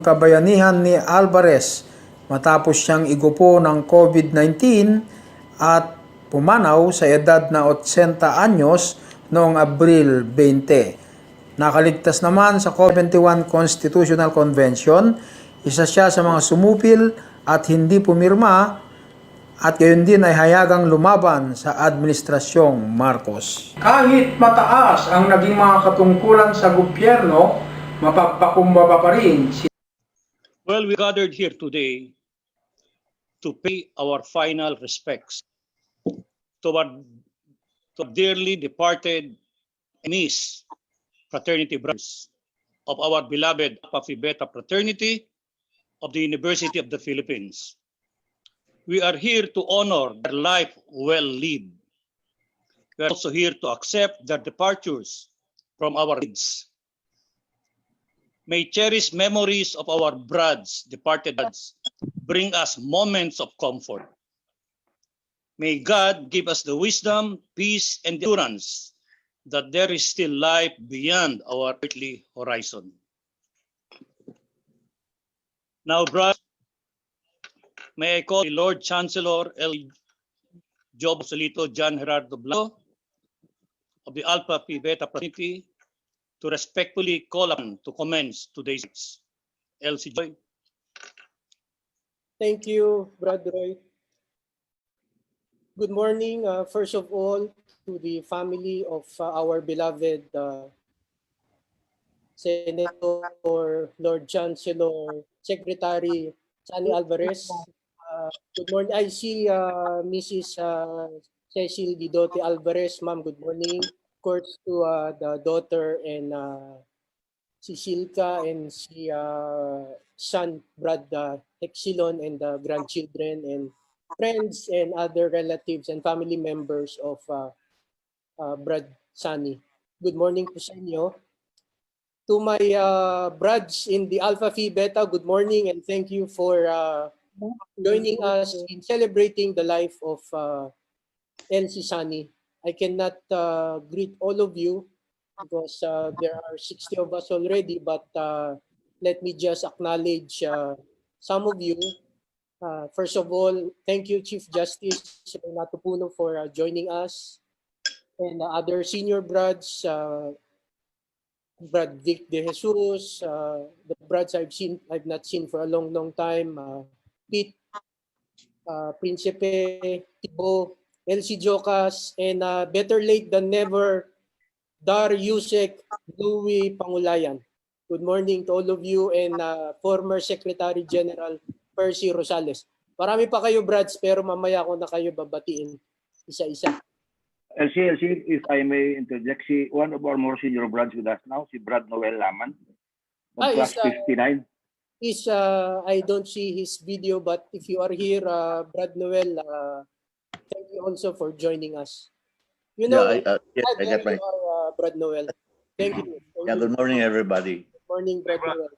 kabayanihan ni Alvarez matapos siyang igupo ng COVID-19 at pumanaw sa edad na 80 anyos noong Abril 20. Nakaligtas naman sa COVID-21 Constitutional Convention, isa siya sa mga sumupil at hindi pumirma at gayon din ay hayagang lumaban sa Administrasyong Marcos. Kahit mataas ang naging mga katungkulan sa gobyerno, mapagpakumbaba pa rin si Well, we gathered here today to pay our final respects to our dearly departed enemies, fraternity brothers of our beloved Alpha Phi Beta fraternity of the University of the Philippines. We are here to honor their life well lived. We are also here to accept their departures from our lives. May cherished memories of our departed buds, bring us moments of comfort. May God give us the wisdom, peace, and endurance that there is still life beyond our earthly horizon. Now, brothers, may I call the Lord Chancellor Job Solito John Gerardo Blanco of the Alpha Phi Beta fraternity to respectfully call upon to commence today's meeting. LC Joy. Thank you, Brad Roy. Good morning, first of all, to the family of our beloved Senator, Lord Chancellor, Secretary Heherson Alvarez. Good morning. I see Mrs. Cecil Didote Alvarez. Ma'am, good morning. Of course, to the daughter and si Silka and si son, Brad Hexilon, and the grandchildren and friends and other relatives and family members of Brad Sunny. Good morning po sa inyo. To my brads in the Alpha Phi Beta, good morning and thank you for joining us in celebrating the life of LC Sunny. I cannot greet all of you because there are 60 of us already, but let me just acknowledge some of you. First of all, thank you, Chief Justice Renato Puno, for joining us, and other senior brads, Brad Vic De Jesus, the brads I've not seen for a long time, Pete, Principe, Tibo, LC Jocas, and better late than never, Dar Yusek Louie Pangulayan. Good morning to all of you, and former Secretary General Percy Rosales. Marami pa kayo, brads, pero mamaya ko na kayo babatiin isa-isa. LC, if I may interject, one of our more senior brads with us now, si Brad Noel Laman, of class 59. I don't see his video, but if you are here, Brad Noel, thank you also for joining us. You know, yes, I get my... Brad Noel. Thank you. Good morning, everybody. Good morning, Brad Noel.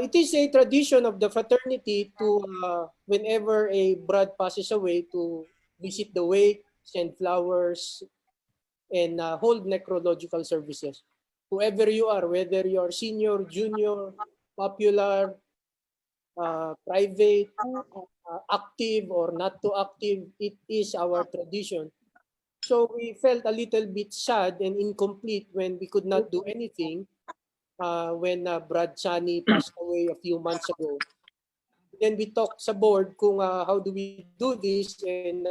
It is a tradition of the fraternity to, whenever a brad passes away, to visit the wake, send flowers, and hold necrological services. Whoever you are, whether you are senior, junior, popular, private, active, or not too active, it is our tradition. So we felt a little bit sad and incomplete when we could not do anything when Brad Sunny passed away a few months ago. Then we talked sa board kung how do we do this, and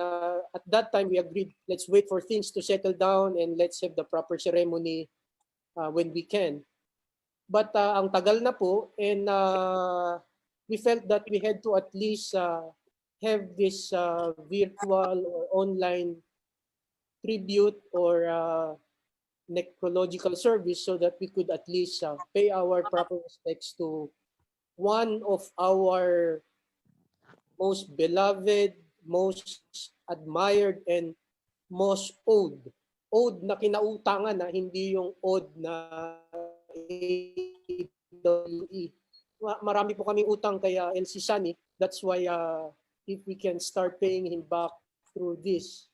at that time we agreed, let's wait for things to settle down and let's have the proper ceremony when we can. But ang tagal na po, and we felt that we had to at least have this virtual or online tribute or necrological service so that we could at least pay our proper respects to one of our most beloved, most admired, and most owed. Owed na kinautangan, na hindi yung owed na AWE. Marami po kaming utang kay LC Sunny. That's why if we can start paying him back through this,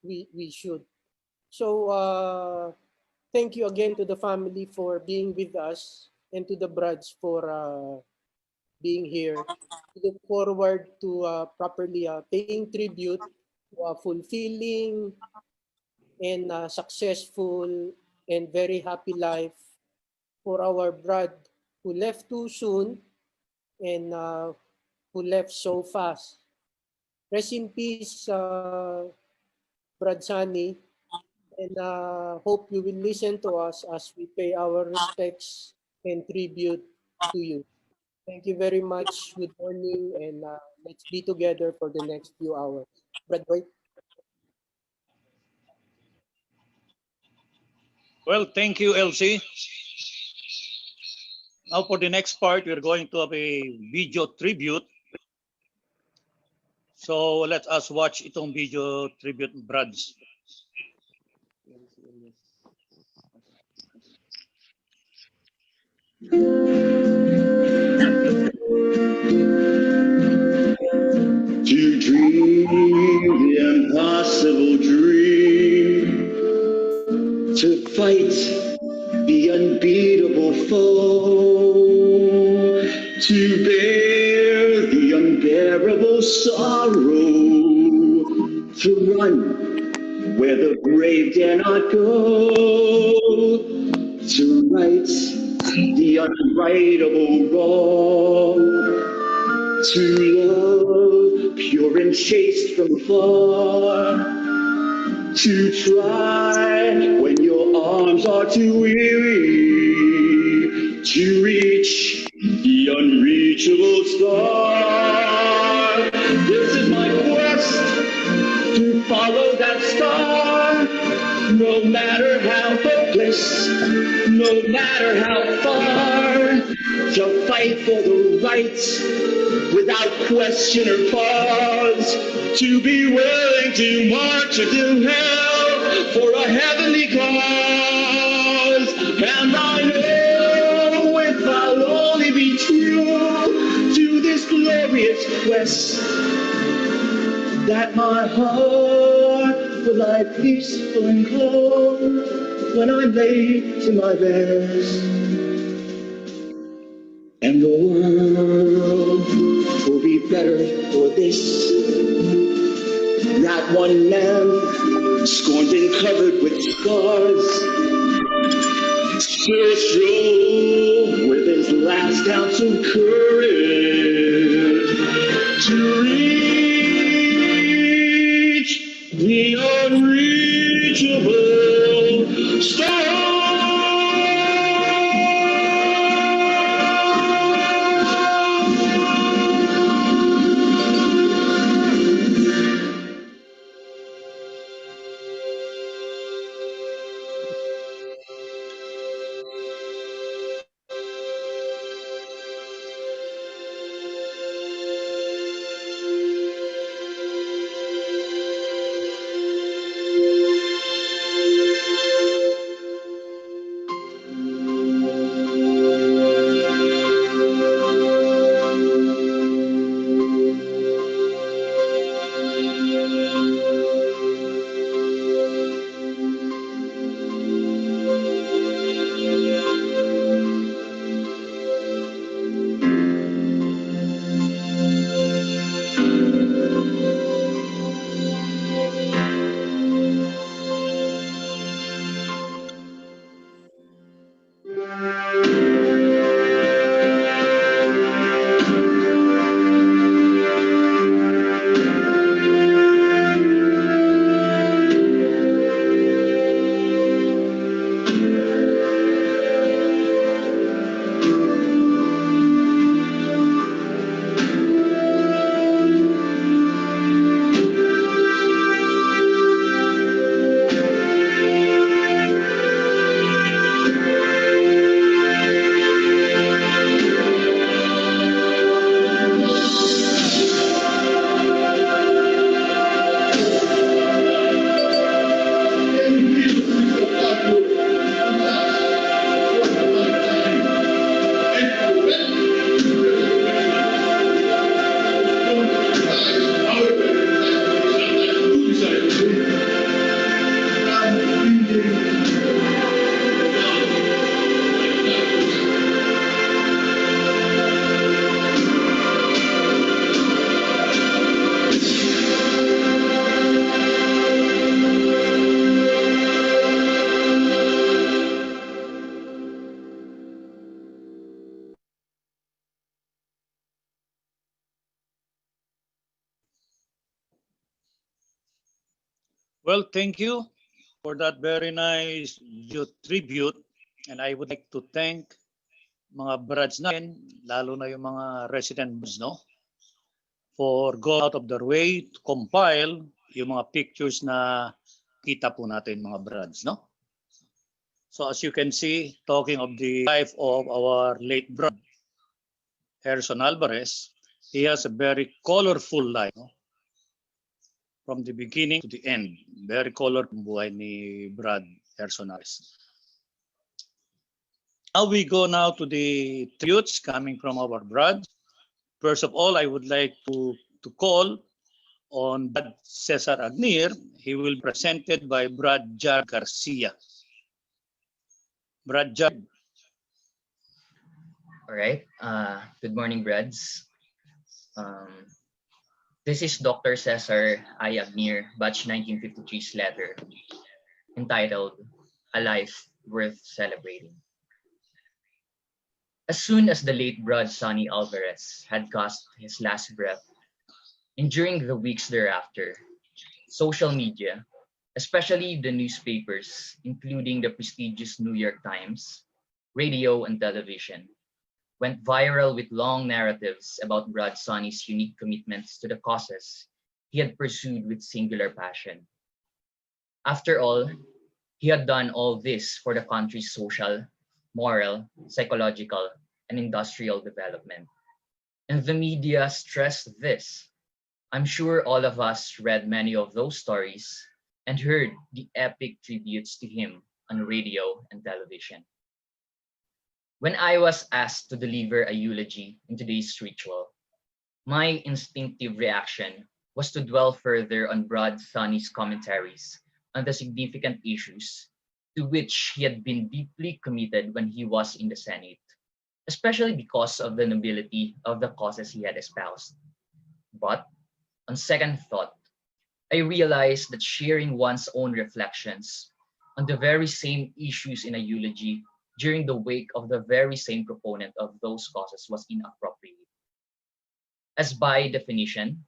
we should. So thank you again to the family for being with us. and to the Brads for being here. We look forward to properly paying tribute to a fulfilling and successful and very happy life for our Brad who left too soon and who left so fast. Rest in peace, Brad Sani, and hope you will listen to us as we pay our respects and tribute to you. Thank you very much. Good morning, and let's be together for the next few hours. Brad White. Well, thank you, Elsie. Now for the next part, we're going to have a video tribute. So let us watch itong video tribute, Brads. To dream the impossible dream, to fight the unbeatable foe, to bear the unbearable sorrow, to run where the brave dare not go, to right the unrightable wrong, to love pure and chaste from afar, to try when your arms are too weary, to reach the unreachable star. This is my quest to follow that star, no matter how hopeless, no matter how far, to fight for the rights without question or pause, to be willing to march into hell for a heavenly cause. And I know if I'll only be true to this glorious quest, that my heart will lie peaceful and calm when I'm laid to my rest. And the world will be better for this. That one man, scorned and covered with scars, still strove with his last ounce of courage to reach the unreachable star. Well, thank you for that very nice tribute. And I would like to thank mga brads natin, lalo na yung mga resident brads, no? For going out of their way to compile yung mga pictures na kita po natin mga brads, no? So as you can see, talking of the life of our late brad, Heherson Alvarez, he has a very colorful life, no? From the beginning to the end. Very colorful buhay ni Brad Heherson Alvarez. Now we go now to the tributes coming from our Brad. First of all, I would like to call on Brad Cesar Agnir. He will be presented by Brad Jar Garcia. Brad Jar. All right. Good morning, Brads. This is Dr. Cesar I. Agnir, batch 1953's letter, entitled A Life Worth Celebrating. As soon as the late Brad Sonny Alvarez had gasped his last breath, and during the weeks thereafter, social media, especially the newspapers, including the prestigious New York Times, radio and television, went viral with long narratives about Brad Sonny's unique commitments to the causes he had pursued with singular passion. After all, he had done all this for the country's social, moral, psychological, and industrial development. And the media stressed this. I'm sure all of us read many of those stories and heard the epic tributes to him on radio and television. When I was asked to deliver a eulogy in today's ritual, my instinctive reaction was to dwell further on Brad Sonny's commentaries on the significant issues to which he had been deeply committed when he was in the Senate, especially because of the nobility of the causes he had espoused. But on second thought, I realized that sharing one's own reflections on the very same issues in a eulogy during the wake of the very same proponent of those causes was inappropriate. As by definition,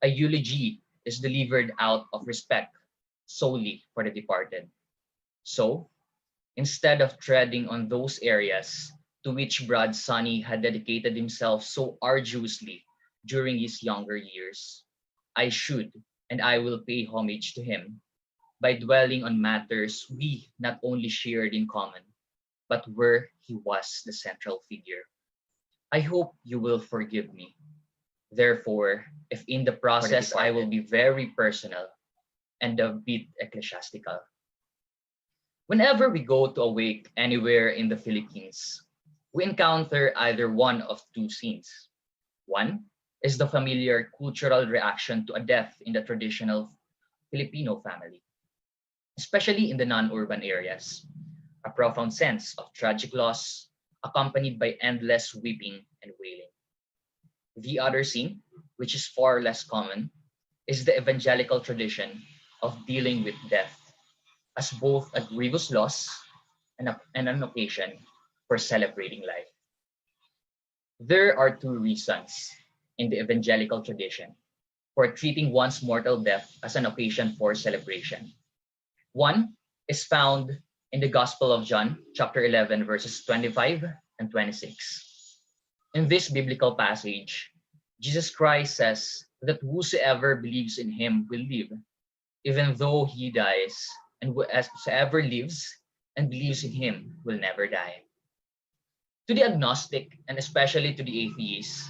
a eulogy is delivered out of respect solely for the departed. So, instead of treading on those areas to which Brad Sonny had dedicated himself so arduously during his younger years, I should and I will pay homage to him by dwelling on matters we not only shared in common, but where he was the central figure. I hope you will forgive me. Therefore, if in the process I will be very personal and a bit ecclesiastical. Whenever we go to a wake anywhere in the Philippines, we encounter either one of two scenes. One is the familiar cultural reaction to a death in the traditional Filipino family, especially in the non-urban areas, a profound sense of tragic loss accompanied by endless weeping and wailing. The other scene, which is far less common, is the evangelical tradition of dealing with death as both a grievous loss and an occasion for celebrating life. There are two reasons in the evangelical tradition for treating one's mortal death as an occasion for celebration. One is found in the Gospel of John, chapter 11, verses 25 and 26. In this biblical passage, Jesus Christ says that whosoever believes in him will live, even though he dies, and whoever lives and believes in him will never die. To the agnostic, and especially to the atheist,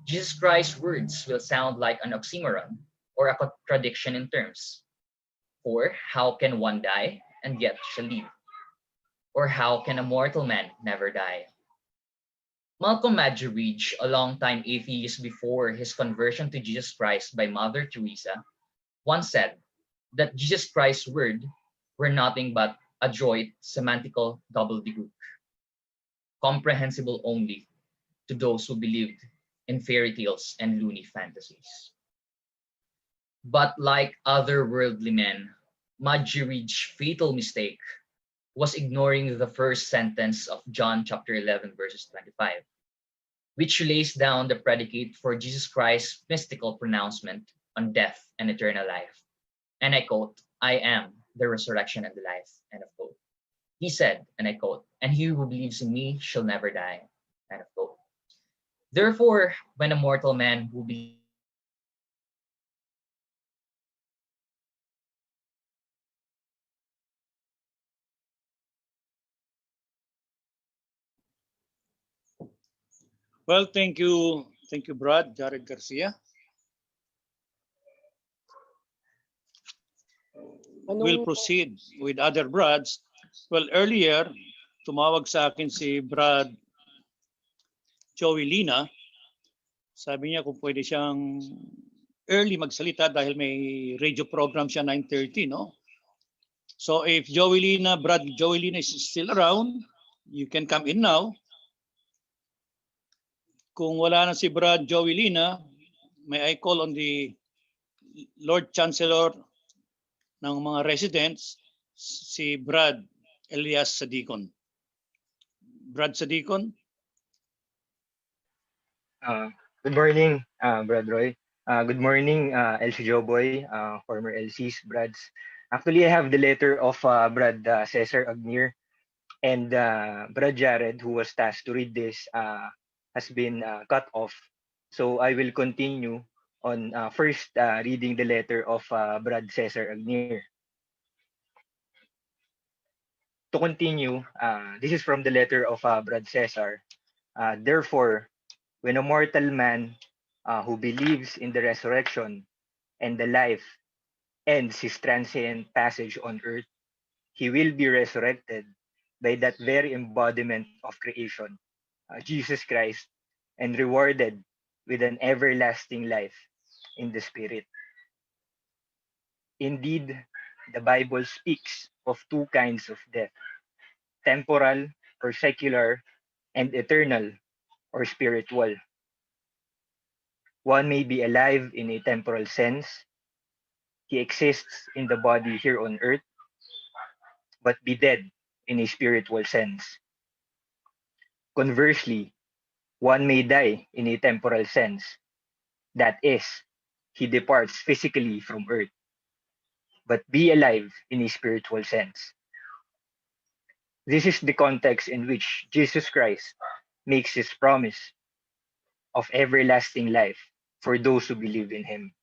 Jesus Christ's words will sound like an oxymoron or a contradiction in terms. For how can one die and yet shall live? Or how can a mortal man never die? Malcolm Muggeridge, a longtime atheist before his conversion to Jesus Christ by Mother Teresa, once said that Jesus Christ's words were nothing but adroit semantical gobbledygook, comprehensible only to those who believed in fairy tales and loony fantasies. But like other worldly men, Muggeridge's fatal mistake was ignoring the first sentence of John chapter 11, verses 25, which lays down the predicate for Jesus Christ's mystical pronouncement on death and eternal life. And I quote, I am the resurrection and the life, end of quote. He said, and I quote, and he who believes in me shall never die, end of quote. Therefore, when a mortal man who believes Well, thank you. Thank you, Brad, Jared Garcia. We'll proceed with other Brads. Well, earlier, tumawag sa akin si Brad Joey Lina. Sabi niya kung pwede siyang early magsalita dahil may radio program siya 9:30, no? So if Joey Lina, Brad Joey Lina is still around, you can come in now. Kung wala na si Brad Joey Lina, may I call on the Lord Chancellor ng mga residents, si Brad Elias Sadicon. Brad Sadicon? Good morning, Brad Roy. Good morning, LC Joboy, former LCs, Brads. Actually, I have the letter of Brad Cesar Agnir, and Brad Jared, who was tasked to read this, has been cut off. So I will continue on first reading the letter of Brad Cesar Agnir. To continue, this is from the letter of Brad Cesar. Therefore, when a mortal man who believes in the resurrection and the life ends his transient passage on earth, he will be resurrected by that very embodiment of creation, Jesus Christ, and rewarded with an everlasting life in the Spirit. Indeed, the Bible speaks of two kinds of death, temporal or secular, and eternal or spiritual. One may be alive in a temporal sense. He exists in the body here on earth, but be dead in a spiritual sense. Conversely, one may die in a temporal sense. That is, he departs physically from earth, but be alive in a spiritual sense. This is the context in which Jesus Christ makes his promise of everlasting life for those who believe in him.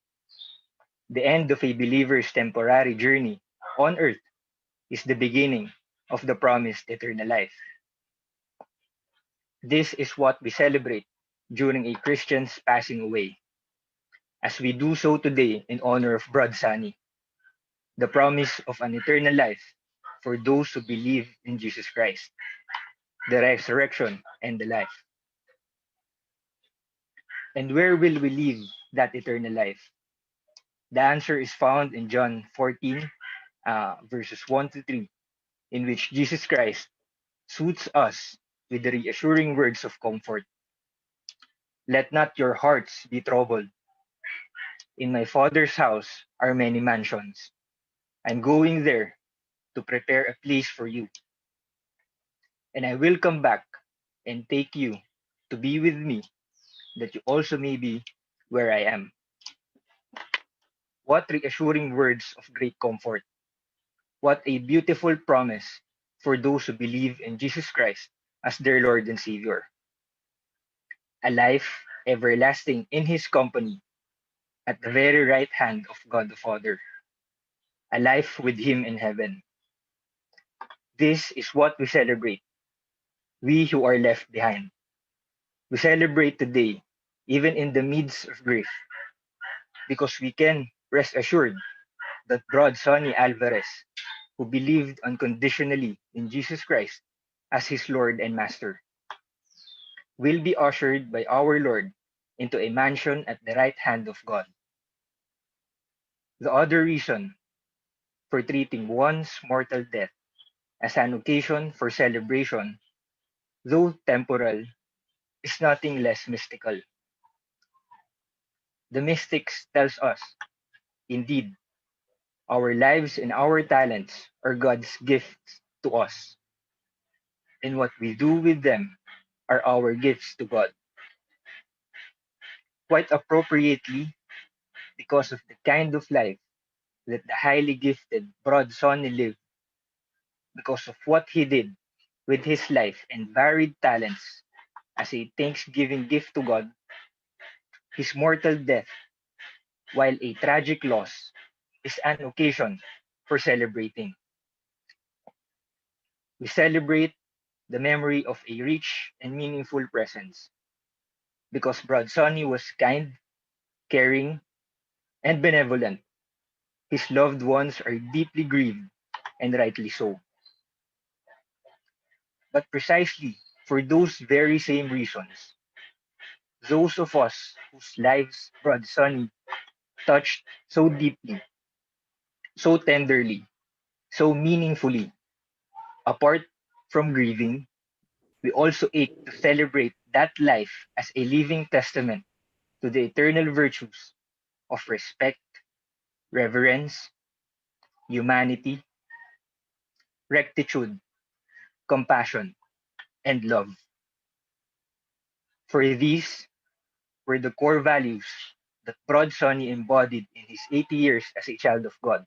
The end of a believer's temporary journey on earth is the beginning of the promised eternal life. This is what we celebrate during a Christian's passing away, as we do so today in honor of Brad Sunny, the promise of an eternal life for those who believe in Jesus Christ, the resurrection and the life. And where will we live that eternal life? The answer is found in John 14, verses 1 to 3, in which Jesus Christ soothes us with the reassuring words of comfort. Let not your hearts be troubled. In my Father's house are many mansions. I'm going there to prepare a place for you. And I will come back and take you to be with me, that you also may be where I am. What reassuring words of great comfort. What a beautiful promise for those who believe in Jesus Christ as their Lord and Savior. A life everlasting in his company at the very right hand of God the Father. A life with him in heaven. This is what we celebrate, we who are left behind. We celebrate today, even in the midst of grief, because we can rest assured that Brad Sonny Alvarez, who believed unconditionally in Jesus Christ as his Lord and Master, will be ushered by our Lord into a mansion at the right hand of God. The other reason for treating one's mortal death as an occasion for celebration, though temporal, is nothing less mystical. The mystics tells us, indeed, our lives and our talents are God's gifts to us, and what we do with them are our gifts to God. Quite appropriately, because of the kind of life that the highly gifted Broad Sonny lived, because of what he did with his life and varied talents as a thanksgiving gift to God, his mortal death, while a tragic loss, is an occasion for celebrating. We celebrate the memory of a rich and meaningful presence because Broad Sonny was kind, caring, and benevolent. His loved ones are deeply grieved, and rightly so. But precisely for those very same reasons, those of us whose lives Broad Sonny touched so deeply, so tenderly, so meaningfully, apart from grieving, we also ache to celebrate that life as a living testament to the eternal virtues of respect, reverence, humanity, rectitude, compassion, and love. For these were the core values that Broad Sonny embodied in his 80 years as a child of God.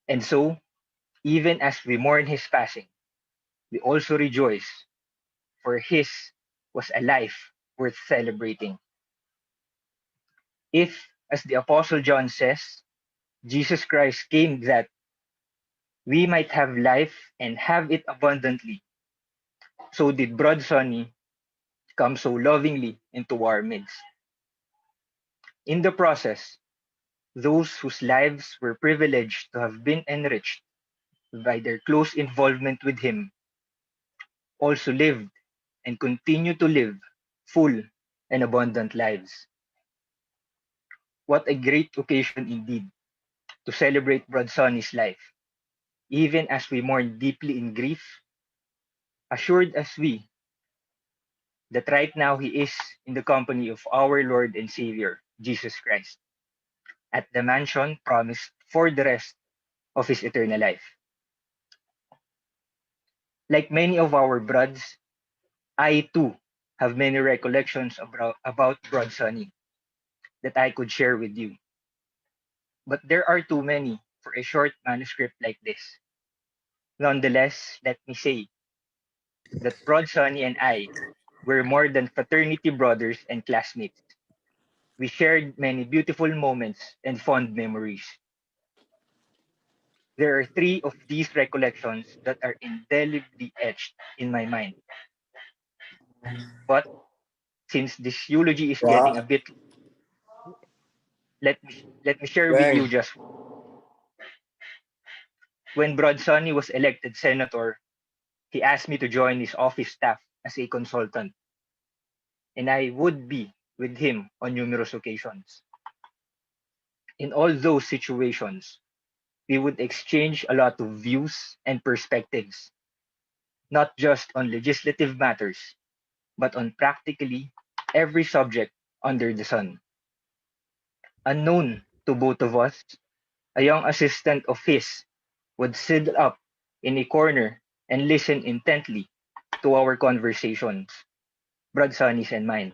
And so, even as we mourn his passing, we also rejoice, for his was a life worth celebrating. If, as the Apostle John says, Jesus Christ came that we might have life and have it abundantly, so did Broad Sonny come so lovingly into our midst. In the process, those whose lives were privileged to have been enriched by their close involvement with him also lived and continue to live full and abundant lives. What a great occasion indeed to celebrate Broad Sonny's life, even as we mourn deeply in grief, assured as we that right now he is in the company of our Lord and Savior, Jesus Christ, at the mansion promised for the rest of his eternal life. Like many of our broths, I too have many recollections about Broad Sonny that I could share with you. But there are too many for a short manuscript like this. Nonetheless, let me say that Broad Sonny and I were more than fraternity brothers and classmates. We shared many beautiful moments and fond memories. There are three of these recollections that are indelibly etched in my mind. But since this eulogy is getting a bit, let me share with you just when Broad Sonny was elected senator, he asked me to join his office staff as a consultant, and I would be with him on numerous occasions. In all those situations, we would exchange a lot of views and perspectives, not just on legislative matters, but on practically every subject under the sun. Unknown to both of us, a young assistant of his would sit up in a corner and listen intently to our conversations, Brad Sonny's and mine.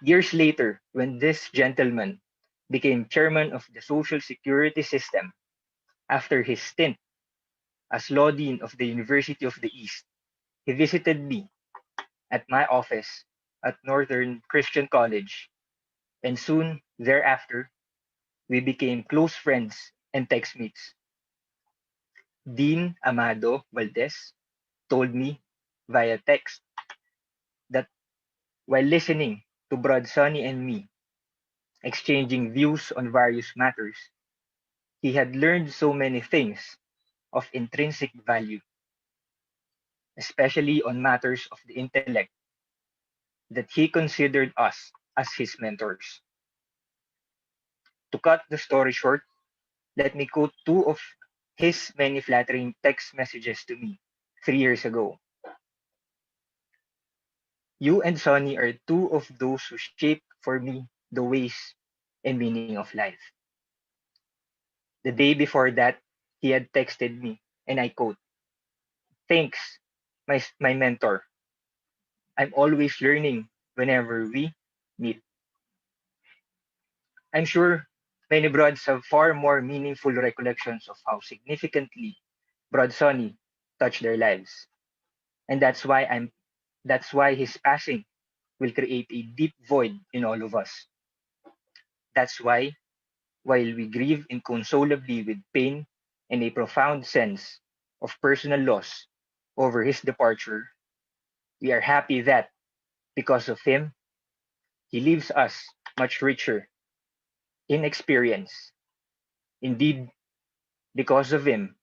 Years later, when this gentleman became chairman of the Social Security System after his stint as law dean of the University of the East, he visited me at my office at Northern Christian College, and soon thereafter, we became close friends and textmates. Dean Amado Valdez told me via text that while listening to Brad Sonny and me exchanging views on various matters, he had learned so many things of intrinsic value, especially on matters of the intellect, that he considered us as his mentors. To cut the story short, let me quote two of his many flattering text messages to me 3 years ago. You and Sonny are two of those who shaped for me the ways and meaning of life. The day before that, he had texted me, and I quote, "Thanks, my mentor. I'm always learning whenever we meet." I'm sure many broads have far more meaningful recollections of how significantly Brad Sonny touched their lives. And that's why his passing will create a deep void in all of us. That's why, while we grieve inconsolably with pain and a profound sense of personal loss over his departure, we are happy that, because of him, he leaves us much richer in experience. Indeed, because of him,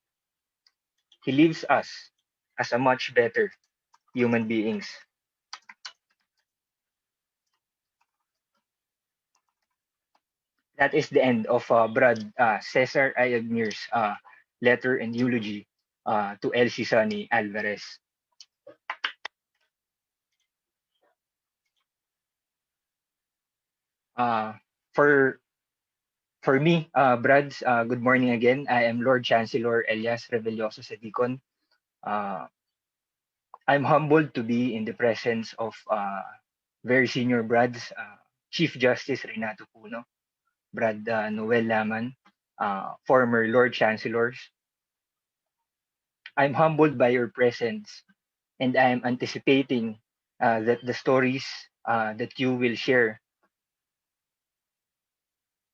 he leaves us as a much better human beings. That is the end of Brad Cesar Ayagnir's letter and eulogy to Elsie Sonny Alvarez. Uh, for for me, Brad's, good morning again. I am Lord Chancellor Elias Revelioso Sedicon. Uh, I'm humbled to be in the presence of very senior Brad's, Chief Justice Renato Puno, Brad Noel Laman, former Lord Chancellors. I'm humbled by your presence, and I'm anticipating that the stories that you will share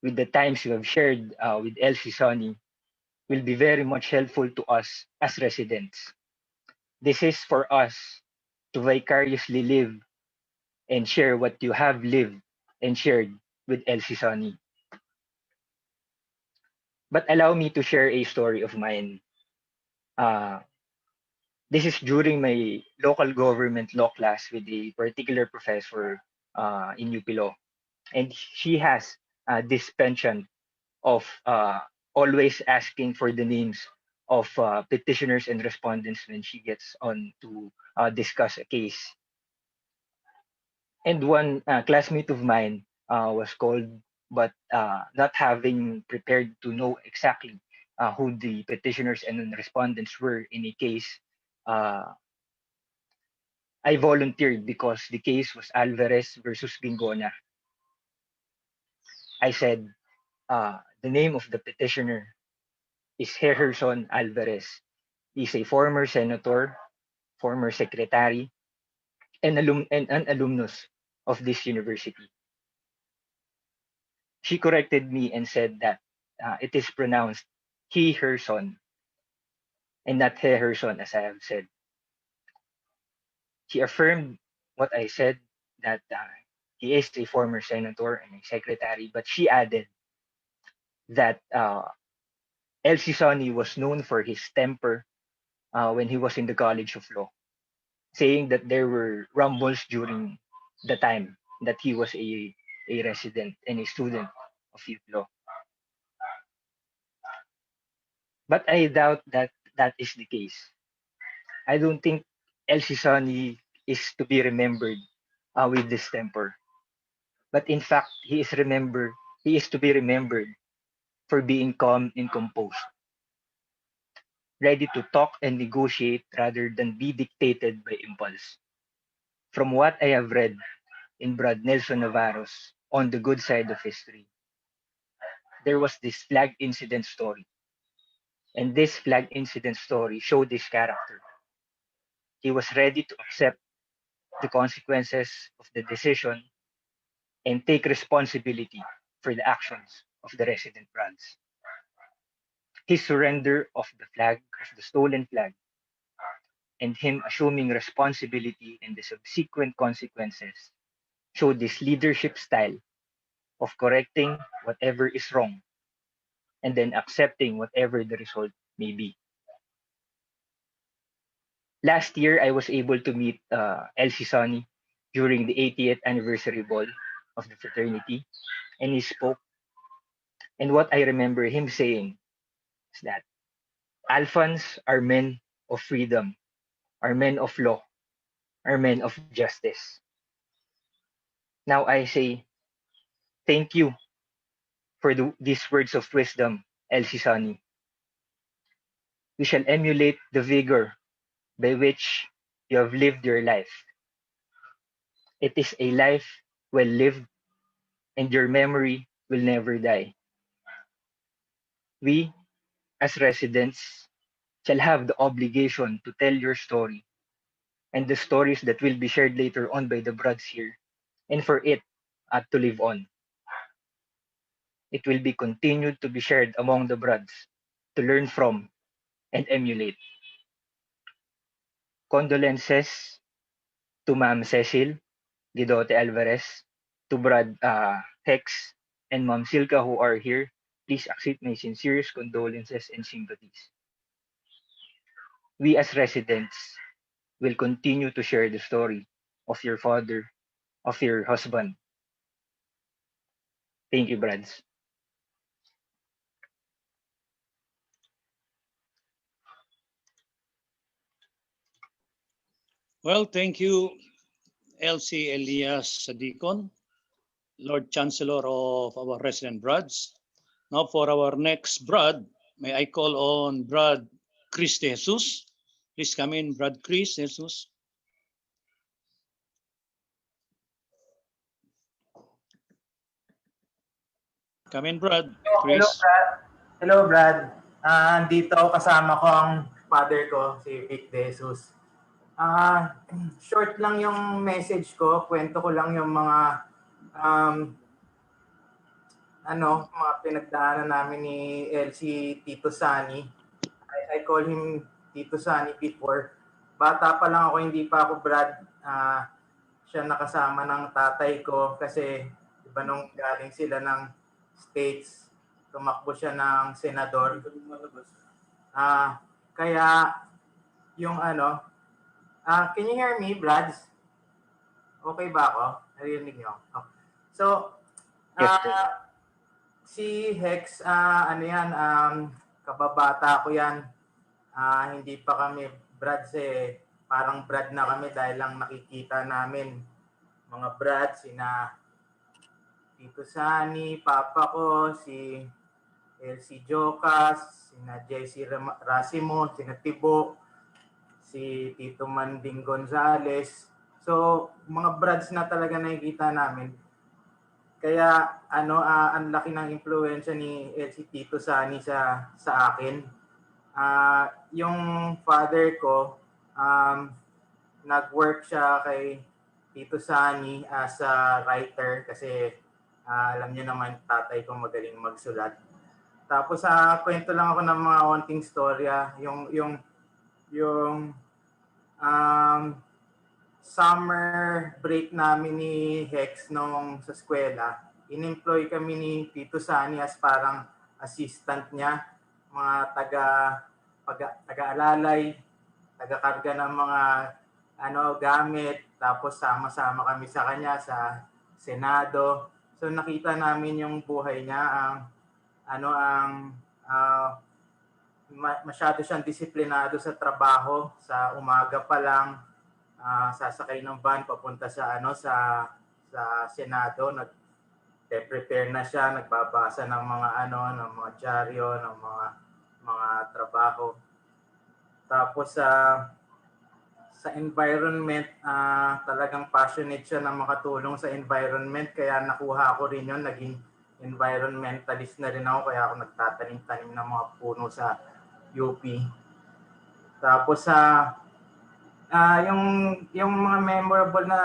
with the times you have shared with Elsie Sonny will be very much helpful to us as residents. This is for us to vicariously live and share what you have lived and shared with Elsie Sonny. But allow me to share a story of mine. Uh, this is during my local government law class with a particular professor in UP Law. And she has this penchant of always asking for the names of petitioners and respondents when she gets on to discuss a case. And one classmate of mine was called, but not having prepared to know exactly who the petitioners and respondents were in a case, uh, I volunteered because the case was Alvarez versus Bingona. I said, the name of the petitioner is Heherson Alvarez. He's a former senator, former secretary, and an alumnus of this university. She corrected me and said that it is pronounced Heherson and not Heherson, as I have said. She affirmed what I said, that he is a former senator and a secretary, but she added that Elsie Sonny was known for his temper when he was in the College of Law, saying that there were rumbles during the time that he was a resident and a student of UP Law. But I doubt that that is the case. I don't think Elsie Sonny is to be remembered with this temper. But in fact, he is to be remembered for being calm and composed, ready to talk and negotiate rather than be dictated by impulse. From what I have read in Brad Nelson Navarro's On the Good Side of History, there was this flag incident story. And this flag incident story showed this character. He was ready to accept the consequences of the decision and take responsibility for the actions of the resident Brads. His surrender of the flag, of the stolen flag, and him assuming responsibility and the subsequent consequences showed this leadership style of correcting whatever is wrong and then accepting whatever the result may be. Last year, I was able to meet Elsie Sonny during the 80th anniversary ball of the fraternity, and he spoke. And what I remember him saying is that Alphans are men of freedom, are men of law, are men of justice. Now I say, thank you for these words of wisdom, Elsie Sonny. We shall emulate the vigor by which you have lived your life. It is a life well lived, and your memory will never die. We, as residents, shall have the obligation to tell your story and the stories that will be shared later on by the Brads here, and for it to live on. It will be continued to be shared among the Brads to learn from and emulate. Condolences to Ma'am Cecil Guidote Alvarez, to Brad Hex, and Ma'am Silka who are here. Please accept my sincerest condolences and sympathies. We as residents will continue to share the story of your father, of your husband. Thank you, Brads. Well, thank you, LC Elias Sadikon, Lord Chancellor of our resident Brads. Now for our next Brad, may I call on Brad Chris De Jesus. Please come in, Brad Chris De Jesus. Come in, Brad. Hello, Chris. Brad. Hello, Brad. Andito kasama ko ang father ko, si Vic De Jesus. Short lang yung message ko. Kwento ko lang yung mga mga pinagdaanan namin ni LC Tito Sani. I call him Tito Sani before. Bata pa lang ako, hindi pa ako Brad. Siya nakasama ng tatay ko kasi diba nung galing sila ng States, tumakbo siya ng senador. Kaya yung can you hear me, Brad? Okay ba ako? Narinig niyo? Oh. So, Yes, si Hex, kababata ko yan. Hindi pa kami Brads parang Brad na kami dahil lang nakikita namin mga Brad, sina Tito Sani, Papa ko, si LC Jocas, sina JC Racimo, sina Tibo, si Tito Manding Gonzales. So, mga Brads na talaga nakikita namin. Kaya ang laki ng impluwensya ni LC Tito Sani sa akin. Yung father ko, nag-work siya kay Tito Sani as a writer kasi alam niyo naman tatay ko magaling magsulat. Tapos kwento lang ako ng mga onting storya, yung summer break namin ni Hex nung sa eskwela. In-employ kami ni Tito Sani as parang assistant niya, mga taga-alalay, taga-karga ng mga gamit, tapos sama-sama kami sa kanya sa Senado. So nakita namin yung buhay niya, masyado siyang disiplinado sa trabaho, sa umaga pa lang sasakay ng van papunta sa sa Senado, nag-prepare na siya, nagbabasa ng mga ng mga dyaryo, ng mga trabaho. Tapos sa environment, talagang passionate siya na makatulong sa environment, kaya nakuha ko rin yun, naging environmentalist na rin ako, kaya ako nagtatanim-tanim ng mga puno sa UP. Tapos yung mga memorable na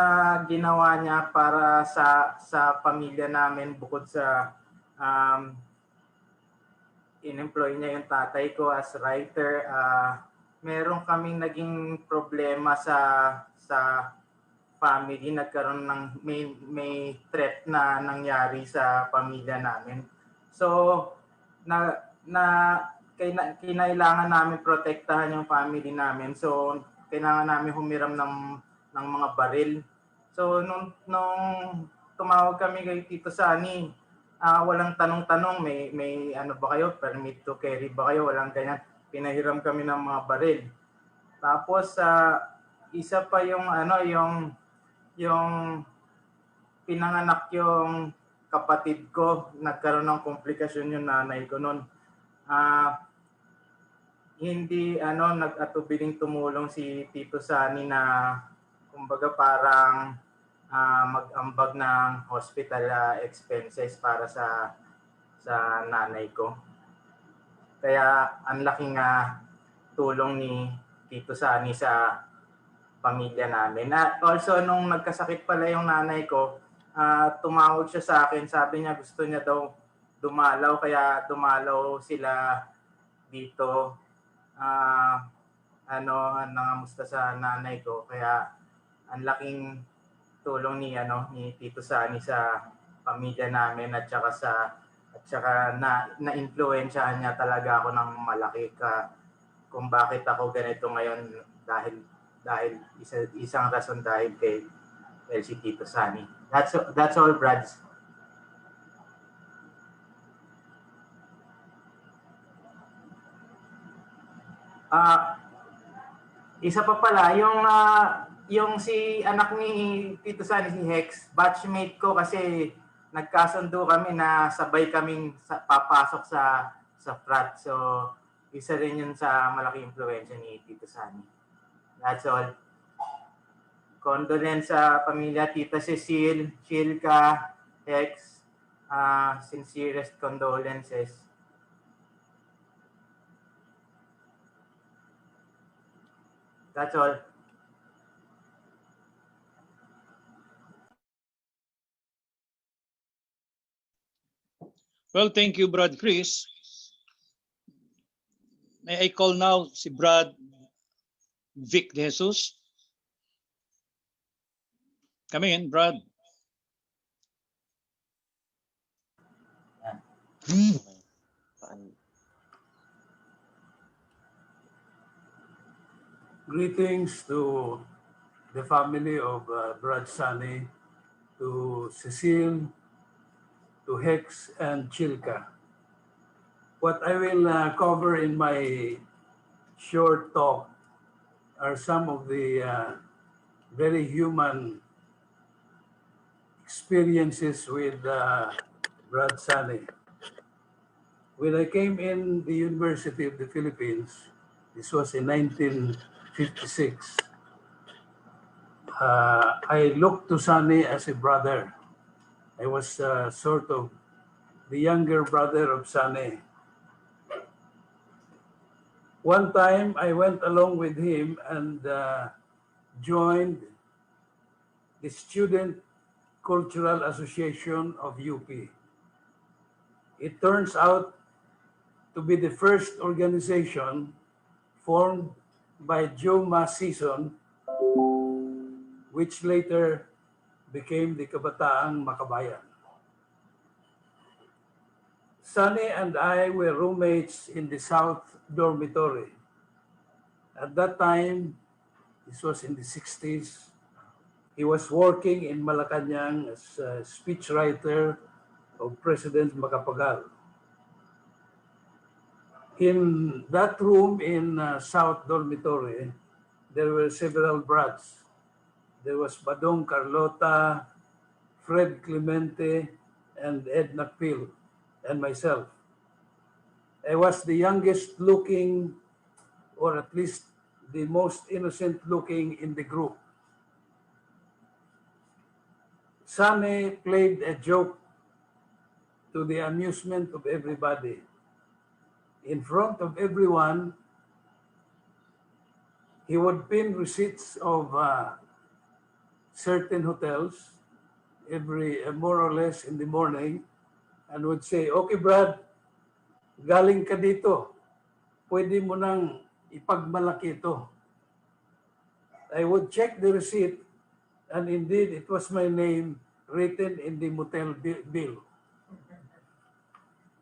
ginawa niya para sa pamilya namin, bukod sa in-employ niya yung tatay ko as writer, meron kaming naging problema sa family, nagkaroon ng may threat na nangyari sa pamilya namin. So kinailangan namin protektahan yung family namin. So kailangan namin humiram ng mga baril. So nung tumawag kami kay Tito Sani, walang tanong-tanong, may ba kayo, permit to carry ba kayo, walang ganyan. Pinahiram kami ng mga baril. Tapos isa pa yung yung pinanganak yung kapatid ko, nagkaroon ng komplikasyon yung nanay ko noon. Hindi nag-atubiling tumulong si Tito Sani na kumbaga parang mag-ambag ng hospital expenses para sa nanay ko. Kaya ang laking tulong ni Tito Sani sa pamilya namin. At also, nung nagkasakit pala yung nanay ko, tumawag siya sa akin. Sabi niya gusto niya daw dumalaw, kaya dumalaw sila dito. Nangamusta sa nanay ko. Kaya ang laking tulong ni Tito Sani sa pamilya namin at saka na-influensyahan niya talaga ako ng malaki kung bakit ako ganito ngayon dahil isang rason dahil kay si Tito Sani. That's all, Brads. Isa pa pala, yung si anak ni Tito Sani, si Hex, batchmate ko kasi nagkasundo kami na sabay kaming papasok sa frat. So, isa rin yun sa malaki impluwensya ni Tito Sani. That's all. Condolence sa pamilya Tita Cecil, Chilka, Hex, sincerest condolences. That's all. Well, thank you, Brad Chris. May I call now si Brad Vic De Jesus? Come in, Brad. Greetings to the family of Brad Sani, to Cecile, to Hex and Chilka. What I will cover in my short talk are some of the very human experiences with Brad Sani. When I came in the University of the Philippines, this was in 1956, I looked to Sani as a brother. I was sort of the younger brother of Sani. One time I went along with him and joined the Student Cultural Association of UP. It turns out to be the first organization formed by Joe Masison, which later became the Kabataang Makabayan. Sani and I were roommates in the South Dormitory. At that time, this was in the 60s, he was working in Malacanang as a speechwriter of President Macapagal. In that room in South Dormitory, there were several brats. There was Badong Carlota, Fred Clemente, and Ed Nakpil, and myself. I was the youngest looking, or at least the most innocent looking in the group. Sani played a joke to the amusement of everybody. In front of everyone, he would pin receipts of certain hotels more or less in the morning and would say, "Okay, Brad, galing ka dito. Pwede mo nang ipagmalaki ito." I would check the receipt, and indeed, it was my name written in the motel bill.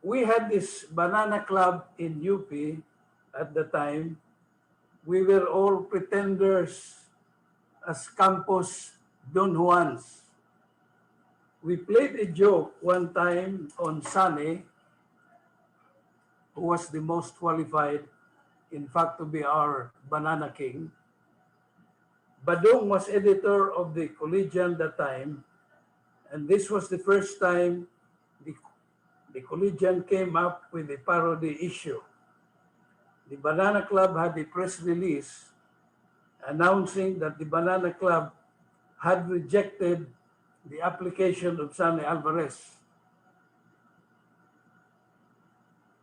We had this banana club in UP at the time. We were all pretenders as campus Don Juans. We played a joke one time on Sani, who was the most qualified, in fact, to be our Banana King. Badong was editor of the Collegian that time, and this was the first time the Collegian came up with a parody issue. The Banana Club had a press release announcing that the Banana Club had rejected the application of Sonny Alvarez.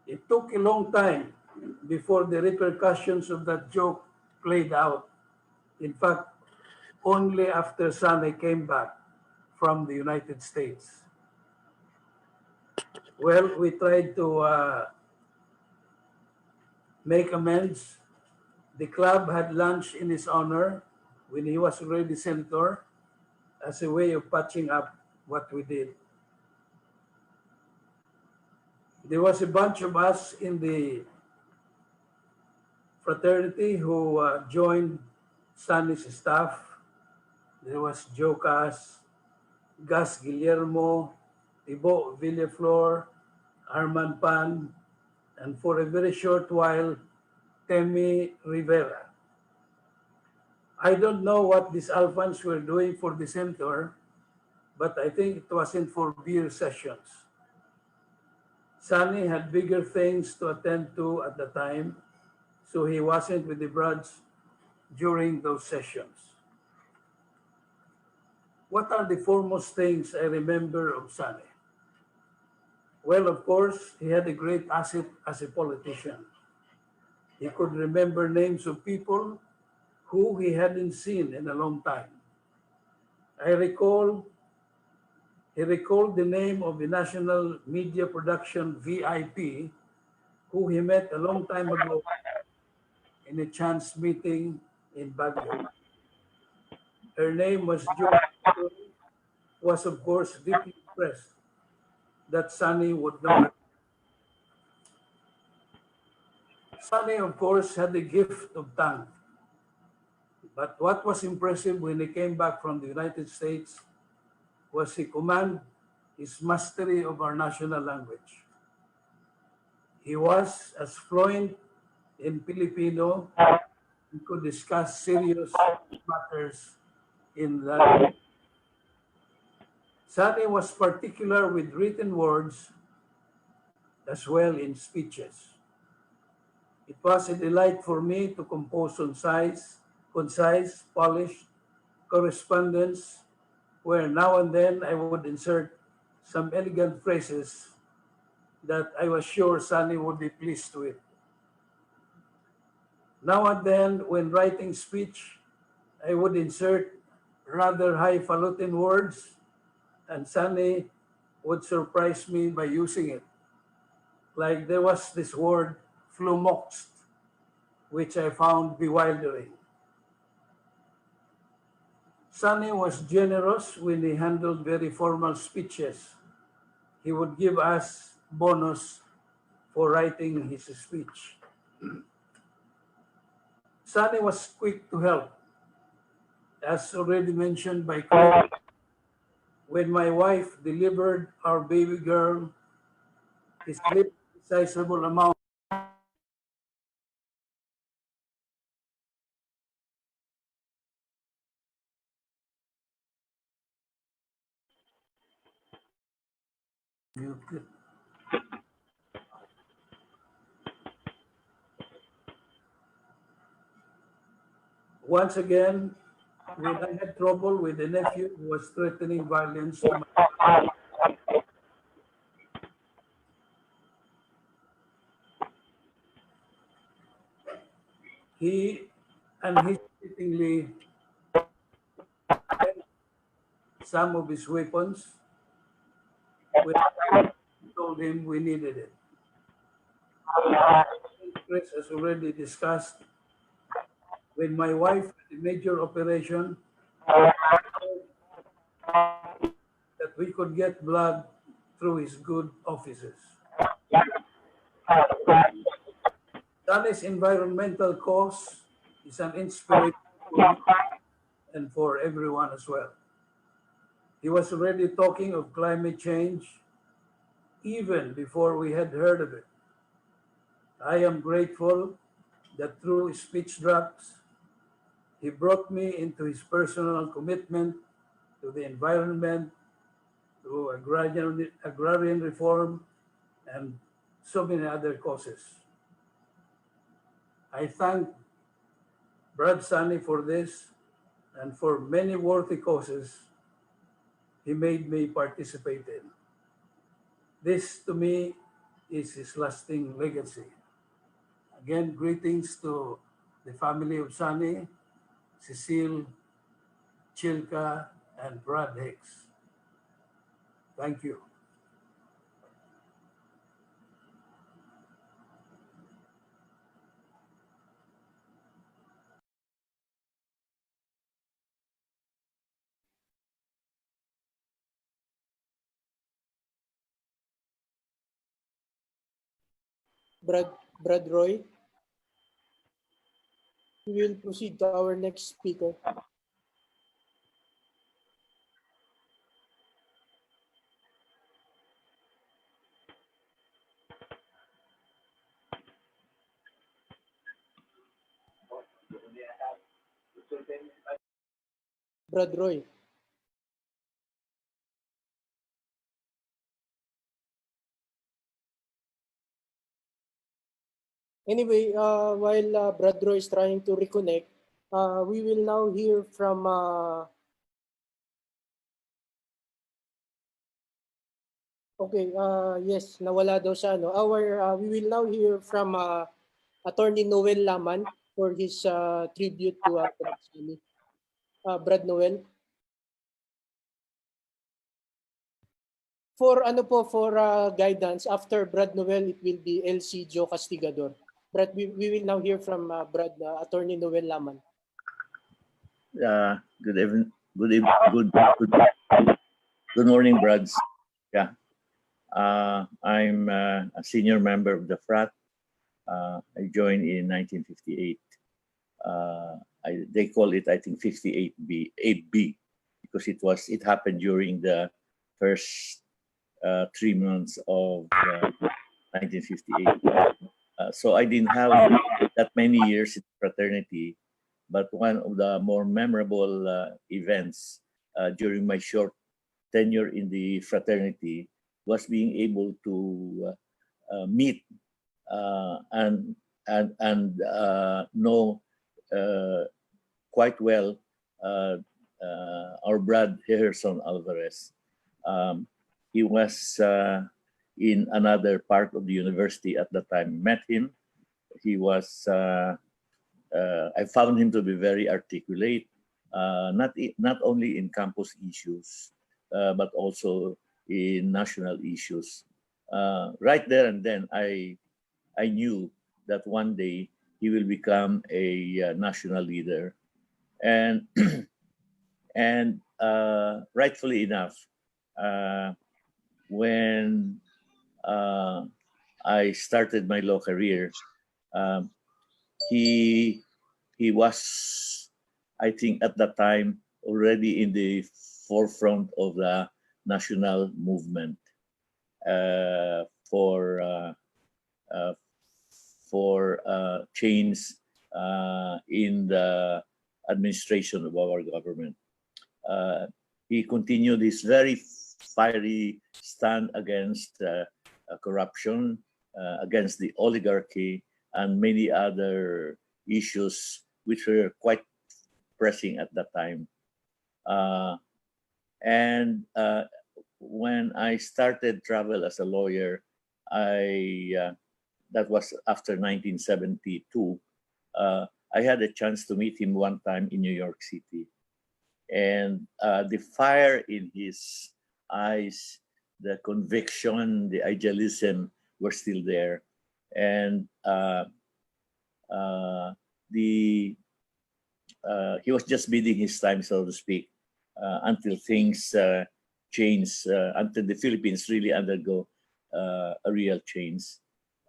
It took a long time before the repercussions of that joke played out. In fact, only after Sonny came back from the United States. Well, we tried to make amends. The club had lunch in his honor when he was already senator as a way of patching up what we did. There was a bunch of us in the fraternity who joined Sonny's staff. There was Joe Cas, Gus Guillermo, Thibaut Villaflor, Arman Pan, and for a very short while, Temi Rivera. I don't know what these Alphans were doing for the center, but I think it wasn't for beer sessions. Sonny had bigger things to attend to at the time, so he wasn't with the Brads during those sessions. What are the foremost things I remember of Sonny? Well, of course, he had a great asset as a politician. He could remember names of people who he hadn't seen in a long time. He recalled the name of the National Media Production VIP who he met a long time ago in a chance meeting in Baguio. Her name was Jo, was of course deeply impressed that Sonny would know her. Sonny, of course, had the gift of tongue. But what was impressive when he came back from the United States was his mastery of our national language. He was as fluent in Filipino and could discuss serious matters in that. Sonny was particular with written words as well in speeches. It was a delight for me to compose concise, polished correspondence where now and then I would insert some elegant phrases that I was sure Sonny would be pleased with. Now and then, when writing speech, I would insert rather highfalutin words, and Sonny would surprise me by using it. Like there was this word, flumoxed, which I found bewildering. Sonny was generous when he handled very formal speeches. He would give us bonus for writing his speech. Sonny was quick to help. As already mentioned by Craig, when my wife delivered our baby girl, he slipped a sizable amount once again, when I had trouble with a nephew who was threatening violence to my he unhesitatingly lent some of his weapons when I told him we needed it. Chris has already discussed, when my wife had a major operation, that we could get blood through his good offices. Sonny's environmental cause is an inspiration for me and for everyone as well. He was already talking of climate change even before we had heard of it. I am grateful that through speech drops, he brought me into his personal commitment to the environment, to agrarian reform, and so many other causes. I thank Brad Sonny for this and for many worthy causes he made me participate in. This, to me, is his lasting legacy. Again, greetings to the family of Sunny, Cecile, Chilka, and Brad Hicks. Thank you. Brad Roy. We will proceed to our next speaker. Brad Roy. Anyway, while Brad Roy is trying to reconnect, we will now hear from okay, yes, nawala daw siya, no? We will now hear from Attorney Noel Laman for his tribute to Brad Sani. Brad Noel. For ano po, for guidance, after Brad Noel, it will be LC Joe Castigador. Brad, we will now hear from Attorney Noel Laman. Good evening. Good morning, Brads. Yeah. I'm a senior member of the frat. I joined in 1958. They call it, I think, 58B, 8B, because it happened during the first 3 months of 1958. So I didn't have that many years in fraternity, but one of the more memorable events during my short tenure in the fraternity was being able to meet and know quite well our Brad Heherson Alvarez. He was in another part of the university at the time. Met him. He was. I found him to be very articulate, not only in campus issues, but also in national issues. Right there and then, I knew that one day he will become a national leader, and and rightfully enough, when I started my law career, he was, I think, at that time already in the forefront of the national movement for change in the administration of our government. He continued his very fiery stand against corruption, against the oligarchy, and many other issues which were quite pressing at that time. When I started travel as a lawyer, that was after 1972, I had a chance to meet him one time in New York City. And the fire in his eyes, the conviction, the idealism were still there. And he was just biding his time, so to speak, until things change, until the Philippines really undergo a real change.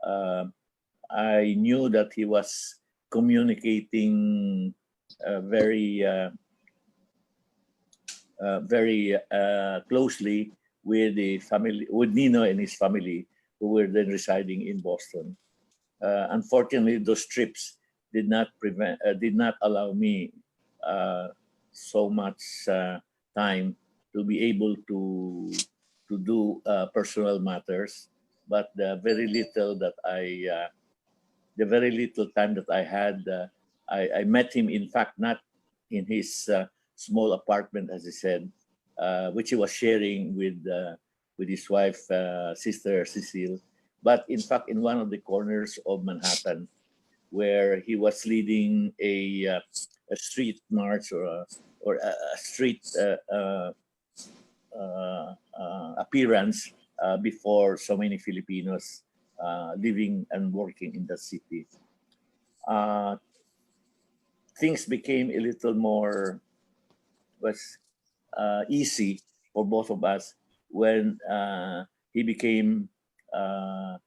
I knew that he was communicating very closely with the family, with Nino and his family, who were then residing in Boston. Unfortunately, those trips did not allow me so much time to be able to do personal matters. But the very little time that I had, I met him. In fact, not in his small apartment, as he said, which he was sharing with his wife, Sister Cecile. But in fact, in one of the corners of Manhattan, where he was leading a street march or a street appearance before so many Filipinos living and working in the city. Things became a little more easy for both of us when he became a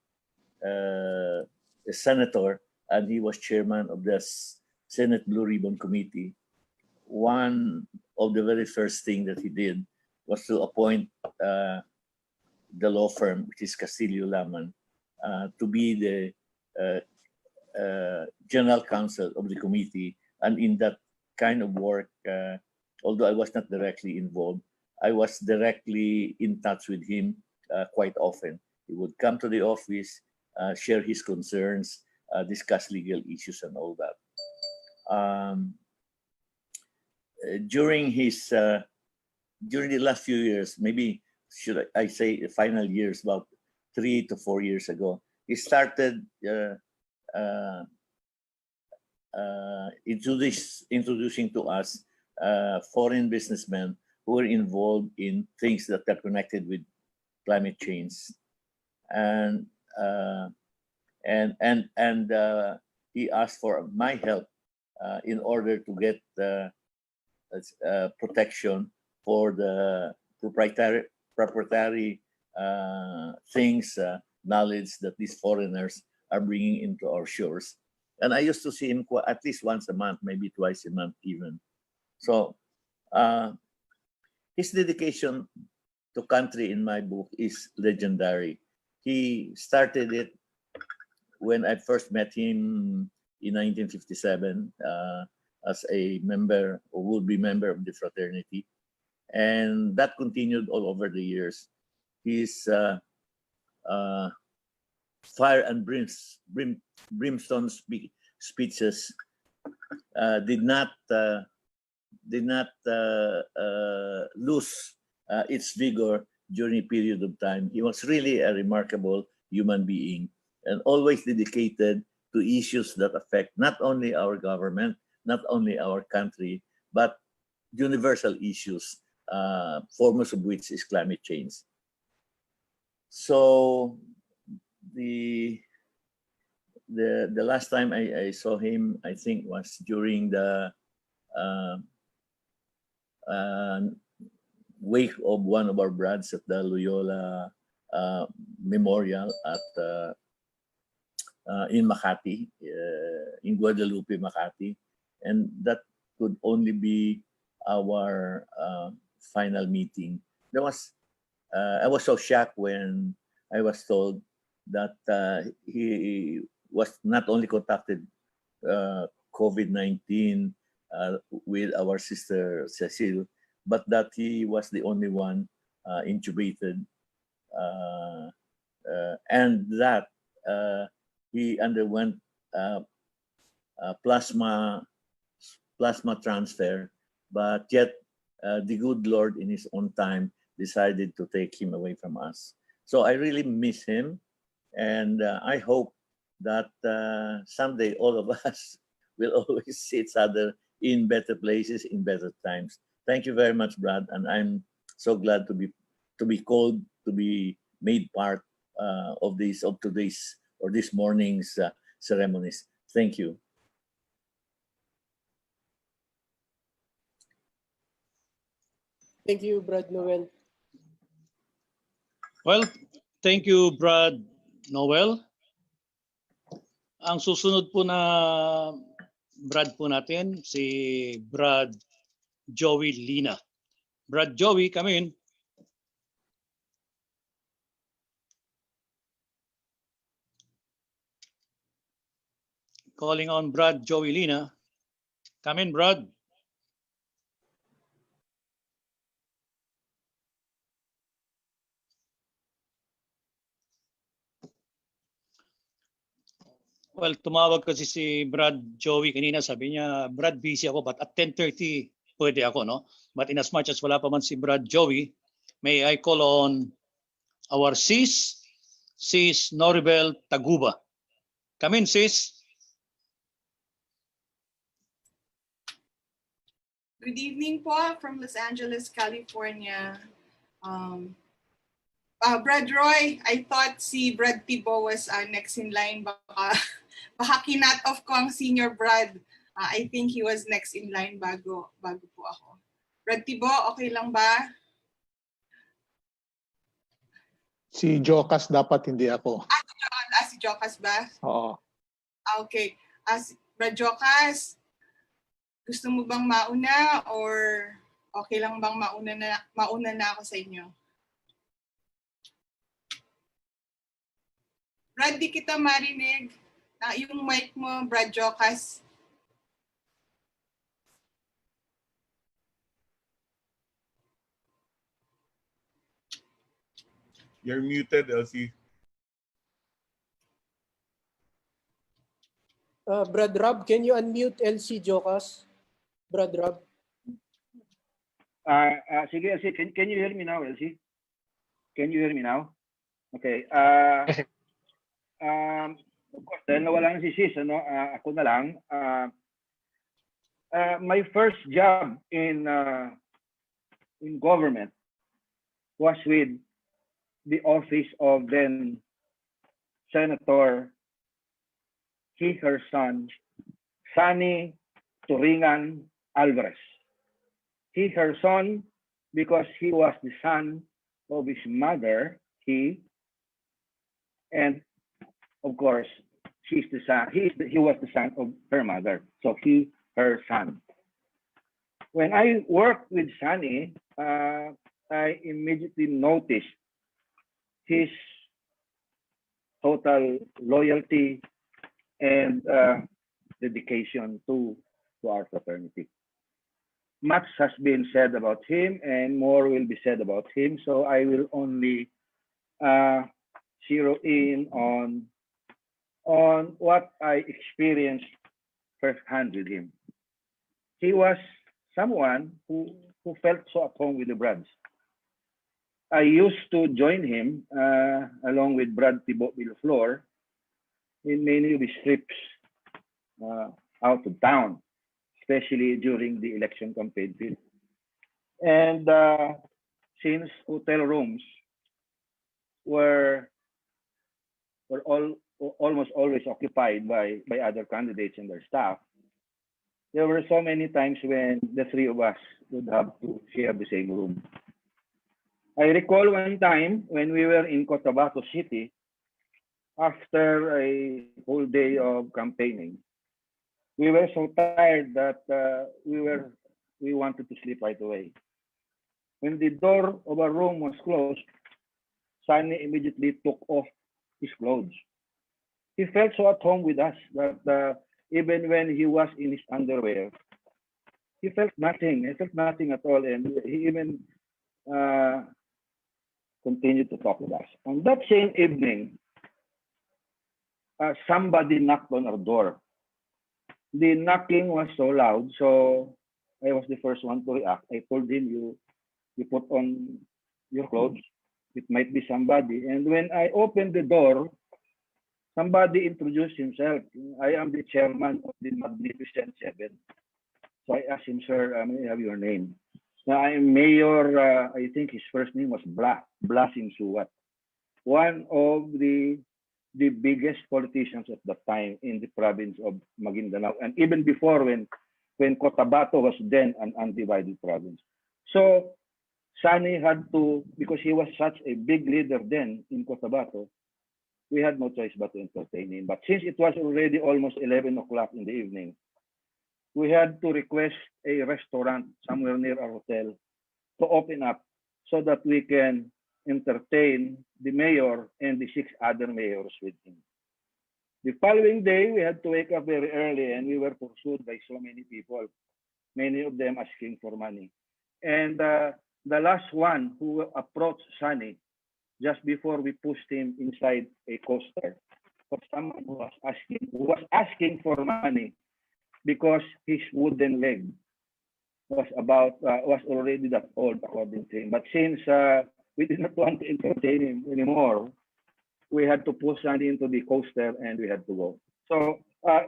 senator and he was chairman of the Senate Blue Ribbon Committee. One of the very first thing that he did was to appoint the law firm, which is Castillo Laman, to be the general counsel of the committee. And in that kind of work, although I was not directly involved, I was directly in touch with him quite often. He would come to the office, share his concerns, discuss legal issues and all that. During the last few years, maybe should I say the final years, about 3 to 4 years ago, he started introducing to us foreign businessmen who were involved in things that are connected with climate change, and he asked for my help in order to get protection for the proprietary things, knowledge that these foreigners are bringing into our shores. And I used to see him at least once a month, maybe twice a month even. So his dedication to country in my book is legendary. He started it when I first met him in 1957 as a member or would-be member of the fraternity. And that continued all over the years. His fire and brimstone speeches did not lose its vigor during a period of time. He was really a remarkable human being and always dedicated to issues that affect not only our government, not only our country, but universal issues, foremost of which is climate change. So the last time I saw him, I think, was during the wake of one of our brads at the Loyola Memorial at in Makati, in Guadalupe, Makati, and that could only be our final meeting. There was I was so shocked when I was told that he was not only contacted COVID-19 with our sister Cecile, but that he was the only one intubated, and that he underwent plasma transfer, but yet the good Lord in his own time decided to take him away from us. So I really miss him, and I hope that someday all of us will always see each other in better places, in better times. Thank you very much, Brad, and I'm so glad to be called to be made part of today's or this morning's ceremonies. Thank you. Thank you, Brad Noel. Well, thank you, Brad Noel. Ang susunod po na Brad po natin, si Brad Joey Lina. Brad Joey, come in. Calling on Brad Joey Lina. Come in, Brad. Well, tumawag kasi si Brad Joey kanina. Sabi niya, Brad, busy ako, but at 10:30 pwede ako, no? But in as much as wala pa man si Brad Joey, may I call on our sis Noribel Taguba. Come in, sis. Good evening po from Los Angeles, California. Brad Roy, I thought si Brad Tibo was next in line. Baka kinat off ko ang senior Brad. I think he was next in line bago po ako. Brad Tibo, okay lang ba? Si Jocas dapat, hindi ako. Si Jocas ba? Oo. Okay. Brad Jocas, gusto mo bang mauna or okay lang bang mauna na ako sa inyo? Brad, di kita marinig. Yung mic mo, Brad Jocas. You're muted, Elsie. Brad Rob, can you unmute LC Jocas? Brad Rob. Sige, Elsie, can you hear me now, Elsie? Can you hear me now? Okay. Of course, dahil nawala na si Sis, ako na lang. My first job in government was with the office of then Senator Heherson Alvarez. Heherson because he was the son of his mother, and of course, he was the son of her mother. So her son. When I worked with Sunny, I immediately noticed his total loyalty and dedication to our fraternity. Much has been said about him and more will be said about him. So I will only zero in on what I experienced firsthand with him. He was someone who felt so at home with the Brads. I used to join him along with Brad Thibault Villaflor in many of his trips out of town, especially during the election campaign period. And since hotel rooms were almost always occupied by other candidates and their staff, there were so many times when the three of us would have to share the same room. I recall one time when we were in Cotabato City after a whole day of campaigning. We were so tired that we wanted to sleep right away. When the door of our room was closed, Sunny immediately took off his clothes. He felt so at home with us that even when he was in his underwear, he felt nothing. He felt nothing at all, and he even continued to talk with us. On that same evening, somebody knocked on our door. The knocking was so loud, so I was the first one to react. I told him, you put on your clothes. It might be somebody. And when I opened the door, somebody introduced himself. I am the chairman of the Magnificent Seven. So I asked him, sir, may I have your name? Now I am Mayor, I think his first name was Blasing Suwat, one of the biggest politicians at that time in the province of Maguindanao, and even before when Cotabato was then an undivided province. So Sunny had to, because he was such a big leader then in Cotabato, we had no choice but to entertain him. But since it was already almost 11 o'clock in the evening, we had to request a restaurant somewhere near our hotel to open up so that we can entertain the mayor and the 6 other mayors with him. The following day, we had to wake up very early and we were pursued by so many people, many of them asking for money. And the last one who approached Sunny just before we pushed him inside a coaster was someone who was asking for money because his wooden leg was already that old according to him. But since we did not want to entertain him anymore, we had to push Sunny into the coaster and we had to go. So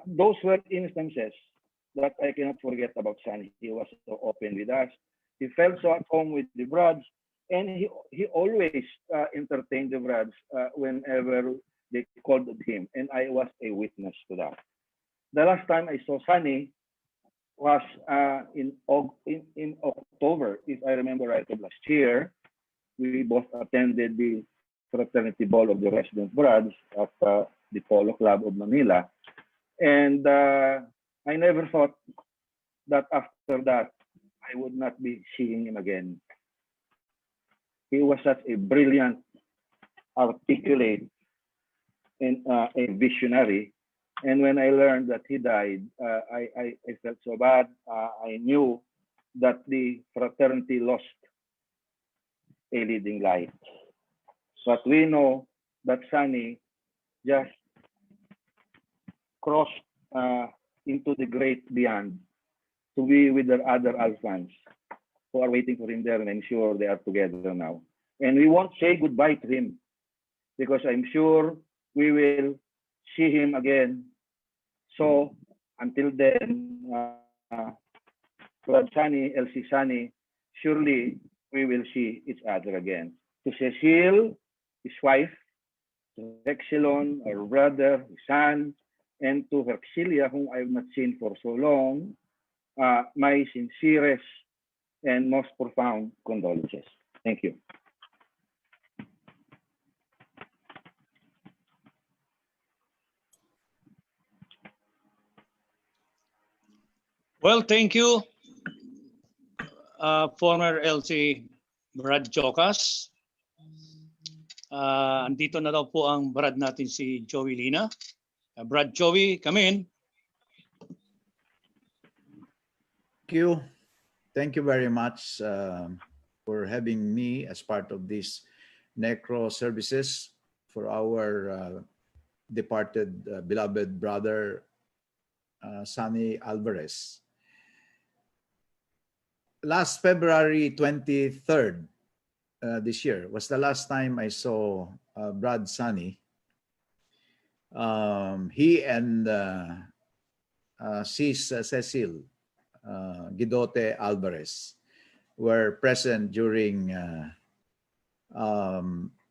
those were instances that I cannot forget about Sunny. He was so open with us. He felt so at home with the Brads, and he always entertained the Brads whenever they called on him, and I was a witness to that. The last time I saw Sunny was in October, if I remember right, of last year. We both attended the fraternity ball of the resident Brads at the Polo Club of Manila. And I never thought that after that, I would not be seeing him again. He was such a brilliant, articulate, and a visionary. And when I learned that he died, I felt so bad. I knew that the fraternity lost a leading light. But we know that Sunny just crossed into the great beyond to be with the other Alphans who are waiting for him there, and I'm sure they are together now. And we won't say goodbye to him because I'm sure we will see him again. So until then, Sunny, LC Sunny, surely we will see each other again. To Cecile, his wife, to Hexilon, our brother, his son, and to Herxilia, whom I've not seen for so long, my sincerest and most profound condolences. Thank you. Well, thank you, former LC Brad Jocas. Andito na daw po ang Brad natin si Joey Lina. Brad Joey, come in. Thank you very much for having me as part of this necro services for our departed beloved brother, Sunny Alvarez. Last February 23rd this year was the last time I saw Brad Sunny. He and Sis Cecile Guidote Alvarez were present during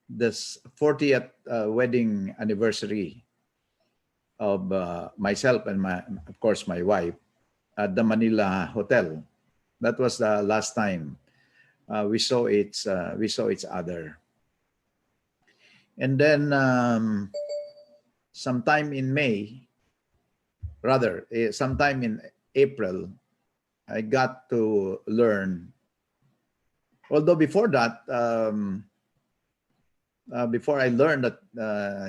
this 40th wedding anniversary of myself and of course my wife at the Manila Hotel. That was the last time we saw each other. And then sometime in sometime in April, I got to learn. Although before that, before I learned that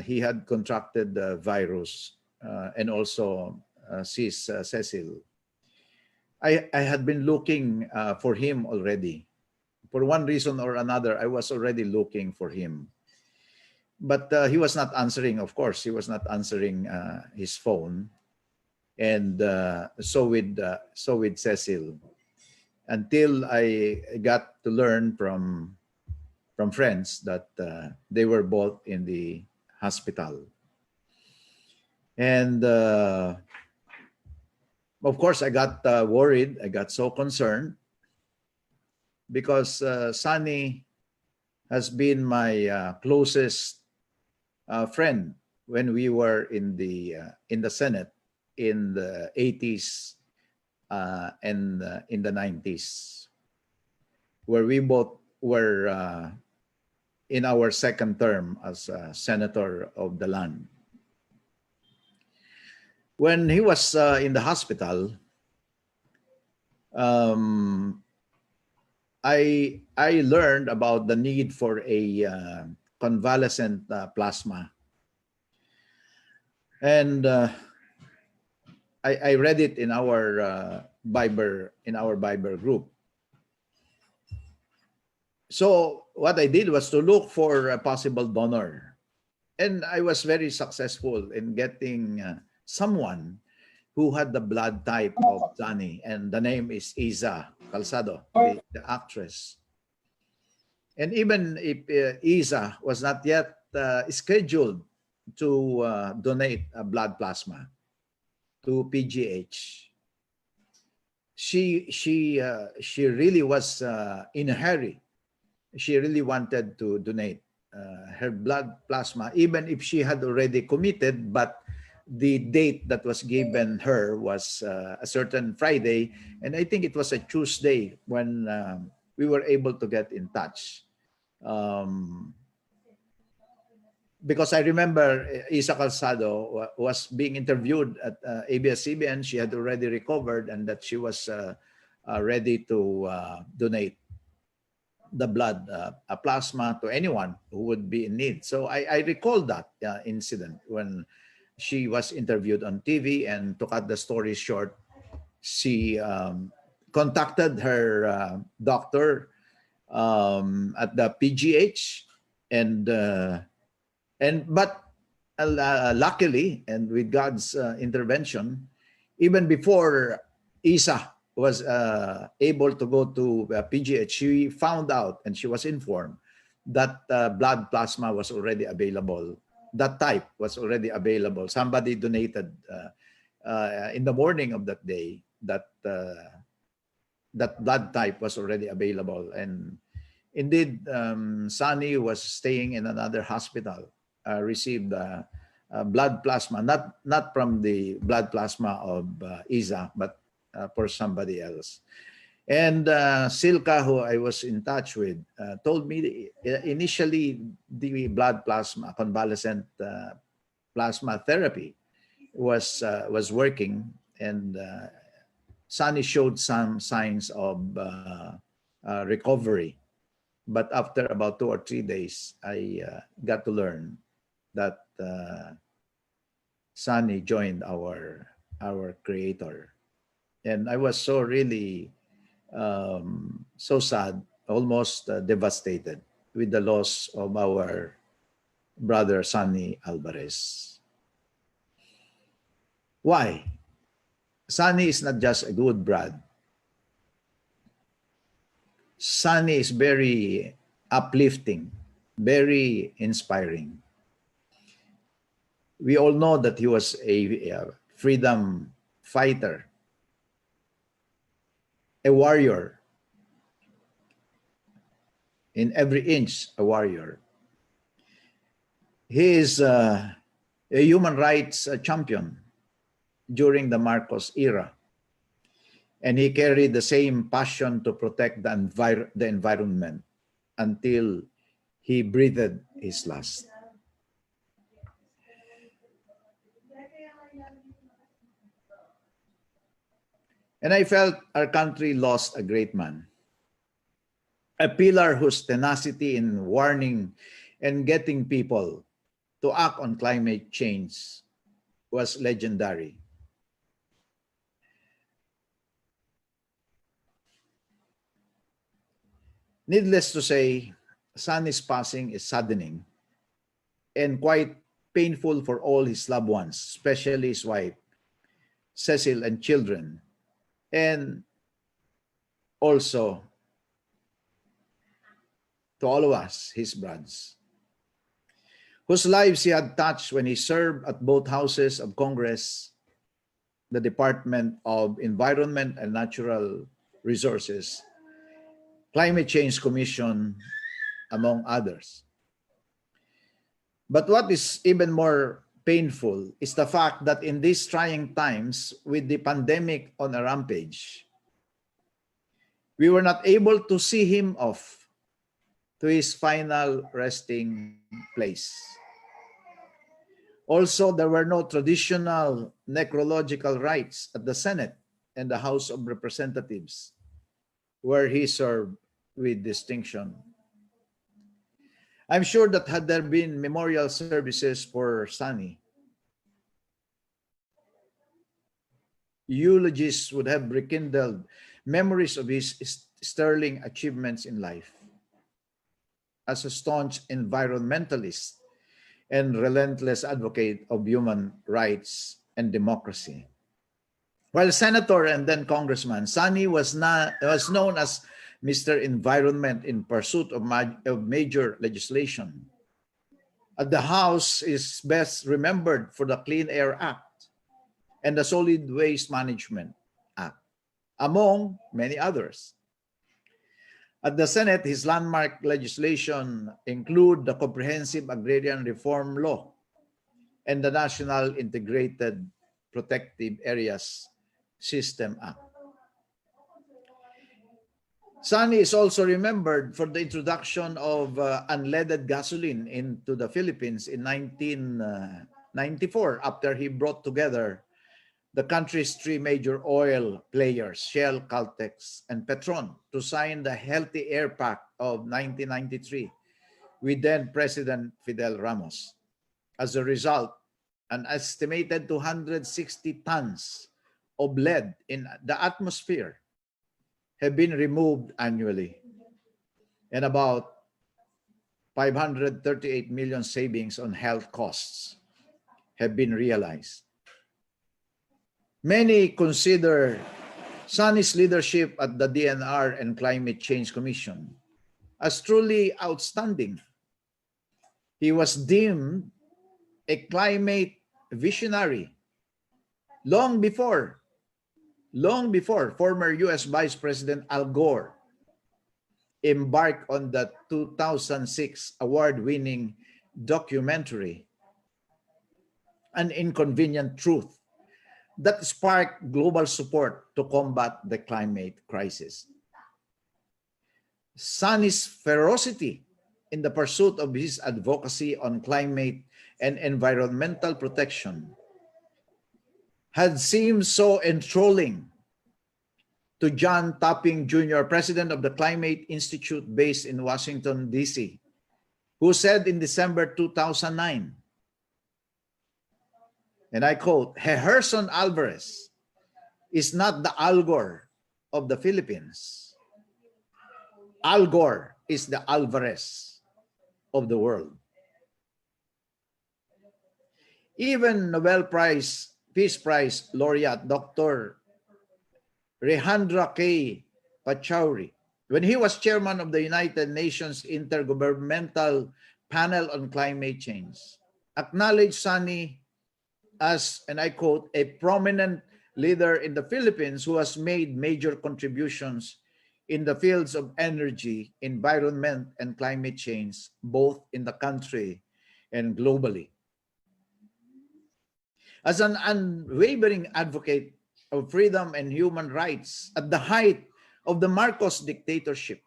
he had contracted the virus and also Sis Cecile, I had been looking for him already. For one reason or another, I was already looking for him. But he was not answering, of course. He was not answering his phone. And so with Cecile. Until I got to learn from friends that they were both in the hospital. And of course, I got worried. I got so concerned because Sunny has been my closest friend when we were in the Senate in the 80s and in the 90s, where we both were in our second term as senator of the land. When he was in the hospital, I learned about the need for a convalescent plasma, and I read it in our Viber group. So what I did was to look for a possible donor, and I was very successful in getting someone who had the blood type of Sunny, and the name is Isa Calzado, the actress. And even if Isa was not yet scheduled to donate blood plasma to PGH, she really was in a hurry. She really wanted to donate her blood plasma, even if she had already committed, but the date that was given her was a certain Friday, and I think it was a Tuesday when we were able to get in touch. Because I remember Isa Calzado was being interviewed at ABS-CBN. She had already recovered and that she was ready to donate the blood plasma to anyone who would be in need. So I recall that incident when she was interviewed on TV, and to cut the story short, she contacted her doctor at the PGH, but luckily, and with God's intervention, even before Isa was able to go to PGH, she found out and she was informed that blood plasma was already available. That type was already available. Somebody donated in the morning of that day that that blood type was already available. And indeed, Sunny was staying in another hospital, received blood plasma, not from the blood plasma of Isa, but for somebody else. And Silka, who I was in touch with, told me initially the blood plasma, convalescent plasma therapy was working, and Sunny showed some signs of recovery. But after about 2 or 3 days, I got to learn that Sunny joined our Creator. And I was so really so sad, almost devastated with the loss of our brother Sunny Alvarez. Why? Sunny is not just a good brother. Sunny is very uplifting, very inspiring. We all know that he was a freedom fighter, a warrior, in every inch a warrior. He is a human rights champion during the Marcos era, and he carried the same passion to protect the environment until he breathed his last. And I felt our country lost a great man, a pillar whose tenacity in warning and getting people to act on climate change was legendary. Needless to say, Sunny's passing is saddening and quite painful for all his loved ones, especially his wife, Cecil, and children, and also to all of us, his brothers, whose lives he had touched when he served at both houses of Congress, the Department of Environment and Natural Resources, Climate Change Commission, among others. But what is even more painful is the fact that in these trying times, with the pandemic on a rampage, we were not able to see him off to his final resting place. Also, there were no traditional necrological rites at the Senate and the House of Representatives, where he served with distinction. I'm sure that had there been memorial services for Sunny, eulogies would have rekindled memories of his sterling achievements in life as a staunch environmentalist and relentless advocate of human rights and democracy. While senator and then congressman, Sonny was known as Mr. Environment in pursuit of major legislation. The House is best remembered for the Clean Air Act and the Solid Waste Management Act, among many others. At the Senate, his landmark legislation include the Comprehensive Agrarian Reform Law and the National Integrated Protective Areas System Act. Sonny is also remembered for the introduction of unleaded gasoline into the Philippines in 1994 after he brought together the country's three major oil players, Shell, Caltex, and Petron, to sign the Healthy Air Pact of 1993 with then President Fidel Ramos. As a result, an estimated 260 tons of lead in the atmosphere have been removed annually, and about 538 million savings on health costs have been realized. Many consider Sonny's leadership at the DNR and Climate Change Commission as truly outstanding. He was deemed a climate visionary long before former US Vice President Al Gore embarked on the 2006 award-winning documentary, An Inconvenient Truth, that sparked global support to combat the climate crisis. Sonny's ferocity in the pursuit of his advocacy on climate and environmental protection had seemed so enthralling to John Topping Jr., president of the Climate Institute based in Washington, D.C., who said in December 2009, and I quote, "Heherson Alvarez is not the Al Gore of the Philippines. Al Gore is the Alvarez of the world." Even Nobel Peace Prize laureate Dr. Rehandra K. Pachauri, when he was chairman of the United Nations Intergovernmental Panel on Climate Change, acknowledged Sonny as, and I quote, "a prominent leader in the Philippines who has made major contributions in the fields of energy, environment, and climate change, both in the country and globally." As an unwavering advocate of freedom and human rights at the height of the Marcos dictatorship,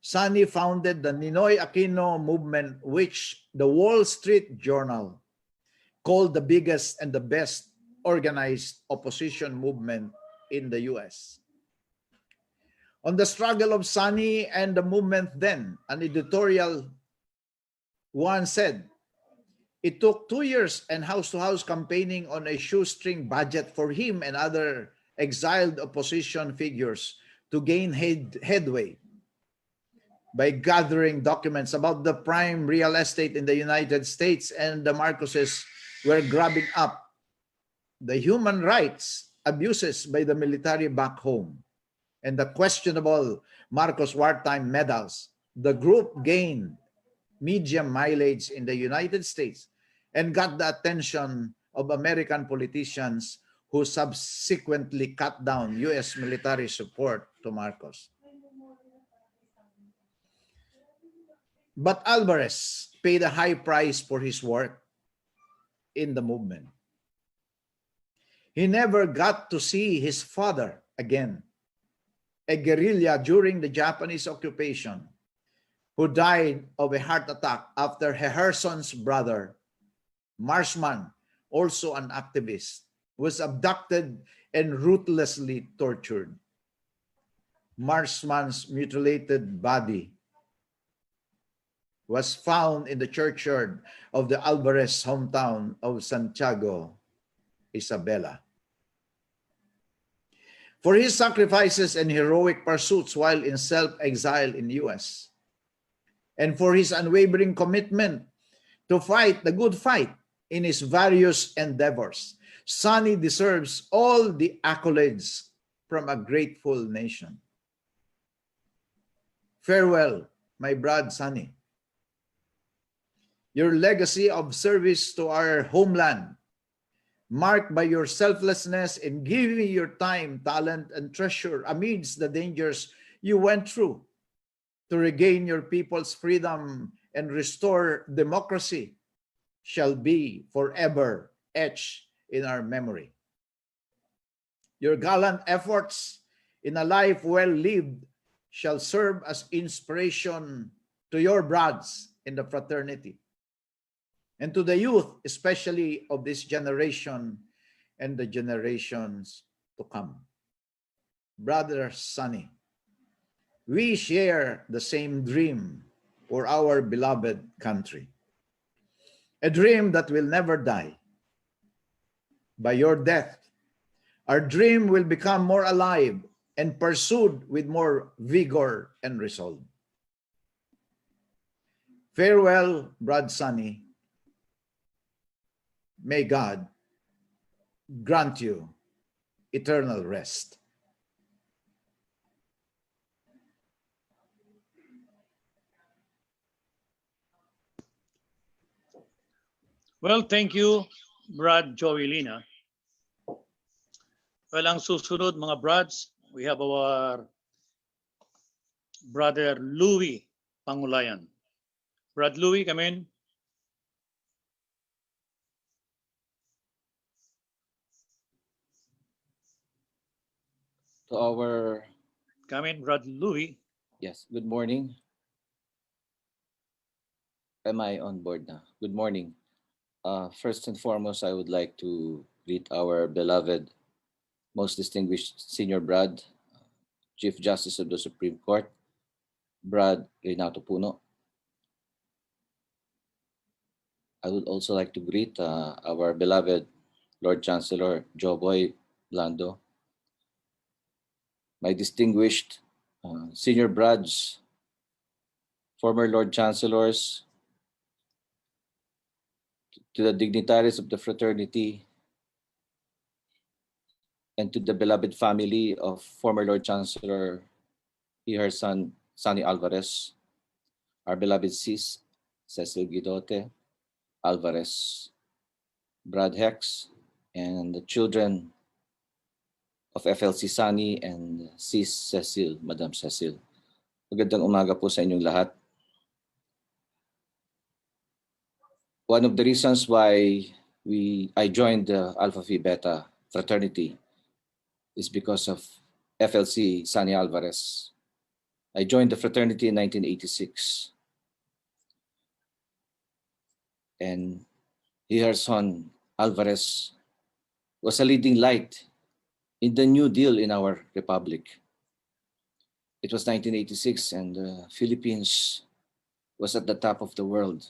Sonny founded the Ninoy Aquino movement, which the Wall Street Journal called the biggest and the best organized opposition movement in the US. On the struggle of Sonny and the movement then, an editorial once said, "It took 2 years and house-to-house campaigning on a shoestring budget for him and other exiled opposition figures to gain headway by gathering documents about the prime real estate in the United States, and the Marcoses were grabbing up the human rights abuses by the military back home and the questionable Marcos wartime medals. The group gained medium mileage in the United States and got the attention of American politicians who subsequently cut down US military support to Marcos. But Alvarez paid a high price for his work in the movement. He never got to see his father again, a guerrilla during the Japanese occupation, who died of a heart attack after Heherson's brother, Marshman, also an activist, was abducted and ruthlessly tortured. Marshman's mutilated body was found in the churchyard of the Alvarez hometown of Santiago, Isabela. For his sacrifices and heroic pursuits while in self-exile in the US, and for his unwavering commitment to fight the good fight in his various endeavors, Sunny deserves all the accolades from a grateful nation. Farewell, my brad Sunny. Your legacy of service to our homeland, marked by your selflessness in giving your time, talent, and treasure amidst the dangers you went through to regain your people's freedom and restore democracy, shall be forever etched in our memory. Your gallant efforts in a life well lived shall serve as inspiration to your brads in the fraternity and to the youth, especially of this generation and the generations to come. Brother Sunny, we share the same dream for our beloved country, a dream that will never die. By your death, our dream will become more alive and pursued with more vigor and resolve. Farewell, Brad Sunny. May God grant you eternal rest. Well, thank you, Brad Joelina. Well, ang susunod mga brads, we have our brother Louis Pangulayan. Brad Louis, come in. To our, Come in, Brad Louis. yes, good morning. Am I on board now? Good morning. First and foremost, I would like to greet our beloved, most distinguished Senior Brad, Chief Justice of the Supreme Court, Brad Renato Puno. I would also like to greet our beloved Lord Chancellor Joboy Blando, my distinguished Senior Brads, former Lord Chancellors, to the dignitaries of the fraternity, and to the beloved family of former Lord Chancellor Heherson Alvarez, our beloved sis, Cecil Guidote Alvarez, Brad Hex, and the children of FLC Sani and sis Cecil, Madam Cecil. Magandang umaga po sa inyong lahat. One of the reasons why I joined the Alpha Phi Beta fraternity is because of FLC Sani Alvarez. I joined the fraternity in 1986. And Heherson Alvarez was a leading light in the New Deal in our republic. It was 1986 and the Philippines was at the top of the world.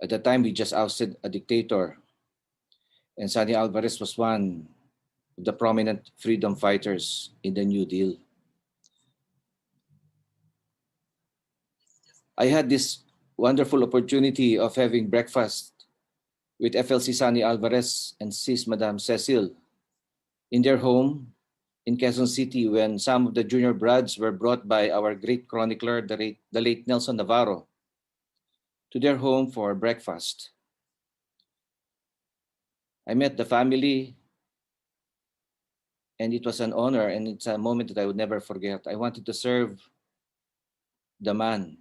At the time, we just ousted a dictator, and Sani Alvarez was one of the prominent freedom fighters in the New Deal. I had this wonderful opportunity of having breakfast with FLC Sani Alvarez and sis Madam Cecil in their home in Quezon City when some of the junior brads were brought by our great chronicler, the late Nelson Navarro, to their home for breakfast. I met the family, and it was an honor, and it's a moment that I would never forget. I wanted to serve the man,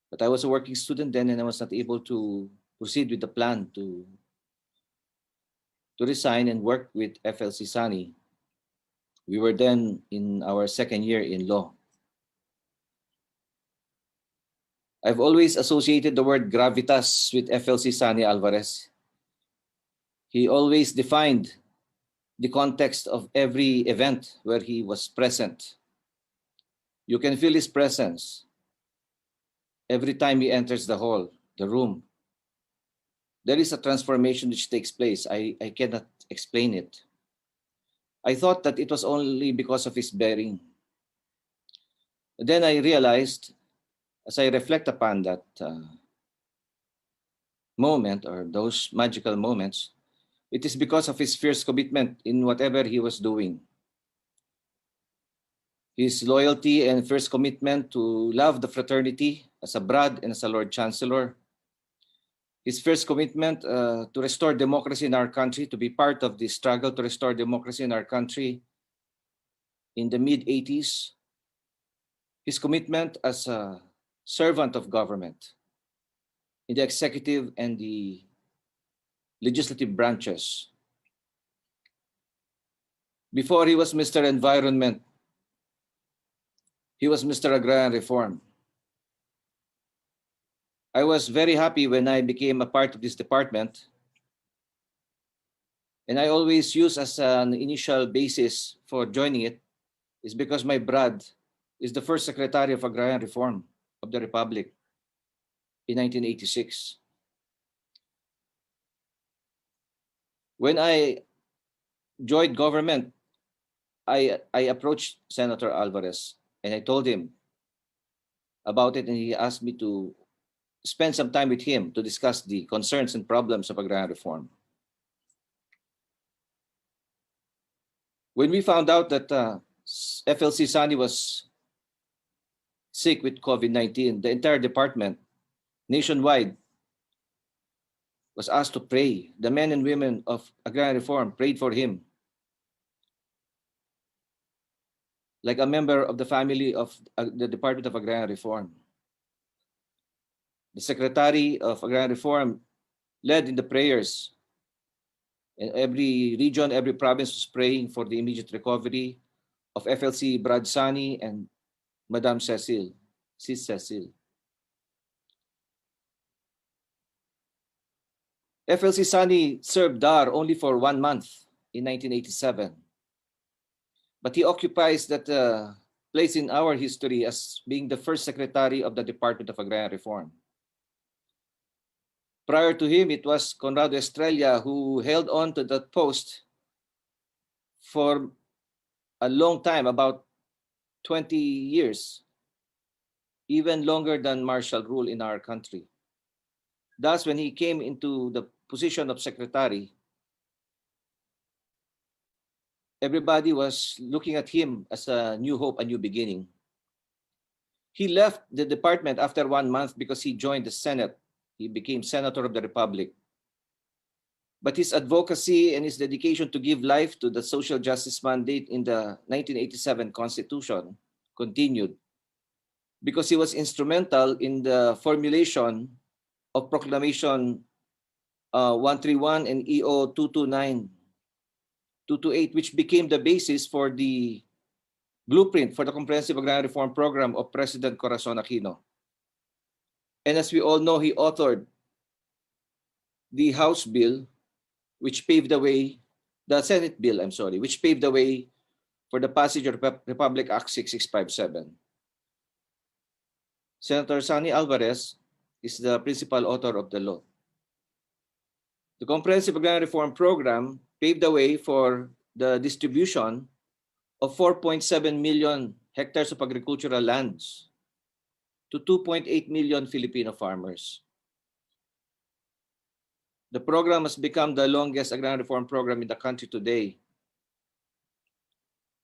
but I was a working student then, and I was not able to proceed with the plan to resign and work with FLC Sani. We were then in our second year in law. I've always associated the word gravitas with FLC Sani Alvarez. He always defined the context of every event where he was present. You can feel his presence every time he enters the hall, the room. There is a transformation which takes place. I cannot explain it. I thought that it was only because of his bearing. Then I realized, as I reflect upon that, moment or those magical moments, it is because of his fierce commitment in whatever he was doing. His loyalty and fierce commitment to love the fraternity as a Brad and as a Lord Chancellor. His fierce commitment to restore democracy in our country, to be part of the struggle to restore democracy in our country in the mid-80s. His commitment as a servant of government in the executive and the legislative branches. Before he was Mr. Environment, he was Mr. Agrarian Reform. I was very happy when I became a part of this department, and I always use as an initial basis for joining it is because my Brad is the first Secretary of Agrarian Reform of the Republic in 1986. When I joined government, I approached Senator Alvarez and I told him about it, and he asked me to spend some time with him to discuss the concerns and problems of agrarian reform. When we found out that FLC Sani was sick with COVID-19, the entire department nationwide was asked to pray. The men and women of agrarian reform prayed for him. Like a member of the family of the Department of Agrarian Reform. The Secretary of Agrarian Reform led in the prayers. And every region, every province was praying for the immediate recovery of FLC Brad Sani and Madame Cecile, Sis Cecile. FLC Sani served DAR only for 1 month in 1987. But he occupies that place in our history as being the first secretary of the Department of Agrarian Reform. Prior to him, it was Conrado Estrella who held on to that post for a long time, about 20 years, even longer than martial rule in our country. Thus, when he came into the position of secretary, everybody was looking at him as a new hope, a new beginning. He left the department after 1 month because he joined the Senate. He became Senator of the Republic. But his advocacy and his dedication to give life to the social justice mandate in the 1987 Constitution continued because he was instrumental in the formulation of Proclamation 131 and EO 229, 228, which became the basis for the blueprint for the Comprehensive Agrarian Reform Program of President Corazon Aquino. And as we all know, he authored the House bill, which paved the way, the Senate bill, which paved the way for the passage of Republic Act 6657. Senator Sani Alvarez is the principal author of the law. The Comprehensive Agrarian Reform Program paved the way for the distribution of 4.7 million hectares of agricultural lands to 2.8 million Filipino farmers. The program has become the longest agrarian reform program in the country today.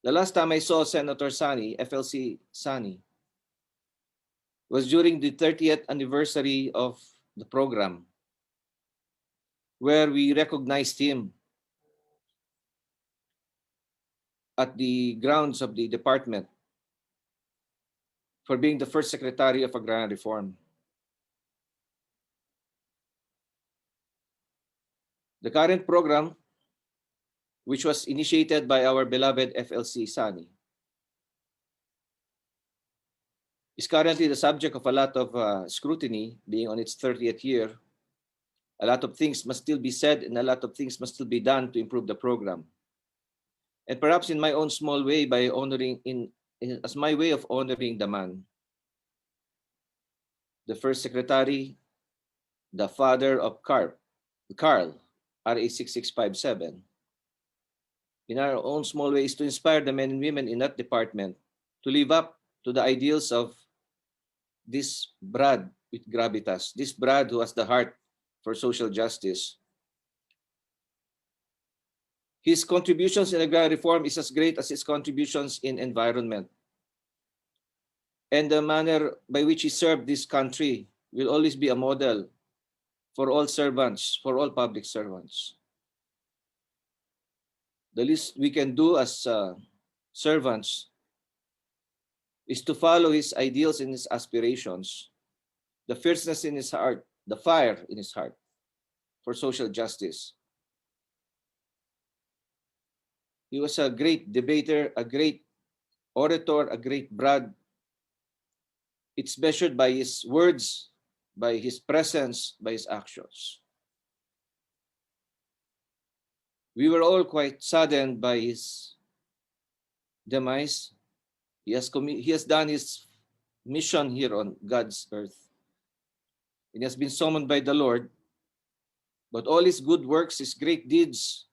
The last time I saw Senator Sani, FLC Sani, was during the 30th anniversary of the program, where we recognized him at the grounds of the department for being the first Secretary of Agrarian Reform. The current program, which was initiated by our beloved FLC Sani, is currently the subject of a lot of scrutiny, being on its 30th year. A lot of things must still be said and a lot of things must still be done to improve the program. And perhaps in my own small way, by honoring, as my way of honoring the man, the first secretary, the father of Carl, RA 6657, in our own small ways to inspire the men and women in that department to live up to the ideals of this Brad with gravitas, this Brad who has the heart for social justice. His contributions in agrarian reform is as great as his contributions in environment. And the manner by which he served this country will always be a model for all servants, for all public servants. The least we can do as servants is to follow his ideals and his aspirations, the fierceness in his heart, the fire in his heart for social justice. He was a great debater, a great orator, a great Brad. It's measured by his words, by his presence, by his actions. We were all quite saddened by his demise. He has done his mission here on God's earth. He has been summoned by the Lord, but all his good works, his great deeds,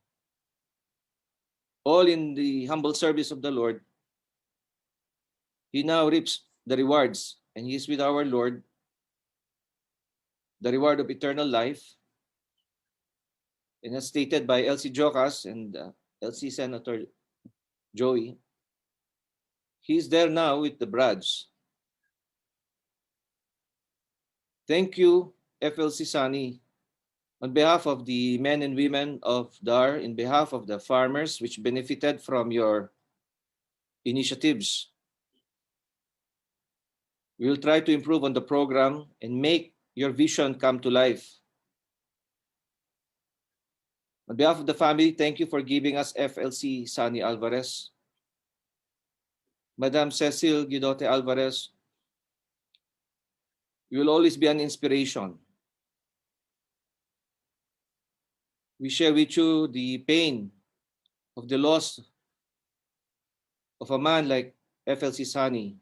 all in the humble service of the Lord, he now reaps the rewards, and he is with our Lord, the reward of eternal life. And as stated by LC Jocas and LC Senator Joey, he's there now with the Brads. Thank you, FLC Sani, on behalf of the men and women of DAR, in behalf of the farmers which benefited from your initiatives. We will try to improve on the program and make your vision come to life. On behalf of the family, thank you for giving us FLC Sani Alvarez. Madam Cecil Guidote Alvarez, you will always be an inspiration. We share with you the pain of the loss of a man like FLC Sani.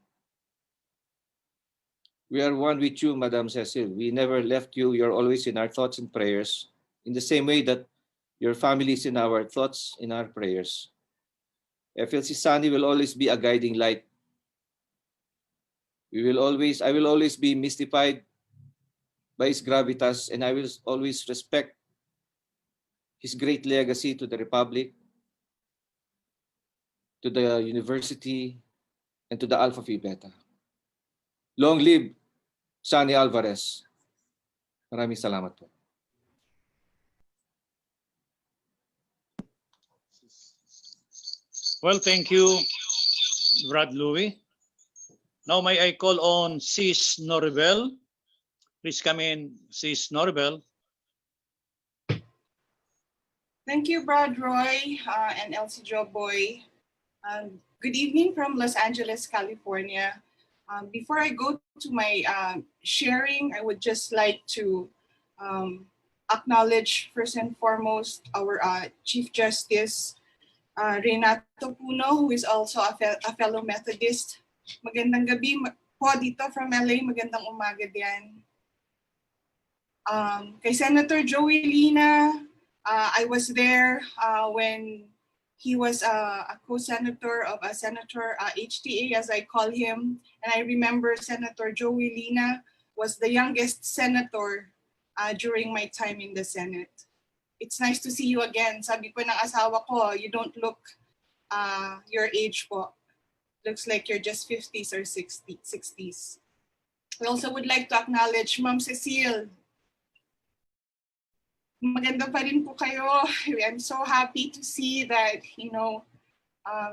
We are one with you, Madam Cecil. We never left you. You're always in our thoughts and prayers, in the same way that your family is in our thoughts, in our prayers. FLC Sani will always be a guiding light. I will always be mystified by his gravitas, and I will always respect his great legacy to the Republic, to the university, and to the Alpha Phi Beta. Long live Sani Alvarez. Maraming salamat po. Well, thank you, Brad Louie. Now may I call on Sis Noribel. Please come in, Sis Noribel. Thank you, Brad Roy and Elsie Joboy. Good evening from Los Angeles, California. Before I go to my sharing, I would just like to acknowledge first and foremost our Chief Justice, Renato Puno, who is also a fellow Methodist. Magandang gabi po dito from LA, magandang umaga diyan. Kay Senator Joey Lina, I was there when he was a co-senator of Senator HTA, as I call him. And I remember Senator Joey Lina was the youngest senator during my time in the Senate. It's nice to see you again. Sabi ko ng asawa ko, you don't look your age po. Looks like you're just 50s or 60s. I also would like to acknowledge Ma'am Cecile. Maganda pa rin po kayo. I'm so happy to see that, you know,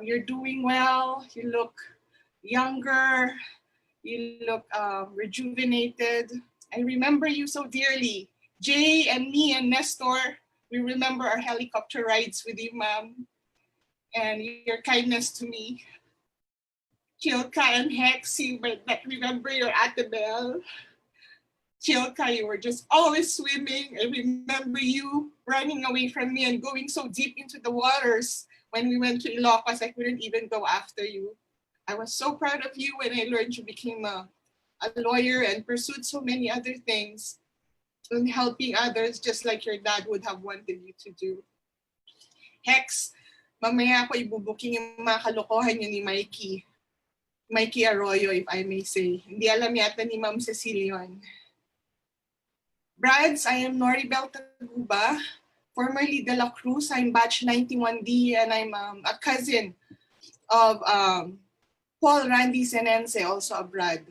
you're doing well. You look younger. You look rejuvenated. I remember you so dearly. Jay and me and Nestor, we remember our helicopter rides with you, ma'am, and your kindness to me. Chilka and Hex, you might not remember your Ate Belle. Chilka, you were just always swimming. I remember you running away from me and going so deep into the waters. When we went to Ilocos, I couldn't even go after you. I was so proud of you when I learned you became a lawyer and pursued so many other things and helping others just like your dad would have wanted you to do. Hex, mamaya ako ibubuking yung mga kalokohan niyo ni Mikey Arroyo, if I may say. Hindi alam yata ni Ma'am Cecile yun. Brads, I am Noribel Taguba, formerly De La Cruz. I'm batch 91D, and I'm a cousin of Paul Randy Senense, also a Brad.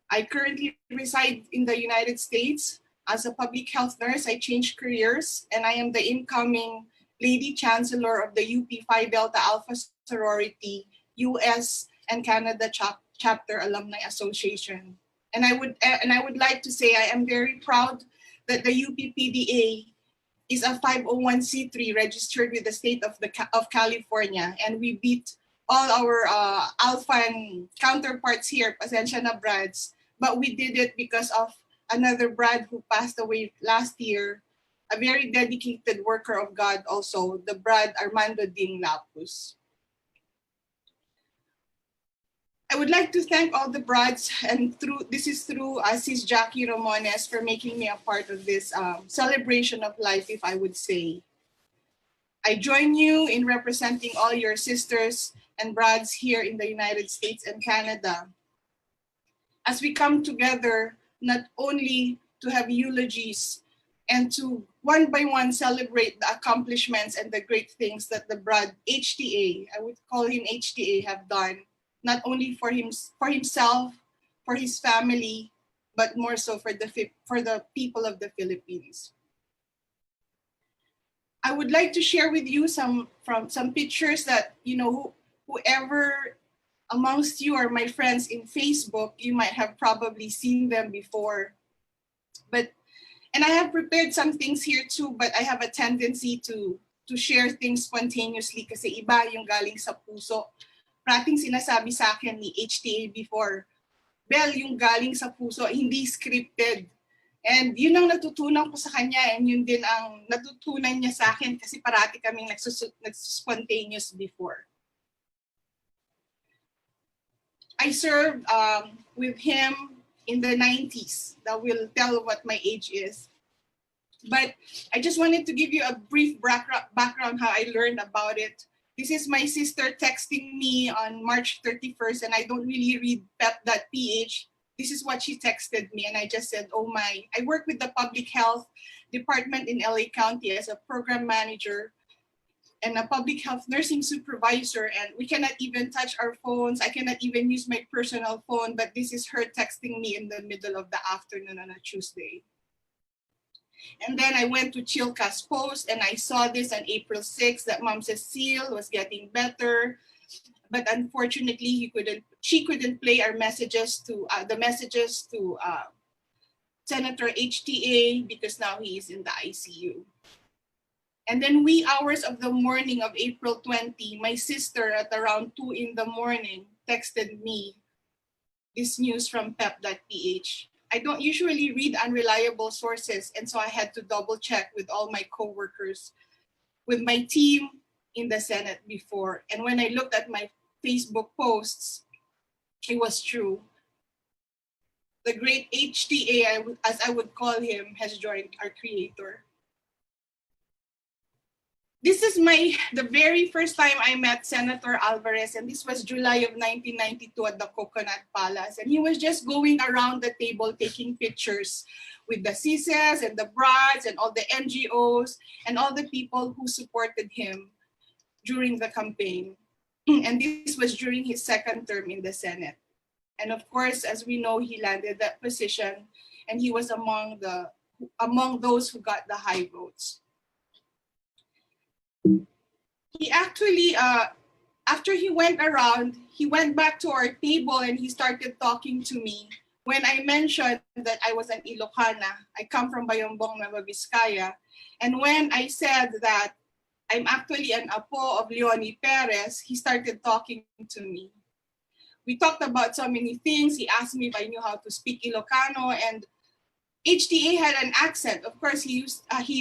I currently reside in the United States. As a public health nurse, I changed careers, and I am the incoming Lady Chancellor of the UP Phi Delta Alpha Sorority, US and Canada Chapter Alumni Association. And I would like to say I am very proud that the UPPDA is a 501c3 registered with the state of California, and we beat all our Alphan counterparts here, pasensya na Brads, but we did it because of another Brad who passed away last year, a very dedicated worker of God also, the Brad Armando Ding Lapus. I would like to thank all the Brads, and this is through Sis Jackie Ramones for making me a part of this celebration of life, if I would say. I join you in representing all your sisters and Brads here in the United States and Canada, as we come together not only to have eulogies and to one by one celebrate the accomplishments and the great things that the Brad HTA, I would call him HTA, have done, not only for himself, for his family, but more so for the people of the Philippines. I would like to share with you some pictures that, you know, whoever amongst you are my friends in Facebook, you might have probably seen them before. And I have prepared some things here too, but I have a tendency to share things spontaneously kasi iba yung galing sa puso. Prating sinasabi sa akin ni HTA before, Bel, yung galing sa puso, hindi scripted. And yun ang natutunan ko sa kanya, and yun din ang natutunan niya sa akin kasi parati kaming nagsuspontaneous before. I served with him in the 90s. That will tell what my age is. But I just wanted to give you a brief background how I learned about it. This is my sister texting me on March 31st, and I don't really read pep.ph. This is what she texted me, and I just said, oh my. I work with the public health department in LA County as a program manager and a public health nursing supervisor, and we cannot even touch our phones. I cannot even use my personal phone, but this is her texting me in the middle of the afternoon on a Tuesday. And then I went to Chilca's post, and I saw this on April 6th that Mom Cecile was getting better, but unfortunately she couldn't play our messages to Senator HTA because now he is in the ICU. And then wee hours of the morning of April 20, my sister at around 2 in the morning texted me this news from pep.ph. I don't usually read unreliable sources, and so I had to double check with all my coworkers, with my team in the Senate before. And when I looked at my Facebook posts, it was true. The great HTA, as I would call him, has joined our creator. This is the very first time I met Senator Alvarez, and this was July of 1992 at the Coconut Palace. And he was just going around the table taking pictures with the CISES and the Brads and all the NGOs and all the people who supported him during the campaign. And this was during his second term in the Senate. And of course, as we know, he landed that position, and he was among those who got the high votes. He actually, after he went around, he went back to our table and he started talking to me. When I mentioned that I was an Ilocana, I come from Bayombong, Nueva Vizcaya. And when I said that I'm actually an apo of Leonie Perez, he started talking to me. We talked about so many things. He asked me if I knew how to speak Ilocano, and HTA had an accent. Of course, he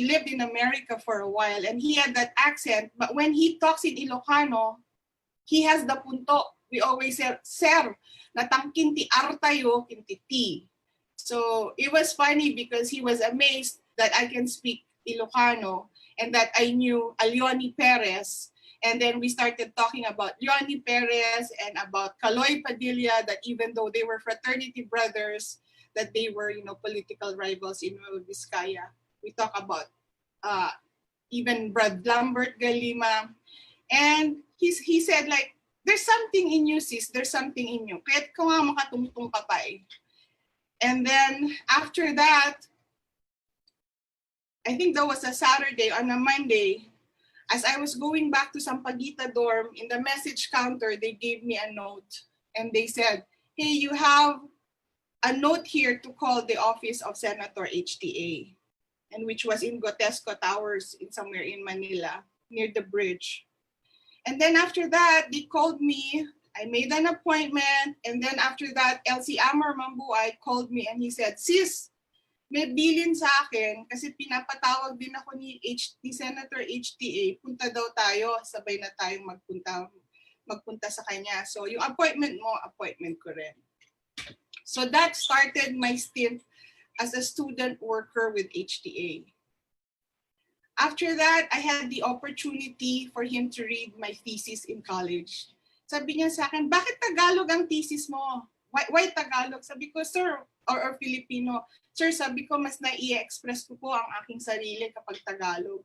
lived in America for a while, and he had that accent. But when he talks in Ilocano, he has the punto. We always say, "Sir, natangkinti artayo kintiti." So it was funny because he was amazed that I can speak Ilocano and that I knew Leonie Perez. And then we started talking about Leonie Perez and about Kaloy Padilla, that even though they were fraternity brothers, that they were, political rivals in Nueva Vizcaya. We talk about even Brad Lambert Galima. And he said like, there's something in you, sis, there's something in you. Kahit ka nga makatungtong ka pa eh. And then after that, I think that was a Saturday. On a Monday, as I was going back to Sampaguita dorm, in the message counter, they gave me a note. And they said, hey, you have a note here to call the office of Senator HTA, and which was in Gotesco Towers somewhere in Manila, near the bridge. And then after that, they called me. I made an appointment. And then after that, LC Amar Mambuay called me and he said, sis, may bilin sa akin kasi pinapatawag din ako ni Senator HTA. Punta daw tayo, sabay na tayong magpunta sa kanya. So yung appointment mo, appointment ko rin. So that started my stint as a student worker with HTA. After that, I had the opportunity for him to read my thesis in college. Sabi niya sa akin, bakit Tagalog ang thesis mo? Why Tagalog? Sabi ko, sir, or Filipino. Sir, sabi ko, mas na-i-express ko po ang aking sarili kapag Tagalog.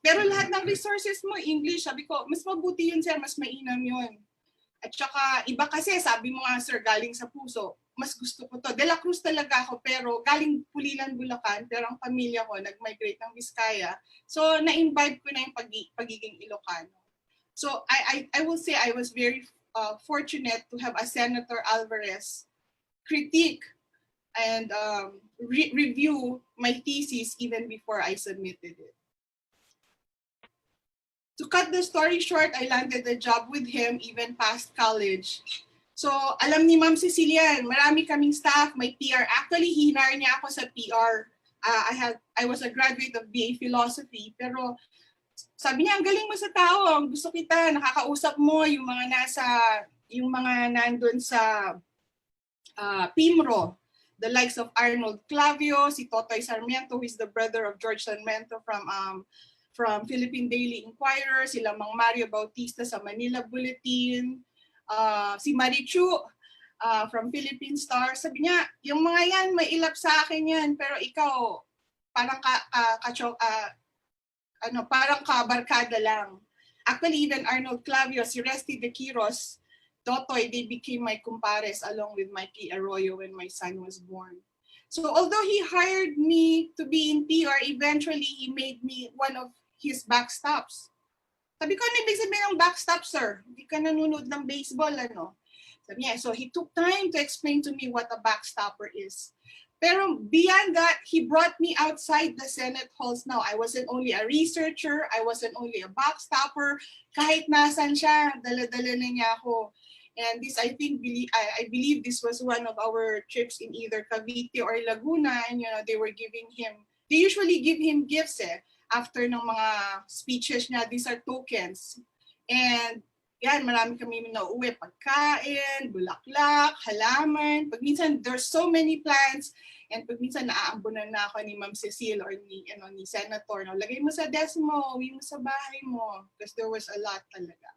Pero lahat ng resources mo, English, sabi ko, mas mabuti yun, sir, mas mainam yun. At saka, iba kasi, sabi mo nga, sir, galing sa puso. Mas gusto ko to. De La Cruz talaga ako, pero galing Pulilan, Bulacan, pero ang pamilya ko nag-migrate ng Vizcaya. So, na-imbibe ko na yung pagiging Ilocano. So, I will say I was very fortunate to have a Senator Alvarez critique and review my thesis even before I submitted it. To cut the story short, I landed a job with him even past college. So, alam ni Ma'am Cecilian, marami kaming staff, may PR. Actually, hinire niya ako sa PR. I was a graduate of BA Philosophy, pero sabi niya, ang galing mo sa tao, gusto kita, nakakausap mo yung mga nandun sa PIMRO, the likes of Arnold Clavio, si Totoy Sarmiento, who is the brother of George Sarmiento from Philippine Daily Inquirer, sila Mang Mario Bautista sa Manila Bulletin, si Marichu from Philippine Star. Sabi niya, yung mga yan, may ilap sa akin yan, pero ikaw, parang parang kabarkada lang. Actually, even Arnold Clavio, si Resty De Quiros, Totoy, they became my kumpares along with Mikey Arroyo when my son was born. So although he hired me to be in PR, eventually he made me one of his backstops. Sabi ko, ano ibig sabihin ng backstop, sir? Hindi ka nanonood ng baseball, ano? Sabi niya, so he took time to explain to me what a backstopper is. Pero beyond that, he brought me outside the Senate halls now. I wasn't only a researcher, I wasn't only a backstopper. Kahit nasan siya, dala-dala na niya ako. And this, I believe this was one of our trips in either Cavite or Laguna. And they usually give him gifts after ng mga speeches niya. These are tokens. And yan, marami kami nauwi, pagkain, bulaklak, halaman. Pag minsan, there's so many plants. And pag minsan, naaambunan na ako ni Ma'am Cecile or ni Senator. No, lagay mo sa desk mo, uwi mo sa bahay mo. Because there was a lot talaga.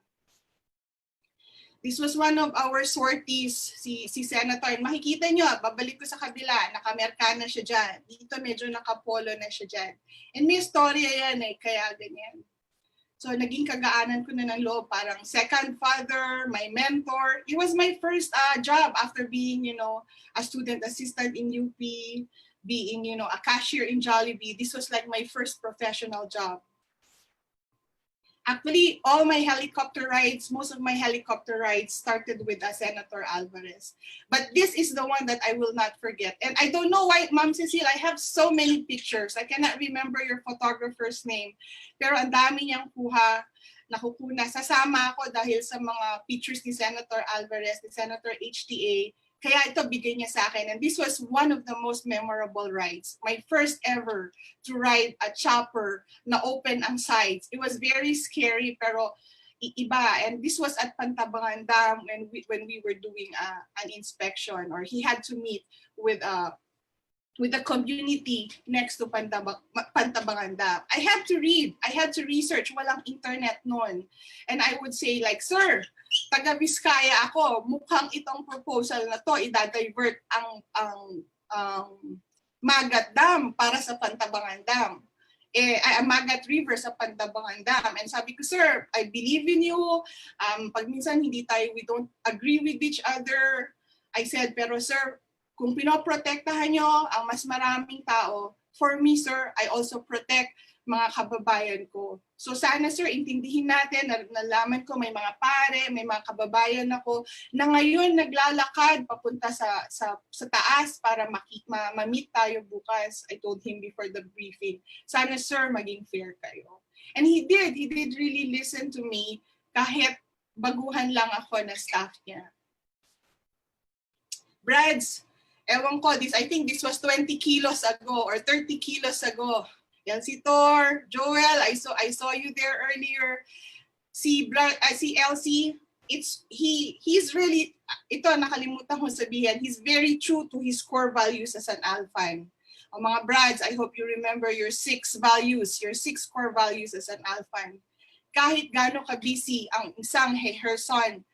This was one of our sorties, si Senator. Makikita nyo, babalik ko sa kabila, naka-Americana siya dyan. Dito medyo naka-polo na siya dyan. And may storya yan kaya ganyan. So naging kagaanan ko na ng loob, parang second father, my mentor. It was my first job after being, a student assistant in UP, being, a cashier in Jollibee. This was like my first professional job. Actually, all my helicopter rides, most of my helicopter rides started with Senator Alvarez. But this is the one that I will not forget. And I don't know why, Ma'am Cecile, I have so many pictures. I cannot remember your photographer's name. Pero ang dami niyang nakukuna. Sasama ako dahil sa mga pictures ni Senator Alvarez, ni Senator HTA. Kaya ito bigay niya sa akin. And this was one of the most memorable rides. My first ever to ride a chopper na open ang sides. It was very scary pero iba. And this was at Pantabangan Dam when we were doing an inspection, or he had to meet with the community next to Pantabangan Dam. I had to read. I had to research. Walang internet noon. And I would say like, sir, taga Vizcaya ako, mukhang itong proposal na to i-divert ang Magat Dam para sa Pantabangan Dam. Magat River sa Pantabangan Dam. And sabi ko, sir, I believe in you. Pag minsan we don't agree with each other. I said, pero sir, kung pinoprotektahan nyo ang mas maraming tao, for me, sir, I also protect mga kababayan ko. So sana, sir, intindihin natin, nalaman ko may mga pare, may mga kababayan ako na ngayon naglalakad papunta sa taas para ma-meet tayo bukas. I told him before the briefing, sana, sir, maging fair kayo. And he did really listen to me kahit baguhan lang ako na staff niya. Brads, ewan ko, I think this was 20 kilos ago or 30 kilos ago. Yan si Tor, Joel, I saw you there earlier. Si LC, he's really, ito nakalimutan ko sabihin, he's very true to his core values as an Alphan. O mga Brads, I hope you remember your 6 core values as an Alphan. Kahit gaano ka-busy ang isang Heherson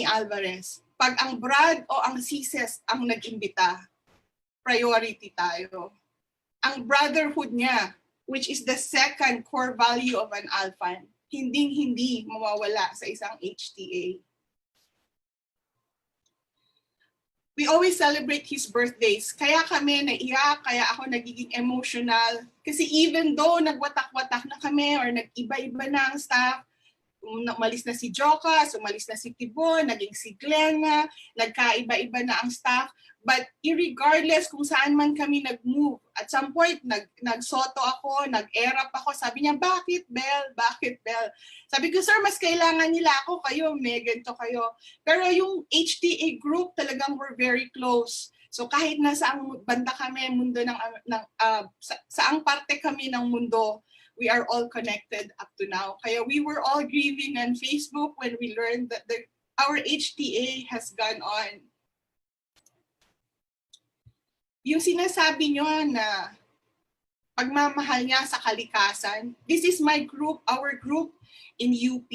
Alvarez, pag ang Brad o ang Sises ang nag-imbita, priority tayo. Ang brotherhood niya, which is the second core value of an Alphan, hindi mawawala sa isang HTA. We always celebrate his birthdays. Kaya kami naiyak, kaya ako nagiging emotional. Kasi even though nagwatak-watak na kami or nag-iba-iba na ang staff, umalis na si Jocas, umalis na si Tibon, naging si Glenna, nagkaiba-iba na ang staff. But irregardless kung saan man kami nag-move, at some point, nag-soto ako, nag-erap ako. Sabi niya, bakit, Bel? Bakit, Bel? Sabi ko, sir, mas kailangan nila ako, kayo, may ganito kayo. Pero yung HTA group, talagang we're very close. So kahit nasaang banda kami, saang parte kami ng mundo, we are all connected up to now. Kaya we were all grieving on Facebook when we learned that our HTA has gone on. Yung sinasabi nyo na pagmamahal niya sa kalikasan, this is my group, our group in UP.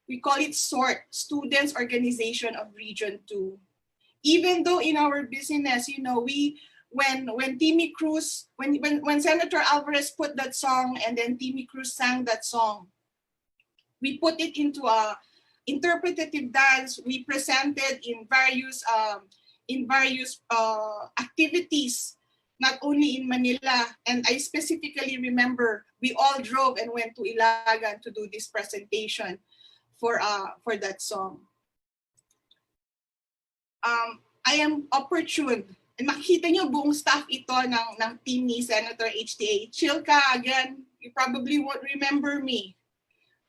We call it SORT, Students Organization of Region 2. Even though in our business, you know, when Timmy Cruz, when Senator Alvarez put that song and then Timmy Cruz sang that song, we put it into a interpretative dance. We presented in various activities, not only in Manila. And I specifically remember we all drove and went to Ilagan to do this presentation for that song. I am opportune. And makikita nyo buong staff ito ng team ni Senator HTA. Chilka, again, you probably won't remember me.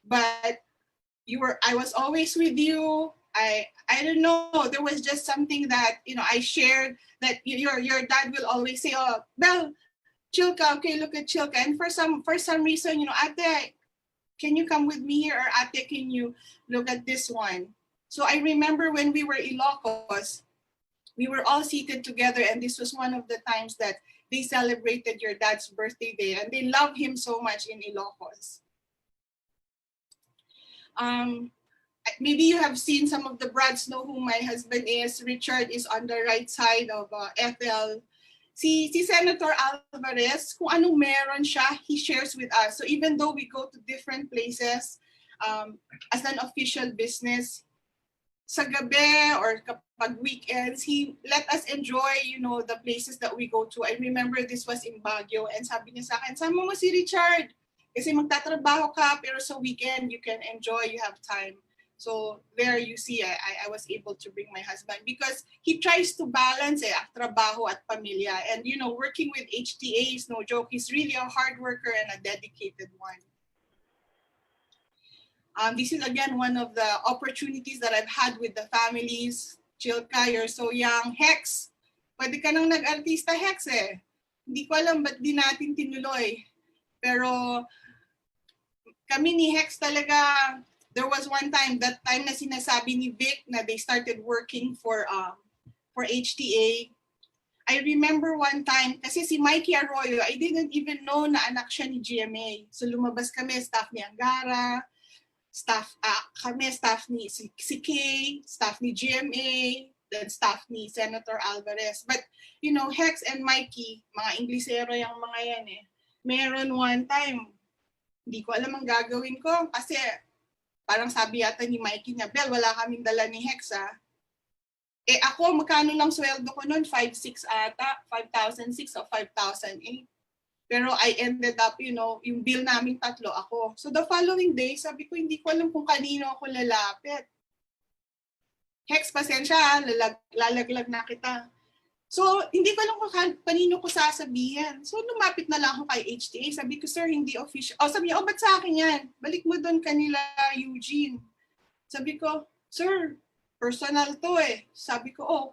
But I was always with you. I don't know, there was just something that, you know, I shared that your dad will always say, oh, Bel, Chilka, okay, look at Chilka. And for some reason, you know, Ate, can you come with me here? Or Ate, can you look at this one? So I remember when we were Ilocos, we were all seated together, and this was one of the times that they celebrated your dad's birthday day, and they love him so much in Ilocos. Maybe you have seen some of the Brads know who my husband is. Richard is on the right side of Ethel. Si Senator Alvarez, kung anong meron siya, he shares with us. So even though we go to different places as an official business, sa gabi or kapag weekends, he let us enjoy, you know, the places that we go to. I remember this was in Baguio, and sabi niya sa akin, sama mo si Richard. Kasi magtatrabaho ka, pero sa weekend, you can enjoy, you have time. So there you see, I was able to bring my husband because he tries to balance trabaho at pamilya. And you know, working with HTA is no joke. He's really a hard worker and a dedicated one. This is again one of the opportunities that I've had with the families. Chilka, you're so young. Hex, pwede ka nang nag-artista, Hex eh. Hindi ko alam ba't di natin tinuloy. Pero kami ni Hex talaga, there was one time, that time na sinasabi ni Vic na they started working for HTA. I remember one time, kasi si Mikey Arroyo, I didn't even know na anak siya ni GMA. So lumabas kami, staff ni Angara, staff, kami staff ni si Kay, staff ni GMA, then staff ni Senator Alvarez. But, you know, Hex and Mikey, mga Inglesero yung mga yan eh. Meron one time, hindi ko alam ang gagawin ko kasi parang sabi yata ni Mikey niya, Bel, wala kaming dala ni Hex Eh ako, magkano lang sweldo ko noon? 5,600 ata, 5,006 o 5,008. Pero I ended up, you know, yung bill namin tatlo ako. So the following day, sabi ko, hindi ko alam kung kanino ako lalapit. Hex, pasensya, lalaglag na kita. So, hindi ko alam kung kanino ko sasabihin. So, lumapit na lang ako kay HTA. Sabi ko, sir, hindi official. Oh, sabi niya, ba't sa akin yan? Balik mo doon kanila, Eugene. Sabi ko, sir, personal to eh. Sabi ko, oh,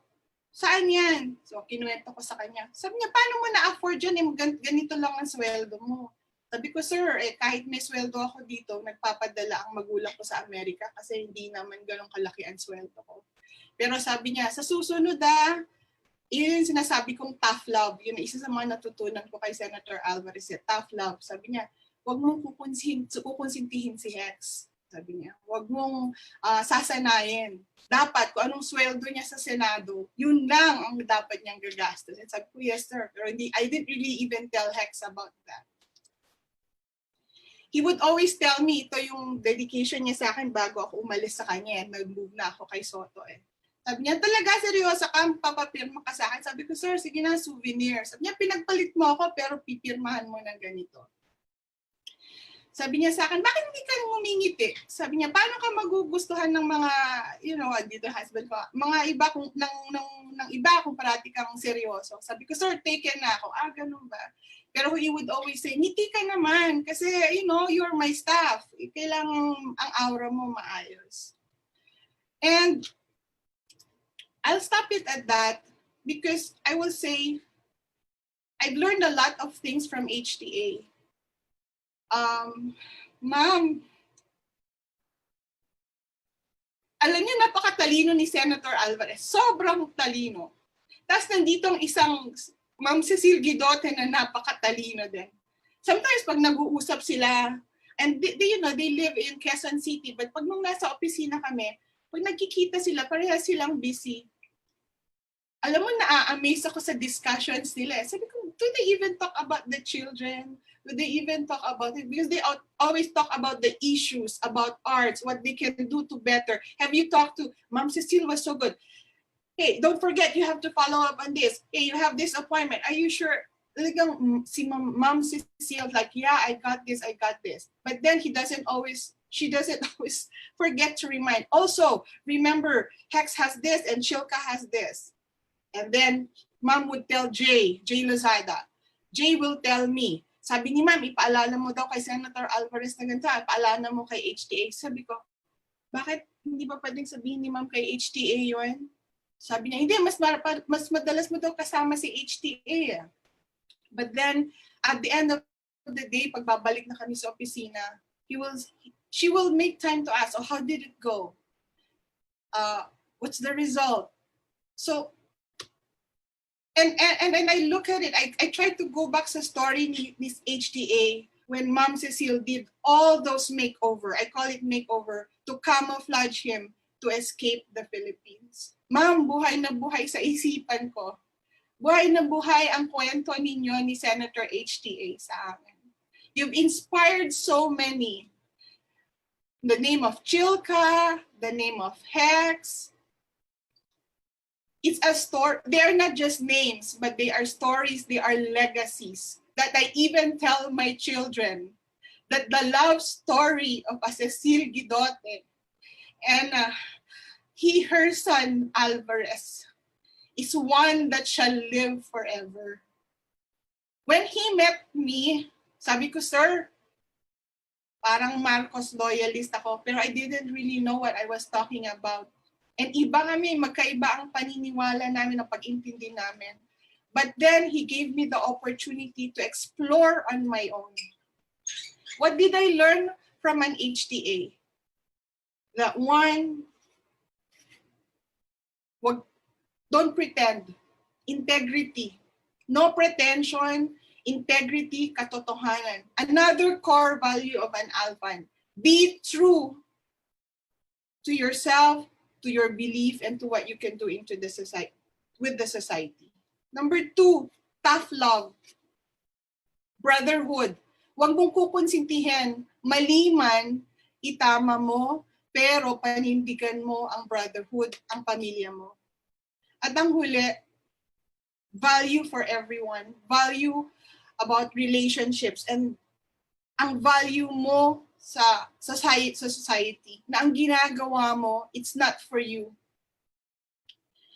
saan yan? So, kinuwento ko sa kanya. Sabi niya, paano mo na-afford yan? Ganito lang ang sweldo mo. Sabi ko, sir, kahit may sweldo ako dito, nagpapadala ang magulang ko sa Amerika kasi hindi naman ganun kalaki ang sweldo ko. Pero sabi niya, sa susunod yun yung sinasabi kong tough love. Yun isa sa mga natutunan ko kay Senator Alvarez, tough love. Sabi niya, huwag mong kukonsintihin si Hex. Sabi niya, huwag mong sasanayin. Dapat kung anong sweldo niya sa Senado, yun lang ang dapat niyang gagastos. And sabi ko, yes sir. Pero I didn't really even tell Hex about that. He would always tell me, ito yung dedication niya sa akin bago ako umalis sa kanya. Nag-move na ako kay Soto Sabi niya, talaga seryosa ka, papapirma ka sa akin. Sabi ko, sir, sige na, souvenir. Sabi niya, pinagpalit mo ako pero pipirmahan mo ng ganito. Sabi niya sa akin, bakit hindi ka ngumingiti? Sabi niya, paano ka magugustuhan ng mga, you know, dito husband ko, mga iba kung ng iba kung parati kang seryoso. Sabi ko, sir, taken na ako. Ganun ba? Pero he would always say, ngiti ka naman kasi, you know, you're my staff. Kailangan ang aura mo maayos. And I'll stop it at that because I will say, I've learned a lot of things from HTA. Ma'am, alam niyo, napakatalino ni Senator Alvarez. Sobrang talino. Tapos nandito ang isang Ma'am Cecil Guidote na napakatalino din. Sometimes pag nag-uusap sila, and you know, they live in Quezon City, but pag nung nasa opisina kami, pag nagkikita sila, parehas silang busy. Alam mo, na-amaze ako sa discussions nila. Sabi ko, do they even talk about the children? Do they even talk about it? Because they always talk about the issues, about arts, what they can do to better. Have you talked to, Ma'am Cecile was so good. Hey, don't forget, you have to follow up on this. Hey, you have this appointment. Are you sure? Si Ma'am Cecile, like, yeah, I got this. But then she doesn't always forget to remind. Also, remember, Hex has this and Chilka has this. And then, Ma'am would tell Jay Lozada. Jay will tell me, sabi ni Ma'am, ipaalala mo daw kay Senator Alvarez na ganito, ipaalala mo kay HTA. Sabi ko, bakit hindi ba pwedeng sabihin ni Ma'am kay HTA yun? Sabi niya, hindi, mas madalas mo daw kasama si HTA. But then, at the end of the day, pagbabalik na kami sa opisina, she will make time to ask, oh, how did it go? What's the result? So, and I look at it, I try to go back sa story ni HTA when Ma'am Cecile did all those makeover, I call it makeover, to camouflage him to escape the Philippines. Ma'am, buhay na buhay sa isipan ko. Buhay na buhay ang kwento ninyo ni Senator HTA sa amin. You've inspired so many. The name of Chilka, the name of Hex. It's a story. They are not just names, but they are stories, they are legacies that I even tell my children that the love story of Cecil Guidote and Heherson Alvarez is one that shall live forever. When he met me, sabi ko, sir, parang Marcos loyalist ako, pero I didn't really know what I was talking about. And iba kami, magkaiba ang paniniwala namin, ang pag-intindi namin. But then he gave me the opportunity to explore on my own. What did I learn from an HTA? That one, don't pretend. Integrity. No pretension, integrity, katotohanan. Another core value of an Alphan. Be true to yourself, to your belief, and to what you can do into the society, with the society. Number 2, tough love. Brotherhood. Huwag mong kukonsintihin. Mali man, itama mo, pero panindigan mo ang brotherhood, ang pamilya mo. At ang huli, value for everyone. Value about relationships, and ang value mo sa society, na ang ginagawa mo, it's not for you.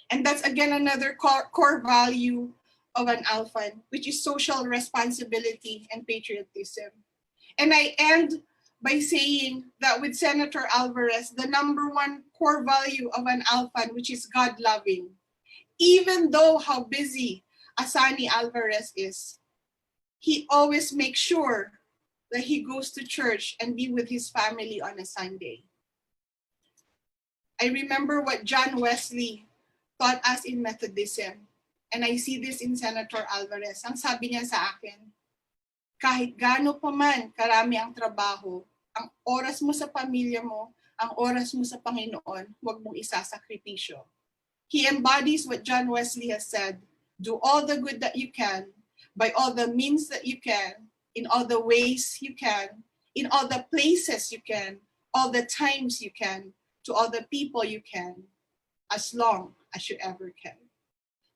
And that's again another core value of an Alphan, which is social responsibility and patriotism. And I end by saying that with Senator Alvarez, the #1 core value of an Alphan, which is God-loving, even though how busy Asani Alvarez is, he always makes sure that he goes to church and be with his family on a Sunday. I remember what John Wesley taught us in Methodism, and I see this in Senator Alvarez. Ang sabi niya sa akin, kahit gaano pa man karami ang trabaho, ang oras mo sa pamilya mo, ang oras mo sa Panginoon, huwag mong isasakripisyo. He embodies what John Wesley has said, do all the good that you can, by all the means that you can, in all the ways you can, in all the places you can, all the times you can, to all the people you can, as long as you ever can.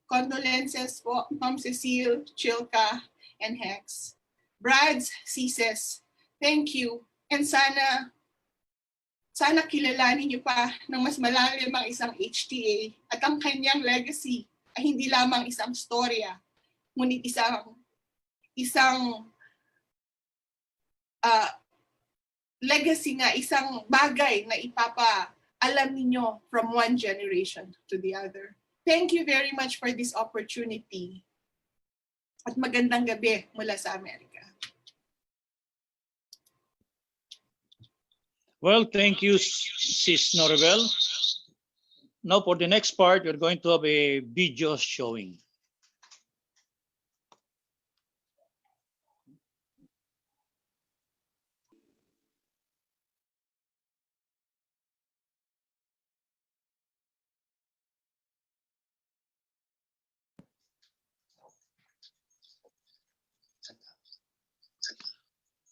Condolences po, Ma'am Cecile, Chilka, and Hex. Brads, Cises, thank you. And sana kilalanin niyo pa ng mas malalim ang isang HTA at ang kanyang legacy ay hindi lamang isang storya, ngunit isang legacy nga, isang bagay na ipapaalam ninyo from one generation to the other. Thank you very much for this opportunity. At magandang gabi mula sa Amerika. Well, thank you, Sis Norabel. Now for the next part, we're going to have a video showing.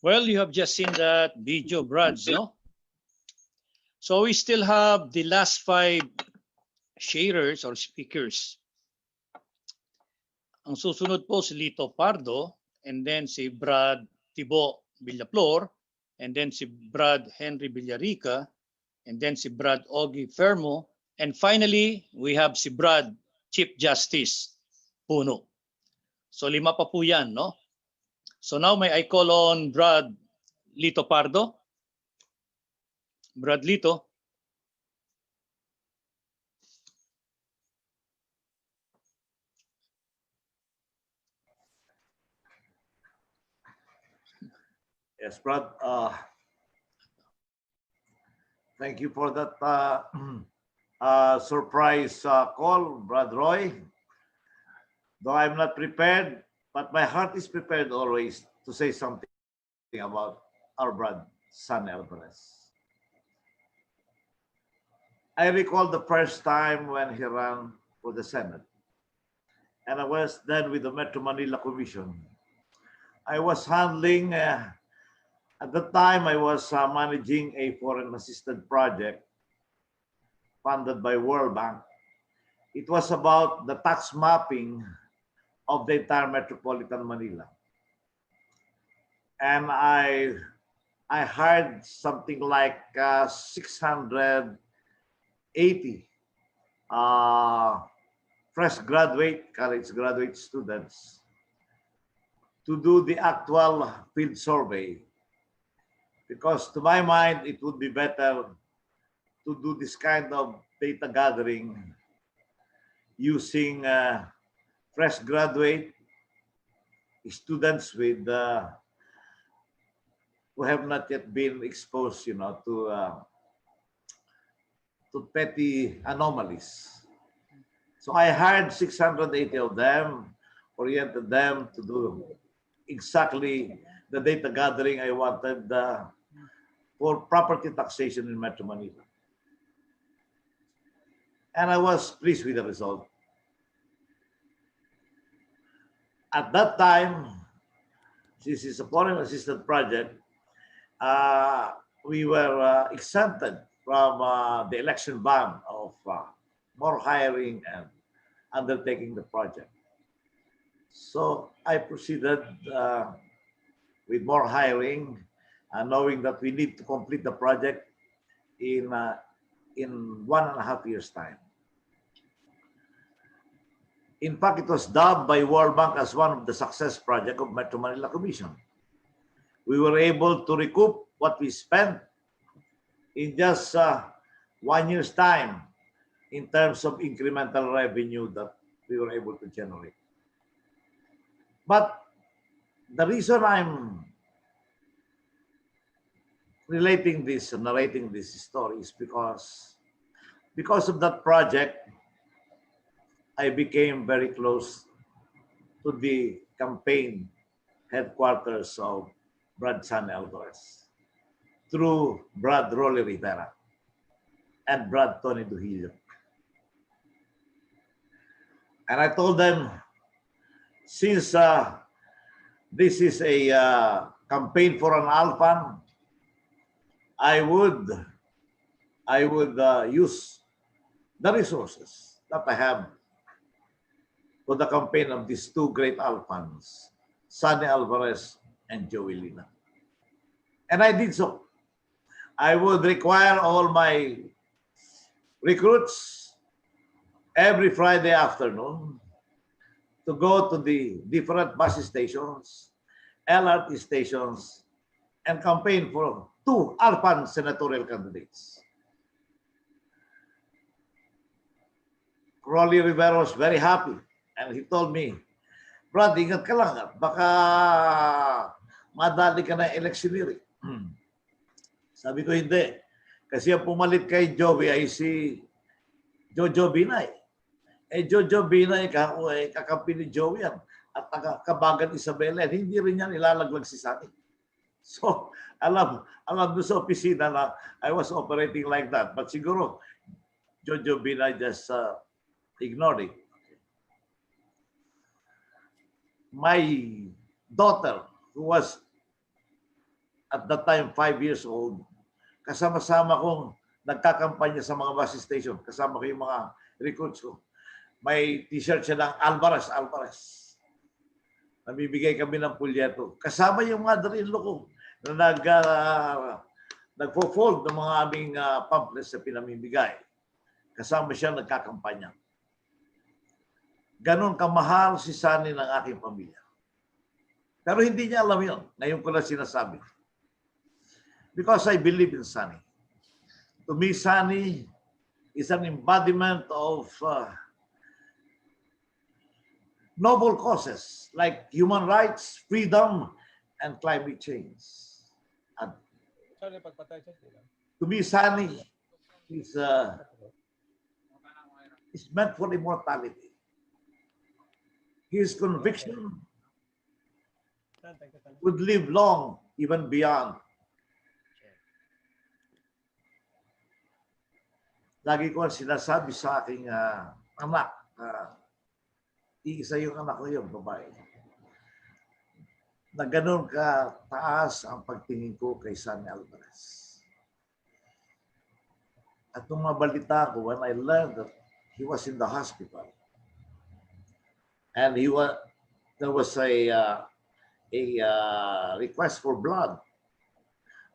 Well, you have just seen that video, Brads, no? So we still have the last 5 sharers or speakers. Ang susunod po si Lito Pardo, and then si Brad Tibo Villaflor, and then si Brad Henry Villarica, and then si Brad Ogie Fermo, and finally, we have si Brad Chief Justice Puno. So 5 pa po yan, no? So now may I call on Brad Lito Pardo. Brad Lito. Yes, Brad. Thank you for that surprise call, Brad Roy. Though I'm not prepared, but my heart is prepared always to say something about our Brad Sonny Alvarez. I recall the first time when he ran for the Senate, and I was then with the Metro Manila Commission. I was handling, at the time I was managing a foreign assisted project funded by World Bank. It was about the tax mapping of the entire metropolitan Manila. And I hired something like 680 fresh college graduate students to do the actual field survey. Because to my mind, it would be better to do this kind of data gathering using fresh graduate students with who have not yet been exposed, to petty anomalies. So I hired 680 of them, oriented them to do exactly the data gathering I wanted for property taxation in Metro Manila. And I was pleased with the result. At that time, since it's a foreign assisted project, we were exempted from the election ban of more hiring and undertaking the project. So I proceeded with more hiring, knowing that we need to complete the project in 1.5 years' time. In fact, it was dubbed by World Bank as one of the success projects of Metro Manila Commission. We were able to recoup what we spent in just 1 year's time in terms of incremental revenue that we were able to generate. But the reason I'm relating this, narrating this story is because of that project, I became very close to the campaign headquarters of Brad San Alvarez through Brad Rolly Rivera and Brad Tony Duhillo. And I told them, since this is a campaign for an Alphan, I would use the resources that I have for the campaign of these two great Alphans, Sonny Alvarez and Joey Lina. And I did so. I would require all my recruits every Friday afternoon to go to the different bus stations, LRT stations, and campaign for two Alphan senatorial candidates. Rolly Rivera was very happy, and he told me, Brad, ingat ka lang, baka madali ka na electioneering. Sabi ko, hindi. Kasi ang pumalit kay Joey ay si Jojo Binay. Jojo Binay, kakampi ni Joey yan. At Kabagan Isabela, hindi rin yan ilalaglag si Sani. So, alam doon sa opisina na I was operating like that. But siguro, Jojo Binay just ignored it. My daughter, who was at that time 5 years old, kasama-sama kong nagkakampanya sa mga bus station. Kasama ko yung mga recruits ko. May t-shirt siya ng Alvarez. Namibigay kami ng pulyeto. Kasama yung mother-in-law ko na nagpo-fold ng mga aming pamphlets na pinamimigay. Kasama siya nagkakampanya. Ganon kamahal si Sunny ng aking pamilya. Pero hindi niya alam yun. Ngayon ko lang sinasabi. Because I believe in Sunny. To me, Sunny is an embodiment of noble causes like human rights, freedom, and climate change. And to me, Sunny is meant for immortality. His conviction would live long, even beyond. Lagi ko sinasabi sa aking anak, iisa yung anak ko yung babae, na ganun ka taas ang pagtingin ko kay Sonny Alvarez. At nung mabalita ko, when I learned that he was in the hospital, and there was a request for blood.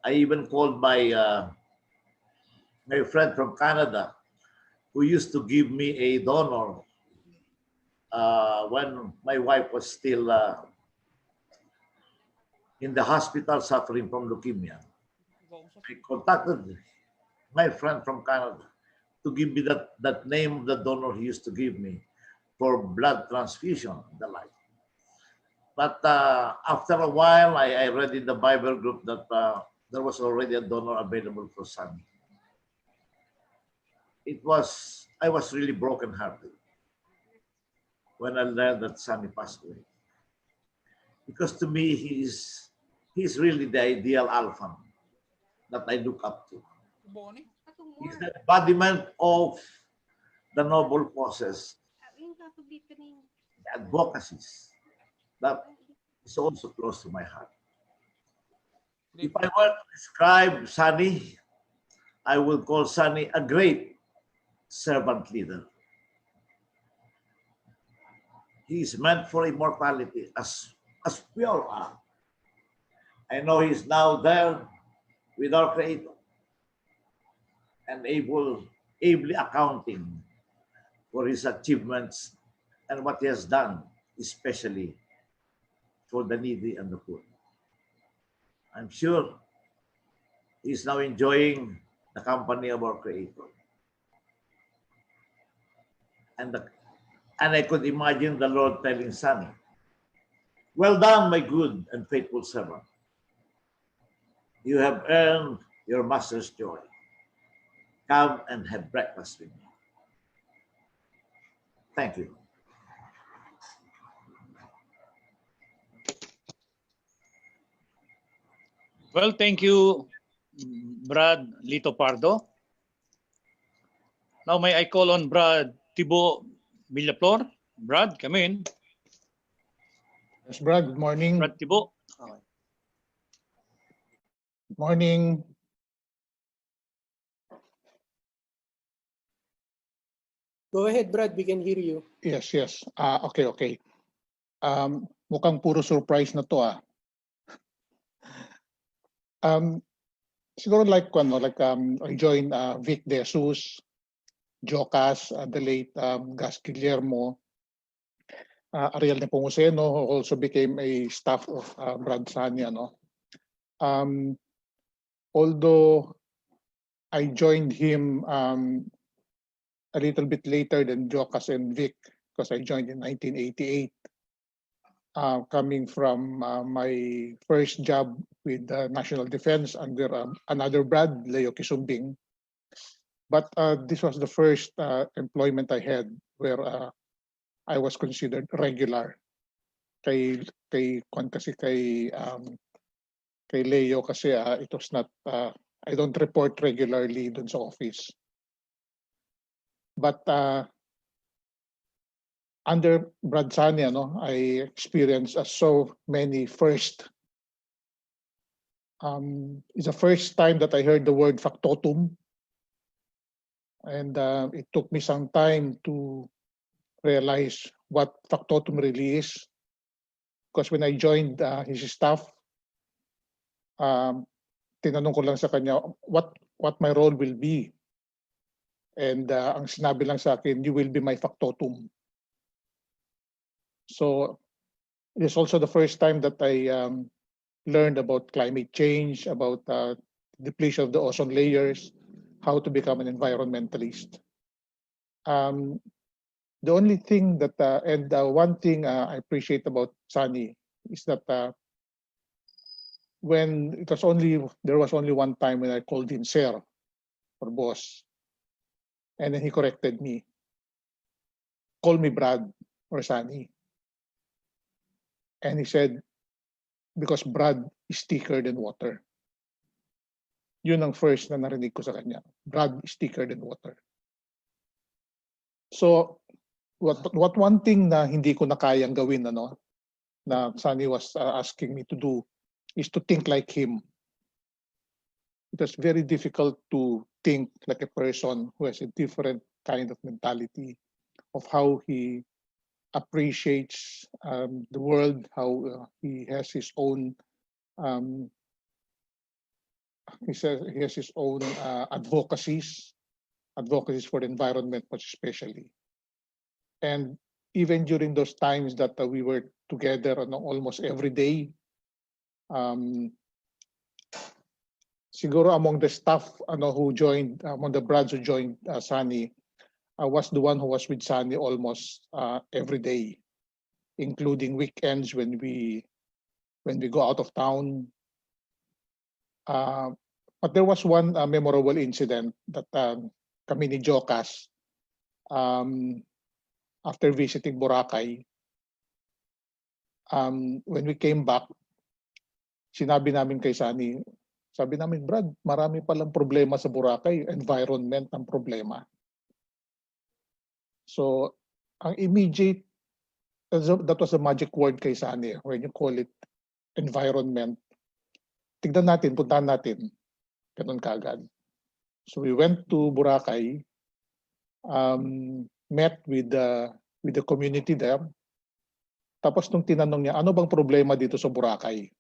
I even called my friend from Canada, who used to give me a donor when my wife was still in the hospital suffering from leukemia. I contacted my friend from Canada to give me that name of the donor he used to give me for blood transfusion, the like. But after a while, I read in the Bible group that there was already a donor available for Sonny. I was really brokenhearted when I learned that Sonny passed away. Because to me, he's really the ideal Alphan that I look up to. He's the embodiment of the noble causes, the advocacies, that is also close to my heart. If I were to describe Sunny, I would call Sunny a great servant leader. He is meant for immortality as we all are. I know he is now there with our Creator and ably accounting for his achievements and what he has done, especially for the needy and the poor. I'm sure he's now enjoying the company of our Creator. And I could imagine the Lord telling Sonny, "Well done, my good and faithful servant. You have earned your master's joy. Come and have breakfast with me." Thank you. Well, thank you, Brad Lito Pardo. Now may I call on Brad Thibaut Villaflor. Brad, come in. Yes, Brad, good morning. Brad Thibaut. Good morning. Go ahead, Brad. We can hear you. Yes. Okay. Mukhang puro surprise na to ah. Siguro like I joined Vic De Jesus, Jocas, the late Gas Guillermo, Ariel Nepomuceno, who also became a staff of Brad Sanya. No? Although I joined him a little bit later than Jocas and Vic, because I joined in 1988, coming from my first job with National Defense under another Brad, Leo Kisumbing. But this was the first employment I had where I was considered regular. Kay Leo kasi it was not, I don't report regularly dun sa office. But under Brad Sanya, I experienced so many first. It's the first time that I heard the word factotum. And it took me some time to realize what factotum really is. Because when I joined his staff, tinanong ko lang sa kanya what my role will be. And ang sinabi lang sa akin, "You will be my factotum." So it is also the first time that I learned about climate change, about depletion of the ozone layers, how to become an environmentalist. The only thing that, and one thing I appreciate about Sunny is that there was only one time when I called him sir or boss, and then he corrected me. Call me Brad or Sunny. And he said, because Brad is thicker than water. Yun ang first na narinig ko sa kanya. Brad is thicker than water. So, what one thing na hindi ko na kayang gawin, na Sunny was asking me to do, is to think like him. It was very difficult to think like a person who has a different kind of mentality of how he appreciates the world, how he has his own advocacies for the environment, much especially. And even during those times that we were together almost every day, siguro among the staff who joined, among the Brads who joined Sunny, I was the one who was with Sunny almost every day, including weekends when we go out of town. But there was one memorable incident that kami ni Jocas, after visiting Boracay, when we came back, sinabi namin kay Sunny, sabi namin, Brad, marami palang problema sa Boracay, environment ang problema. So, ang immediate, that was a magic word kay Sunny, when you call it environment. Tignan natin, puntahan natin. Ganun kaagad. So we went to Boracay, met with the community there. Tapos nung tinanong niya, ano bang problema dito sa Boracay?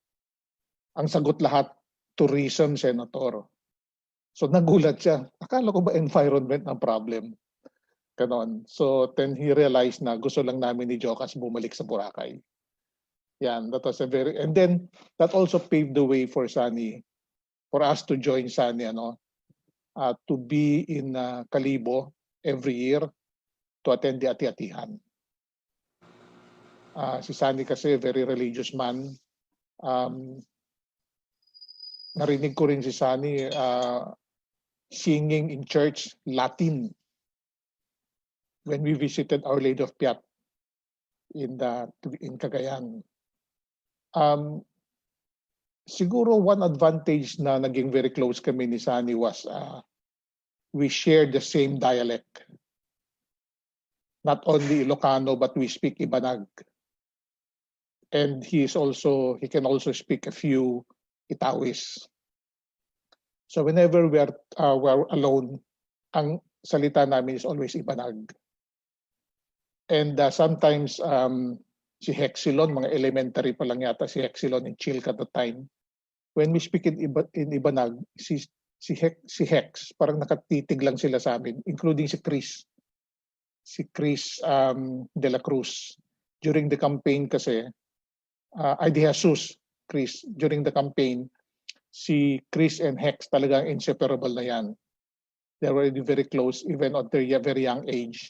Ang sagot lahat, tourism, Senator. So nagulat siya. Akala ko ba environment ang problem? Ganon. So then he realized na gusto lang namin ni Jocas bumalik sa Boracay. Yan, that was a very, and then that also paved the way for Sunny, for us to join Sunny, to be in Calibo every year to attend the ati-atihan. Si Sunny kasi very religious man. Narinig ko rin si Sunny singing in church Latin when we visited Our Lady of Piat in Cagayan. Siguro one advantage na naging very close kami ni Sunny was we shared the same dialect. Not only Ilocano, but we speak Ibanag. And he can also speak a few Itawis. So whenever we're alone, ang salita namin is always Ibanag. And sometimes si Hexilon, mga elementary pa lang yata si Hexilon and Chilk at the time. When we speak in Ibanag, si Hex, parang nakatitig lang sila sa amin, including si Chris. Si Chris de la Cruz. During the campaign kasi, De Jesus, Chris, during the campaign, si Chris and Hex talagang inseparable na yan. They were already very close, even at their very young age.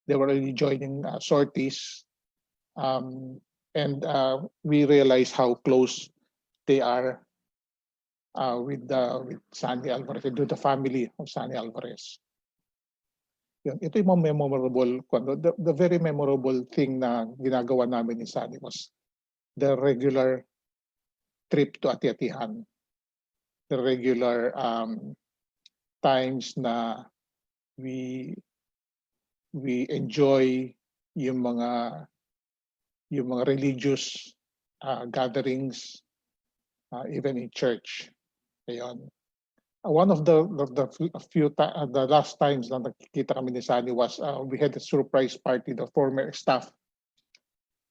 They were already joining sorties. And we realized how close they are with Sandy Alvarez, with the family of Sandy Alvarez. Yun, ito yung mga memorable, the very memorable thing na ginagawa namin ni Sandy was the regular trip to ati-atihan. The regular times na we enjoy yung mga religious gatherings, even in church. Ayun. One of the last times na nakikita kami ni Sunny was we had a surprise party. The former staff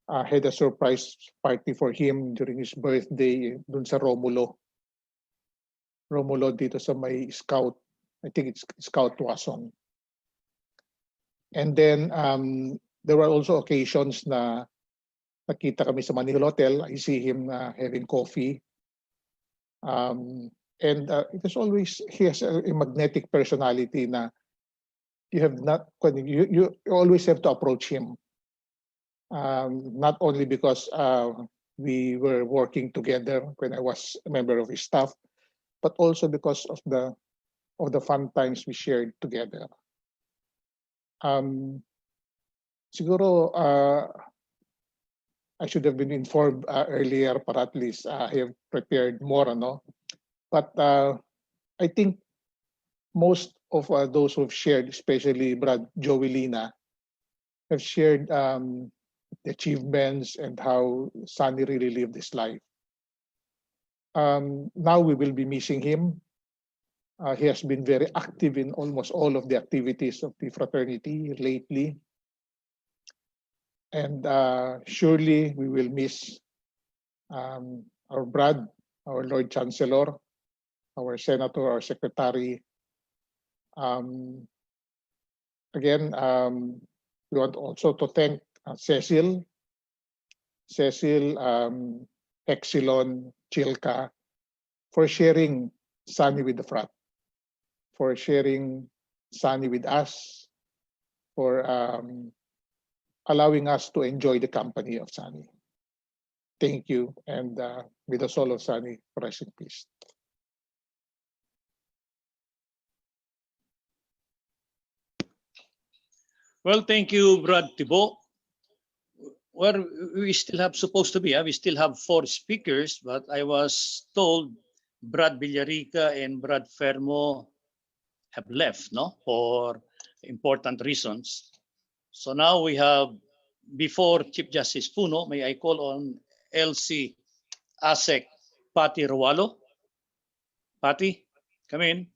had a surprise party for him during his birthday dun sa Romulo. Romulo dito sa may Scout. I think it's Scout Wason. And then there were also occasions na nakita kami sa Manila Hotel. I see him having coffee. And it is always, he has a magnetic personality na you always have to approach him. Not only because we were working together when I was a member of his staff, but also because of the fun times we shared together. Siguro I should have been informed earlier, but at least I have prepared more, But I think most of those who've shared, especially Brad Joey Lina, have shared the achievements and how Sunny really lived his life. Now we will be missing him. He has been very active in almost all of the activities of the fraternity lately. And surely we will miss our Brad, our Lord Chancellor, our Senator, our Secretary. Again, we want also to thank Cecil, Hexilon, Chilka, for sharing Sunny with the frat, for sharing Sunny with us, for allowing us to enjoy the company of Sunny. Thank you, and with the soul of Sunny, rest in peace. Well, thank you, Brad Thibault. Well, we still have we still have 4 speakers, but I was told Brad Villarica and Brad Fermo have left, for important reasons. So now we have, before Chief Justice Puno, may I call on LC ASEC Patty Rualo. Patty, come in.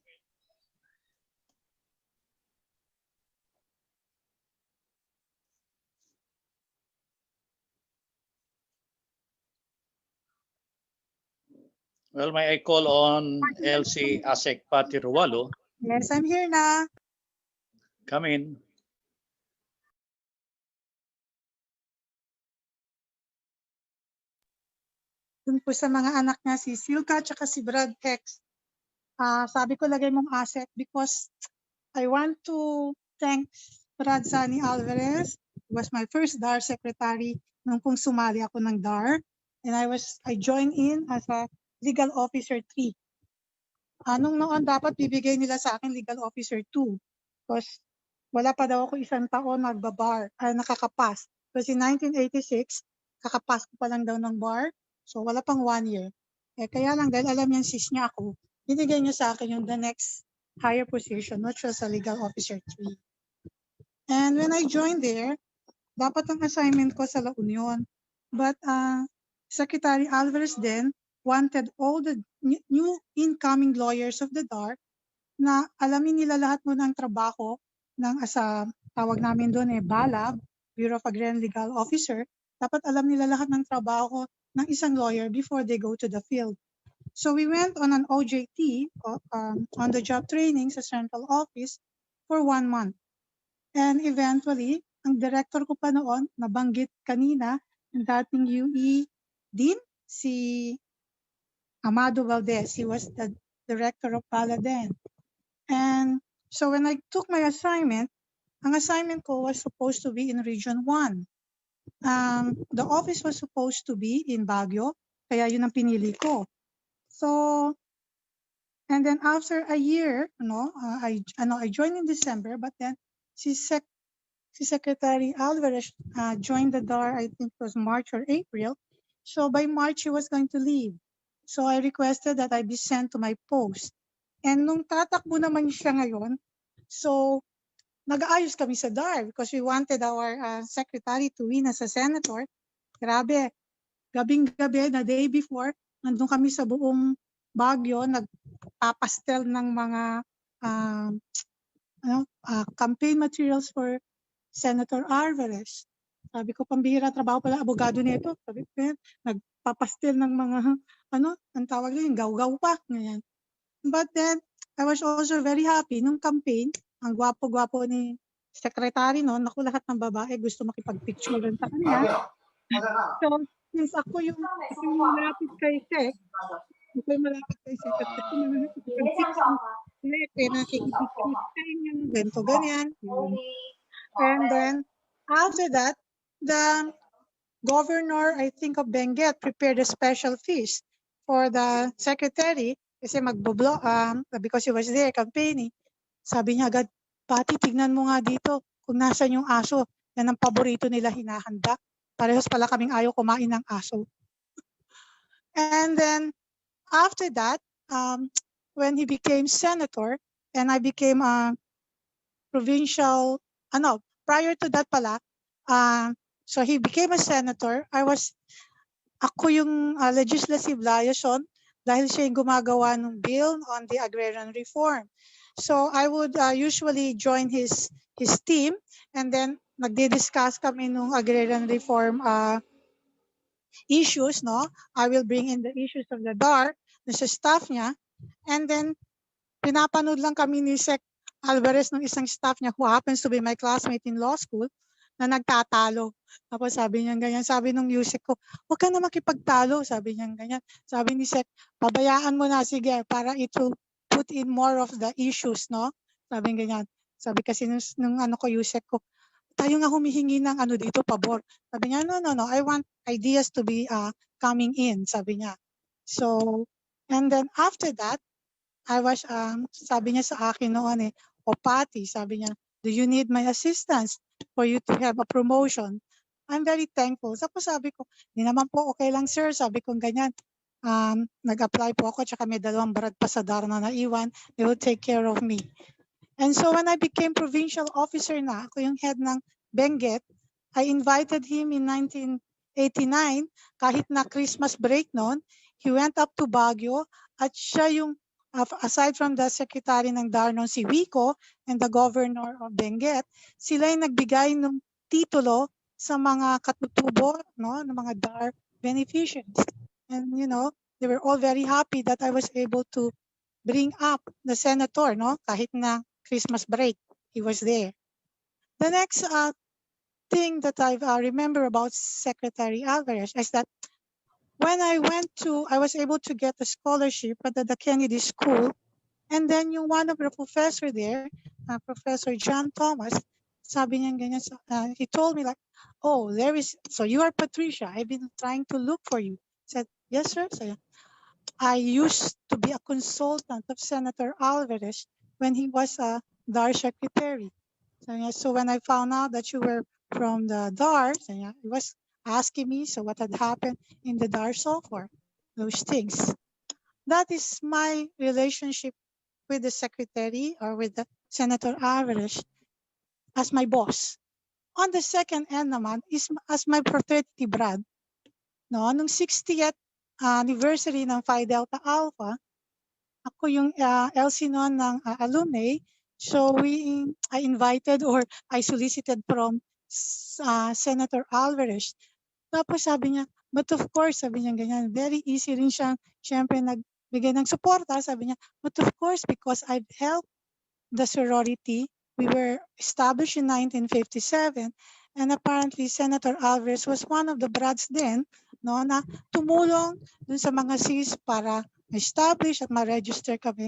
Well, may I call on LC ASEC Patty Rualo. Yes, I'm here na. Come in. Dun po sa mga anak niya, si Silka at si Brad Hex. Sabi ko lagay mong asset because I want to thank Brad Sunny Alvarez. He was my first DAR secretary nung kung sumali ako ng DAR. And I joined in as a legal officer 3. Nung noon dapat bibigay nila sa akin legal officer 2 because wala pa daw ako isang taon nakakapas. Kasi 1986, kakapas ko pa lang daw ng bar. So wala pang 1 year. Kaya lang dahil alam niya sis niya ako, binigay niya sa akin yung the next higher position, which was a legal officer 3. And when I joined there, dapat ang assignment ko sa La Union. But Secretary Alvarez then wanted all the new incoming lawyers of the DAR na alamin nila lahat mo ng trabaho ng tawag namin doon BALAB, Bureau of Agrarian Legal Officer. Dapat alam nila lahat ng trabaho ng isang lawyer before they go to the field. So we went on an OJT, on the job training sa central office for 1 month. And eventually, ang director ko pa noon, nabanggit kanina, ang dating UE Dean, si Amado Valdez. He was the director of Paladen. And so when I took my assignment, ang assignment ko was supposed to be in Region 1. The office was supposed to be in Baguio, kaya yun ang pinili ko. So, and then after a year, I joined in December, but then si Secretary Alvarez joined the DAR, I think it was March or April. So by March, he was going to leave. So I requested that I be sent to my post. And nung tatakbo naman siya ngayon, so nag-aayos kami sa DAR because we wanted our secretary to win as a senator. Grabe, gabing-gabi na day before, nandun kami sa buong Baguio, nagpapastel ng mga campaign materials for Senator Alvarez. Sabi ko, pambihira trabaho pala, abogado nito. Sabi ko, nagpapastel ng mga, ang tawag yun, gaw-gaw pa. Ganyan. But then, I was also very happy nung campaign, ang gwapo-gwapo ni secretary noon, naku, lahat ng babae gusto makipag-picture sa kanya. So, since ako yung malapit kay Sec, and then, after that, the governor, I think of Benguet, prepared a special feast for the secretary kasi because he was there campaigning. Sabi niya agad, Pati, tignan mo nga dito kung nasan yung aso. Yan ang paborito nila hinahanda. Parehas pala kaming ayaw kumain ng aso. And then, after that, when he became senator, and I became a provincial, prior to that pala, so he became a senator. Ako yung legislative liaison dahil siya yung gumagawa ng bill on the agrarian reform. So I would usually join his team, and then nagdi-discuss kami nung agrarian reform issues, I will bring in the issues of the DAR, sa staff niya, and then pinapanood lang kami ni Sec Alvarez ng isang staff niya who happens to be my classmate in law school na nagtatalo. Tapos sabi niya ganyan, sabi nung Yusek ko, huwag ka na makipagtalo, sabi niya ganyan. Sabi ni Sec, pabayaan mo na, sige, para it will put in more of the issues, Sabi ganyan. Sabi kasi nung Yusek ko, tayo nga humihingi ng dito, pabor. Sabi niya, no, I want ideas to be coming in, sabi niya. So, and then after that, I was, sabi niya sa akin noon o Pati, sabi niya, do you need my assistance for you to have a promotion? I'm very thankful. Tapos sabi ko, di naman po, okay lang sir, sabi ko ganyan. Nag-apply po ako, tsaka may 2 barad pa sa DAR na naiwan, they will take care of me. And so when I became provincial officer na, ako yung head ng Benguet. I invited him in 1989, kahit na Christmas break noon, he went up to Baguio at siya yung, aside from the secretary ng DAR noon, si Wico, and the governor of Benguet, sila yung nagbigay ng titulo sa mga katutubo, no, ng mga DAR beneficiaries. And you know, they were all very happy that I was able to bring up the senator, no, kahit na Christmas break, he was there. The next thing that I remember about Secretary Alvarez is that when I was able to get a scholarship at the Kennedy School, and then yung one of the professor there, Professor John Thomas, sabi niya ganyan, he told me like, oh, so you are Patricia, I've been trying to look for you. I said, yes, sir. So, I used to be a consultant of Senator Alvarez when he was a DAR secretary. So when I found out that you were from the DAR, he was asking me, so what had happened in the DAR so far, those things. That is my relationship with the secretary or with the Senator Alvarez as my boss. On the second end naman is as my fraternity brad. No, nung 60th anniversary ng Phi Delta Alpha, ako yung LC noon ng alumni. So I invited or I solicited from Senator Alvarez. Tapos sabi niya, but of course, sabi niya ganyan, very easy rin siyang, siyempre nagbigay ng suporta. Sabi niya, but of course, because I've helped the sorority, we were established in 1957, and apparently Senator Alvarez was one of the brads then, no, na tumulong dun sa mga sis para establish at ma-register kami.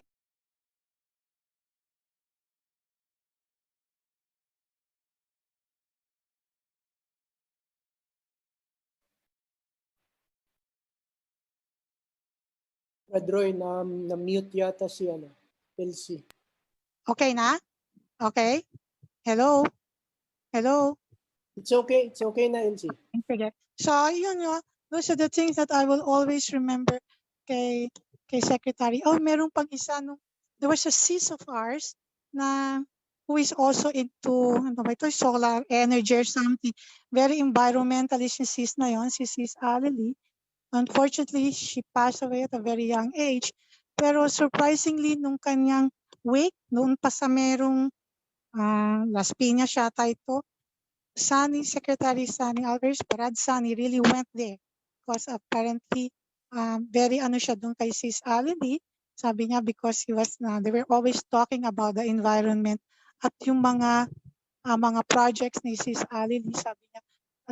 Brad Roy, na-mute yata si LC. Okay na? Okay? Hello? Hello? It's okay na, LC. Sige. So, yun yun. Those are the things that I will always remember kay Secretary. Oh, meron pang isa nung, there was a sis of ours na who is also into solar energy or something. Very environmentalist yung sis na yon, si Sis Alili. Unfortunately, she passed away at a very young age. Pero surprisingly, nung kanyang wake, noon pa sa merong Las Piñas yata ito, Secretary Sunny Alvarez, Brad Sunny really went there because apparently very siya doon kay Sis Alili. Sabi niya because they were always talking about the environment at yung mga projects ni Sis Alili. Sabi niya,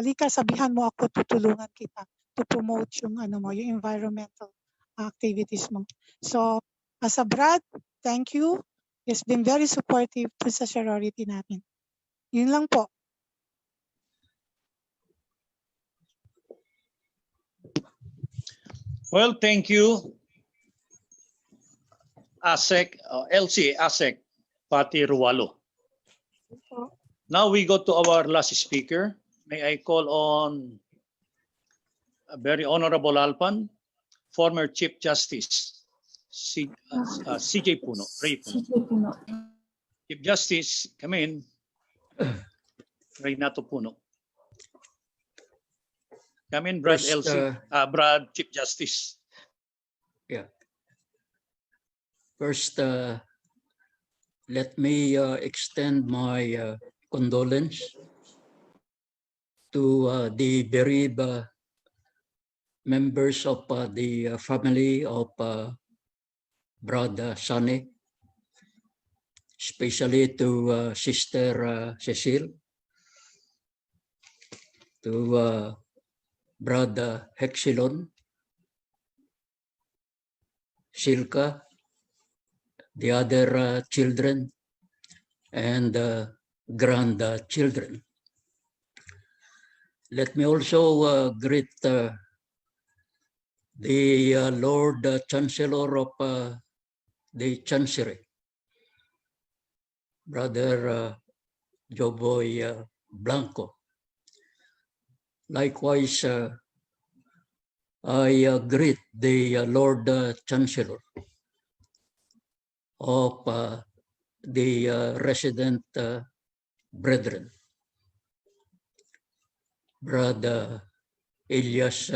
alika, sabihan mo ako, tutulungan kita to promote yung yung environmental activities mo. So as a Brad, thank you. He's been very supportive to sa sorority natin. Yun lang po. Well, thank you, LC ASEC Pati Rualo. Now we go to our last speaker. May I call on a very honorable Alphan, former Chief Justice CJ Puno. Chief Justice, come in. Reynato Puno. Come in, Brad First, LC, Brad Chief Justice. Yeah. First, let me extend my condolence to the bereaved members of the family of Brad Sunny, especially to Sister Cecile, to Brad Hexilon, Silka, the other children, and grandchildren. Let me also greet the Lord Chancellor of the Chancery, Brother Joboy Blanco. Likewise, I greet the Lord Chancellor of the resident brethren. Brother Elias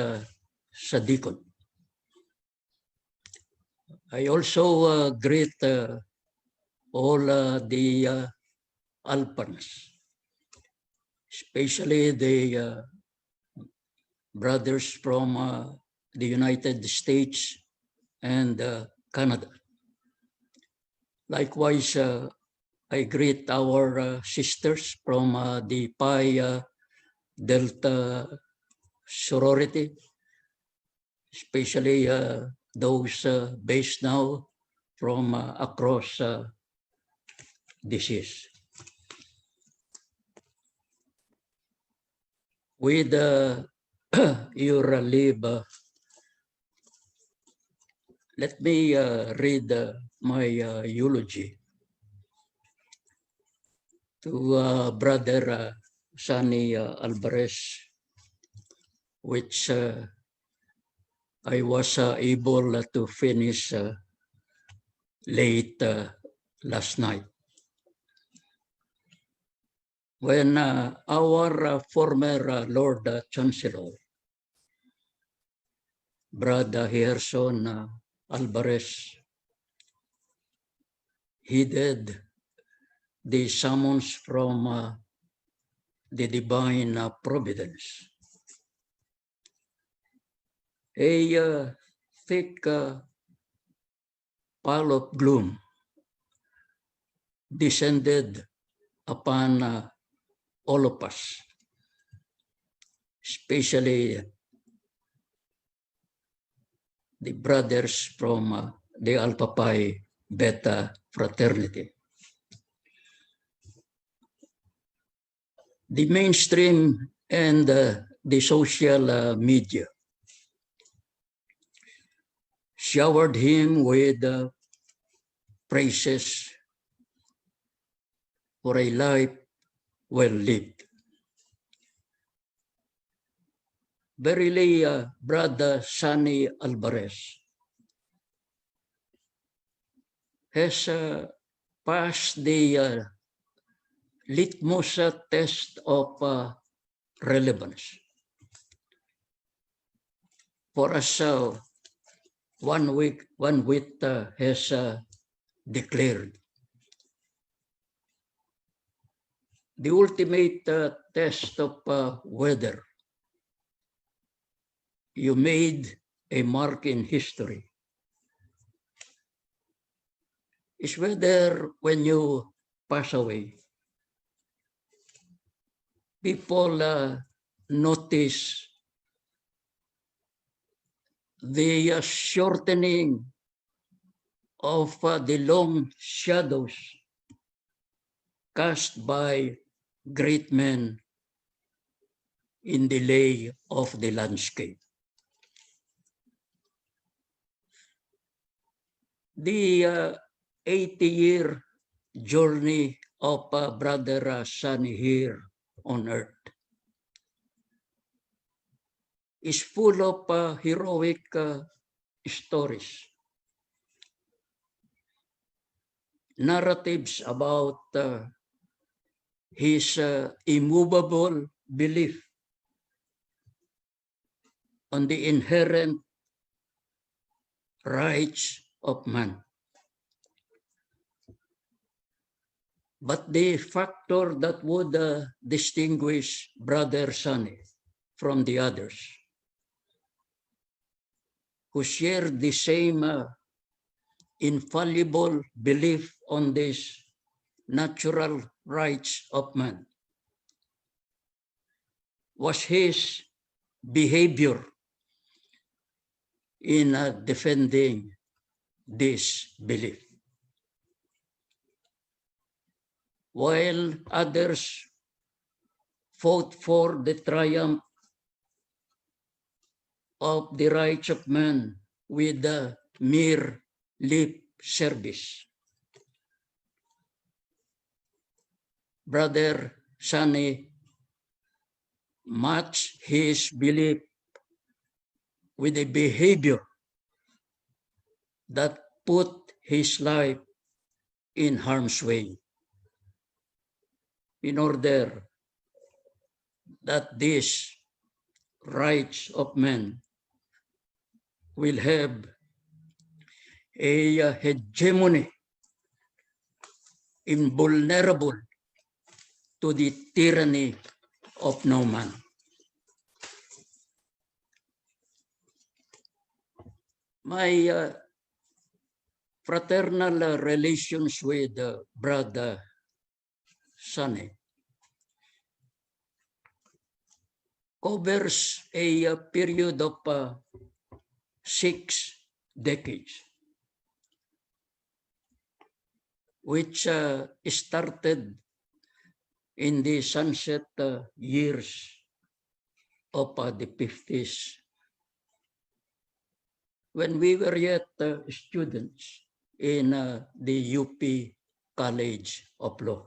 Sadikon. I also greet all the Alphans, especially the brothers from the United States and Canada. Likewise, I greet our sisters from the Pi Delta sorority, especially those based now from across the seas. With your leave, let me read my eulogy to Brother Sani Alvarez, which I was able to finish late last night. When our former Lord Chancellor, Brother Heherson Alvarez, heeded the summons from the divine providence, a thick pall of gloom descended upon all of us, especially the brothers from the Alpha Pi Beta fraternity. The mainstream and the social media showered him with praises for a life well lived. Verily, Brother Sani Alvarez has passed the litmus test of relevance. For as one wit has declared, the ultimate test of whether you made a mark in history is whether when you pass away, people notice the shortening of the long shadows cast by great men in the lay of the landscape. The 80-year journey of Brother Sani here on earth is full of heroic stories, narratives about his immovable belief on the inherent rights of man. But the factor that would distinguish Brother Sani from the others who share the same infallible belief on these natural rights of man was his behavior in defending this belief. While others fought for the triumph of the rights of man with mere lip service, Brother Sani matched his belief with a behavior that put his life in harm's way in order that these rights of men will have a hegemony, invulnerable to the tyranny of no man. My fraternal relations with Brother Sonny covers a period of 6 decades, which started in the sunset years of the 50s, when we were yet students in the UP College of Law.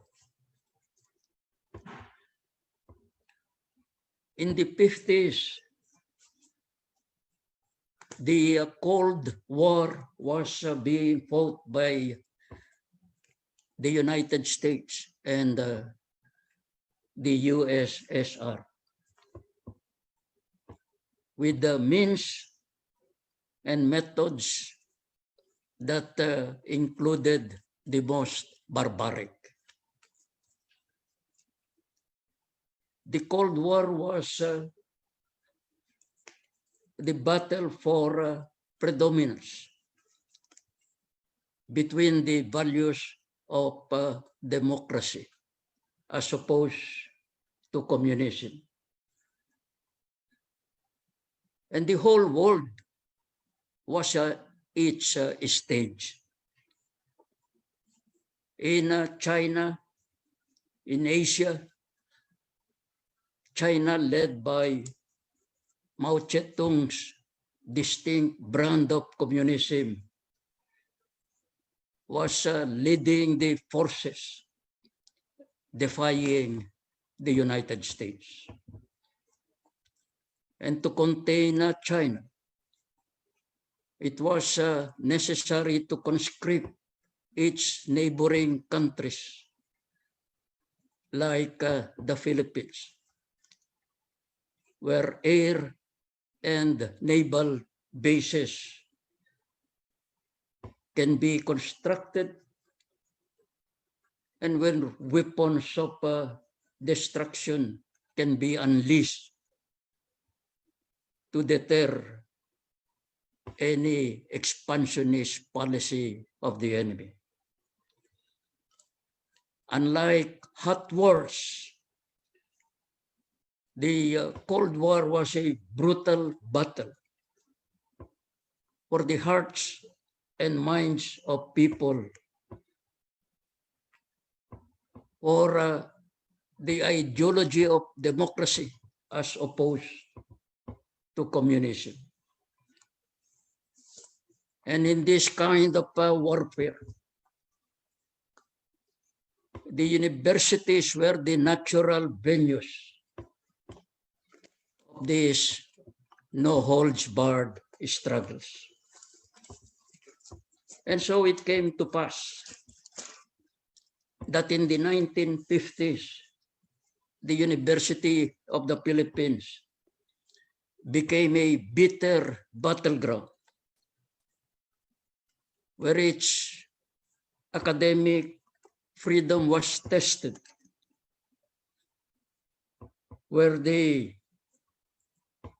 In the 50s, the Cold War was being fought by the United States and the USSR, with the means and methods that included the most barbaric. The Cold War was the battle for predominance between the values of democracy as opposed to communism. And the whole world was its stage. In China, in Asia, China, led by Mao Zedong's distinct brand of communism, was leading the forces defying the United States. And to contain China, it was necessary to conscript its neighboring countries, like the Philippines, where air and naval bases can be constructed, and when weapons of destruction can be unleashed to deter any expansionist policy of the enemy. Unlike hot wars, the Cold War was a brutal battle for the hearts and minds of people, for the ideology of democracy as opposed to communism. And in this kind of warfare, the universities were the natural venues of these no-holds-barred struggles. And so it came to pass that in the 1950s, the University of the Philippines became a bitter battleground where its academic freedom was tested, where the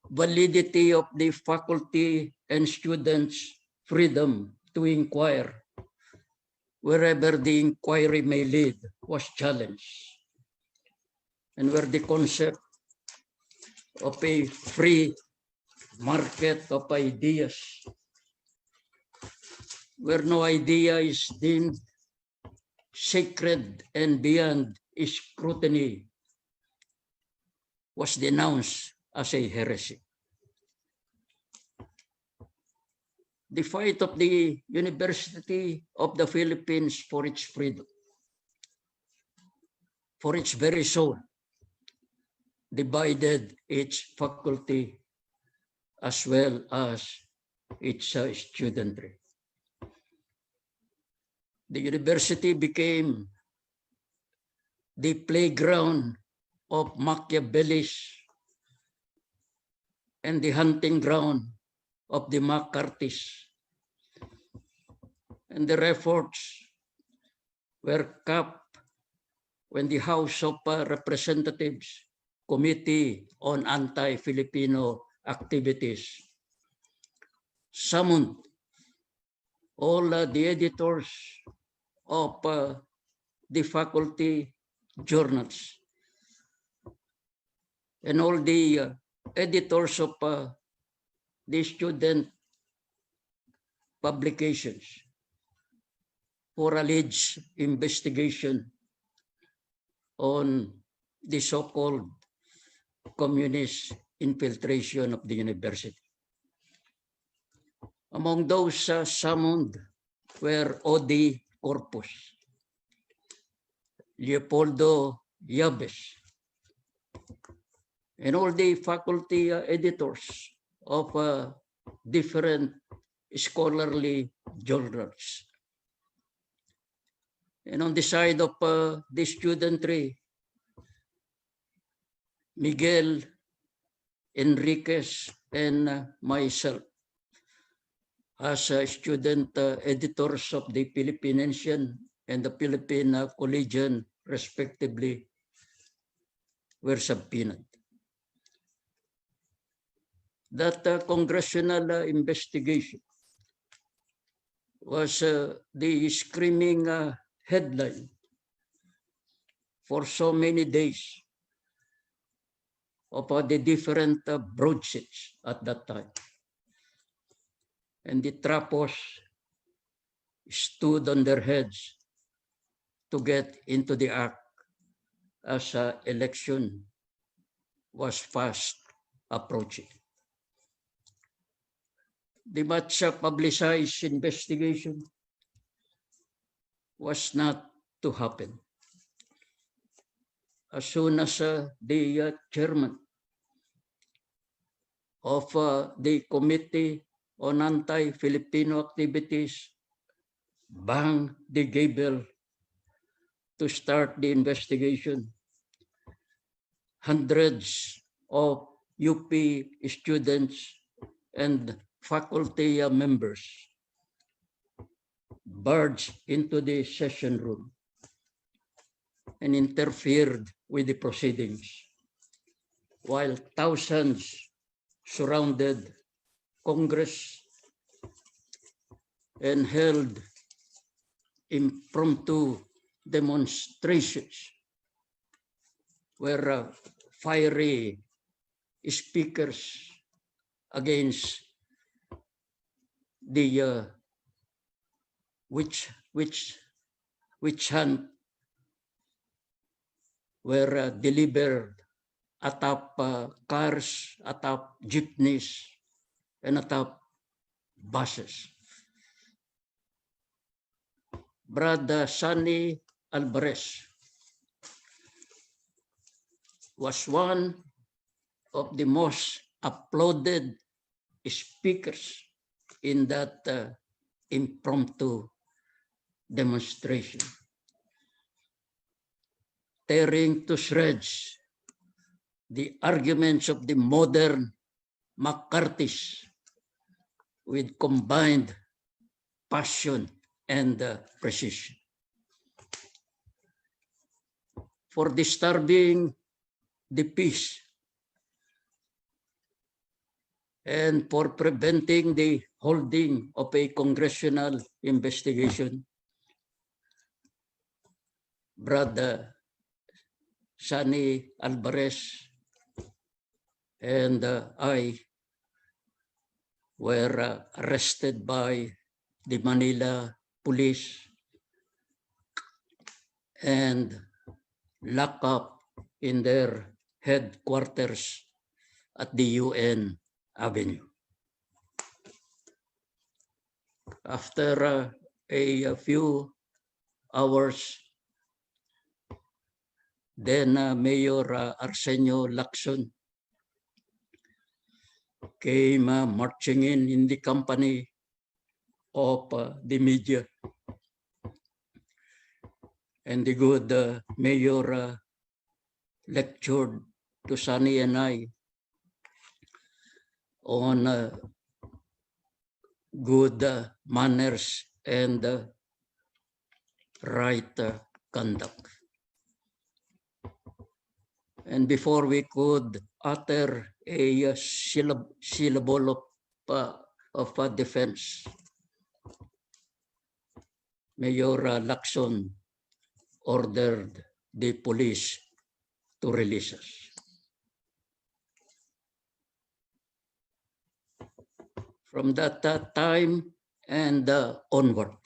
validity of the faculty and students' freedom to inquire wherever the inquiry may lead was challenged, and where the concept of a free market of ideas, where no idea is deemed sacred and beyond scrutiny, was denounced as a heresy. The fight of the University of the Philippines for its freedom, for its very soul, divided its faculty as well as its studentry. The university became the playground of Machiavellis and the hunting ground of the McCarthys. And their efforts were capped when the House of Representatives Committee on Anti-Filipino Activities summoned all the editors of the faculty journals and all the editors of the student publications for alleged investigation on the so-called communist infiltration of the university. Among those summoned were O.D. Corpus, Leopoldo Yabes, and all the faculty editors of different scholarly journals. And on the side of the studentry, Miguel Enriquez and myself, as student editors of the Philippinensian and the Philippine Collegian, respectively, were subpoenaed. That congressional investigation was the screaming headline for so many days of the different broadsheets at that time. And the trapos stood on their heads to get into the act as election was fast approaching. The much publicized investigation was not to happen. As soon as the chairman of the Committee on Anti-Filipino Activities banged the gavel to start the investigation, hundreds of UP students and faculty members barged into the session room and interfered with the proceedings, while thousands surrounded Congress and held impromptu demonstrations where fiery speakers against the witch hunt were delivered atop cars, atop jeepneys, and atop buses. Brother Sonny Alvarez was one of the most applauded speakers in that impromptu demonstration, tearing to shreds the arguments of the modern McCarthys with combined passion and precision. For disturbing the peace and for preventing the holding of a congressional investigation, Brother Sonny Alvarez and I were arrested by the Manila police and locked up in their headquarters at the UN Avenue. After a few hours, then Mayor Arsenio Lacson came marching in the company of the media. And the good Mayor lectured to Sunny and I on good manners and right conduct. And before we could utter a syllable of defense, Mayor Lacson ordered the police to release us. From that time and onward,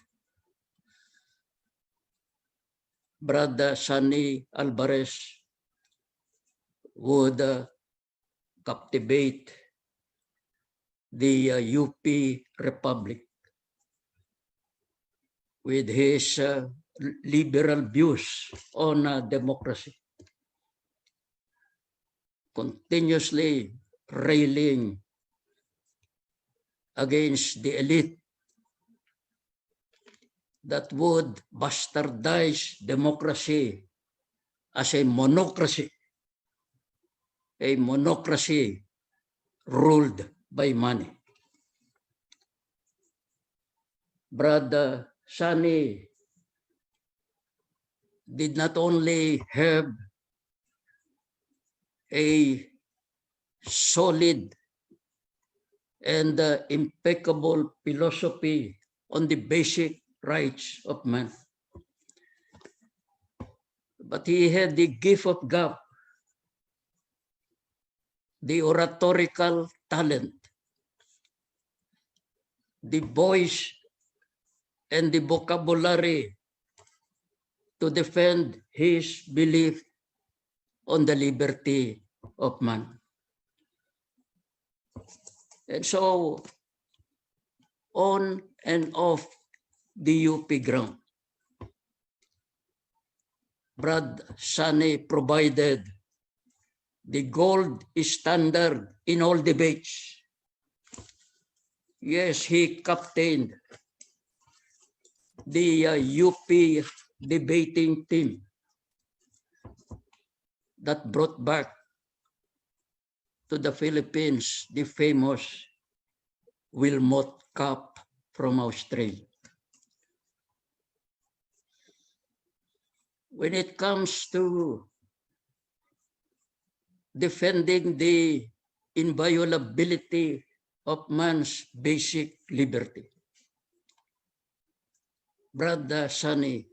Brother Sunny Alvarez would captivate the UP Republic with his liberal views on democracy, continuously railing against the elite that would bastardize democracy as a monocracy ruled by money. Brother Sunny did not only have a solid and impeccable philosophy on the basic rights of man, but he had the gift of gab, the oratorical talent, the voice and the vocabulary to defend his belief on the liberty of man. And so, on and off the UP ground, Brad Sunny provided the gold standard in all debates. Yes, he captained the UP debating team that brought back to the Philippines the famous Wilmot Cup from Australia. When it comes to defending the inviolability of man's basic liberty, Brother Sunny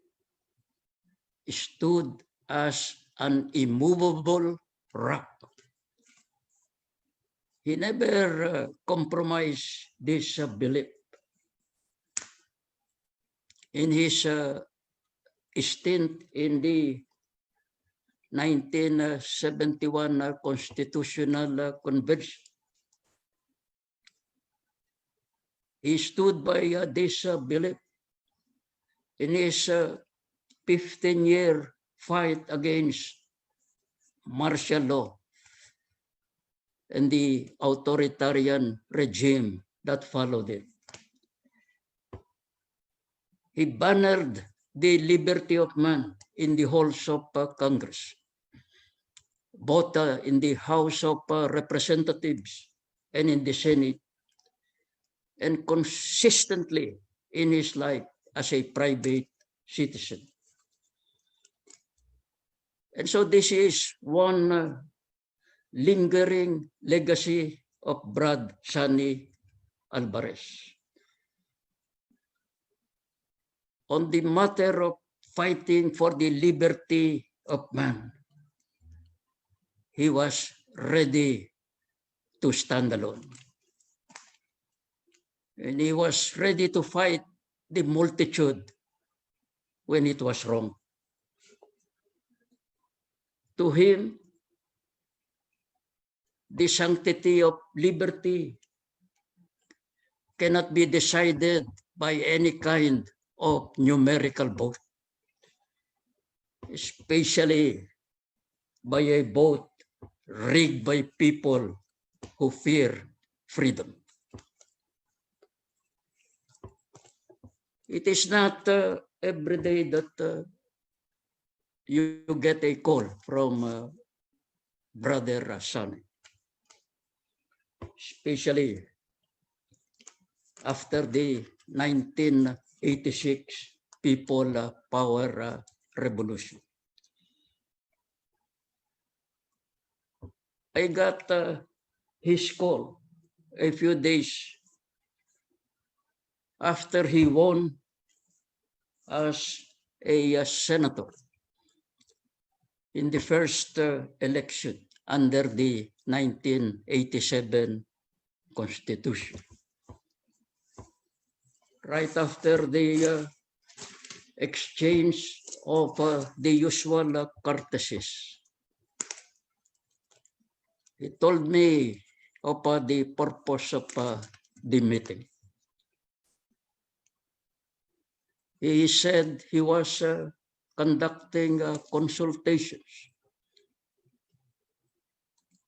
stood as an immovable rock. He never compromised this belief. In his stint in the 1971 Constitutional Convention, he stood by this belief. In his 15-year fight against martial law and the authoritarian regime that followed it, he bannered the liberty of man in the halls of Congress, both in the House of Representatives and in the Senate, and consistently in his life as a private citizen. And so this is one lingering legacy of Brad Sunny Alvarez. On the matter of fighting for the liberty of man, he was ready to stand alone. And he was ready to fight the multitude when it was wrong. To him, the sanctity of liberty cannot be decided by any kind of numerical vote, especially by a vote rigged by people who fear freedom. It is not every day that you get a call from Brother Sonny, especially after the 1986 People Power Revolution. I got his call a few days after he won as a senator in the first election under the 1987 Constitution. Right after the exchange of the usual courtesies, he told me of the purpose of the meeting. He said he was conducting consultations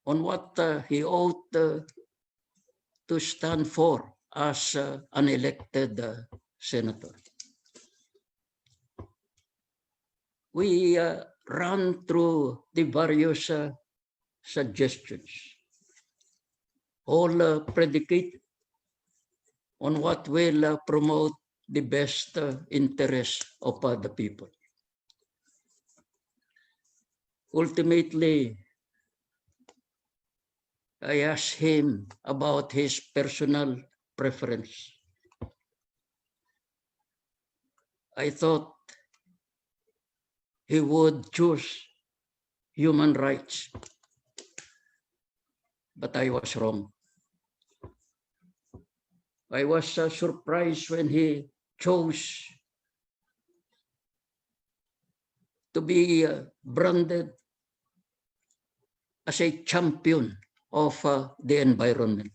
on what he ought to stand for as an elected senator. We ran through the various suggestions, all predicated on what will promote the best interest of the people. Ultimately, I asked him about his personal preference. I thought he would choose human rights, but I was wrong. I was surprised when he chose to be branded as a champion of the environment.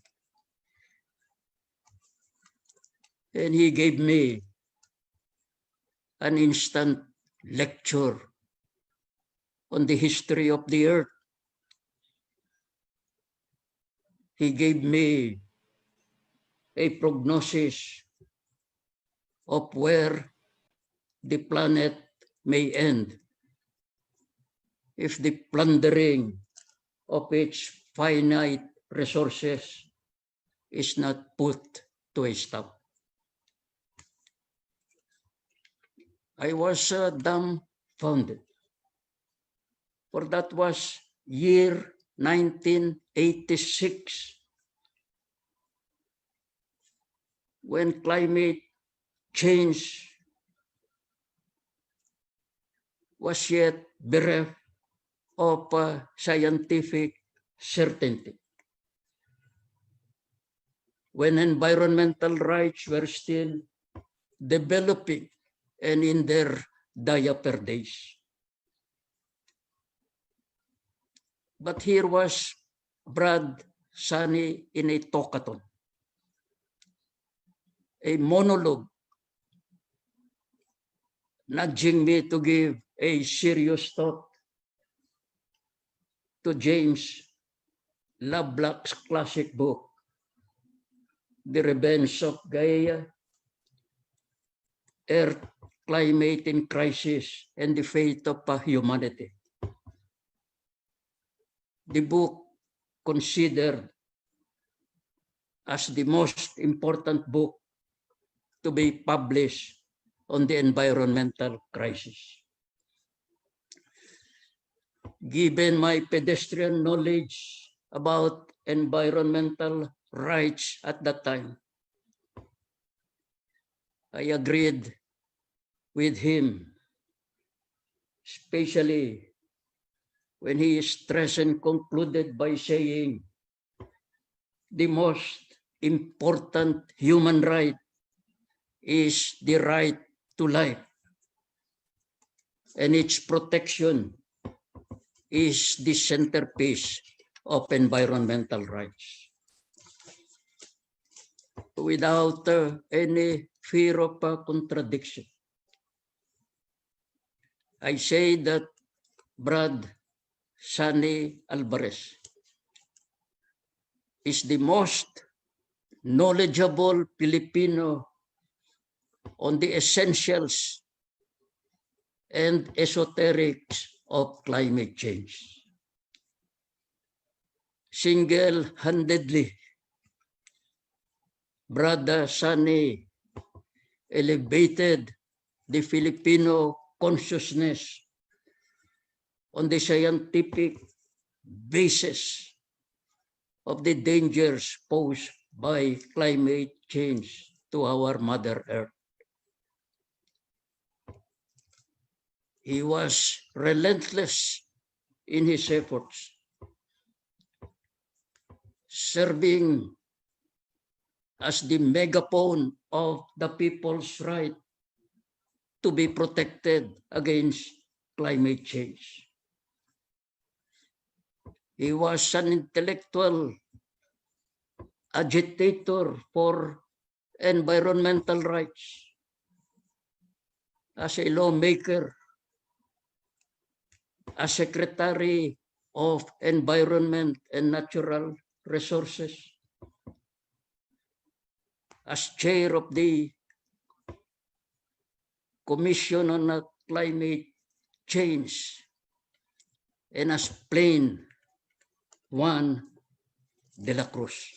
And he gave me an instant lecture on the history of the earth. He gave me a prognosis of where the planet may end if the plundering of its finite resources is not put to a stop. I was dumbfounded, for that was year 1986, when climate change was yet bereft of scientific certainty, when environmental rights were still developing and in their diaper days. But here was Brad Sonny in a talkathon, a monologue, nudging me to give a serious thought to James Lovelock's classic book, The Revenge of Gaia, Earth, Climate in Crisis, and the Fate of Humanity. The book considered as the most important book to be published on the environmental crisis. Given my pedestrian knowledge about environmental rights at that time, I agreed with him, especially when he stressed and concluded by saying the most important human right is the right to life, and its protection is the centerpiece of environmental rights. Without any fear of contradiction, I say that Brad Sonny Alvarez is the most knowledgeable Filipino on the essentials and esoterics of climate change. single-handedly, Brother Sani elevated the Filipino consciousness on the scientific basis of the dangers posed by climate change to our Mother Earth. He was relentless in his efforts, serving as the megaphone of the people's right to be protected against climate change. He was an intellectual agitator for environmental rights. As a lawmaker, as Secretary of Environment and Natural Resources, as chair of the Commission on Climate Change, and as plain Juan de la Cruz.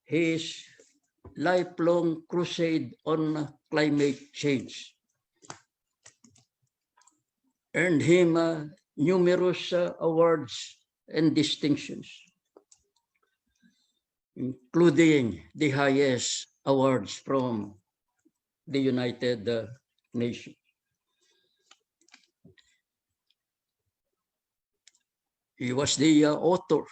His lifelong crusade on climate change earned him numerous awards and distinctions, including the highest awards from the United Nations. He was the author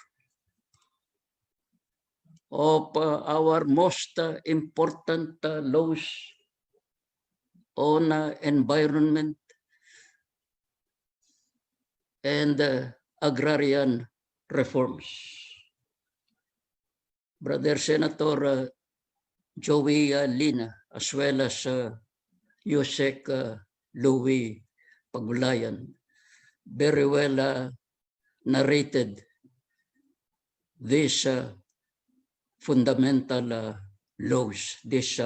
of our most important laws on environment and agrarian reforms. Brother Senator Joey Lina, as well as Yusek Louis Pagulayan, very well narrated these fundamental laws, these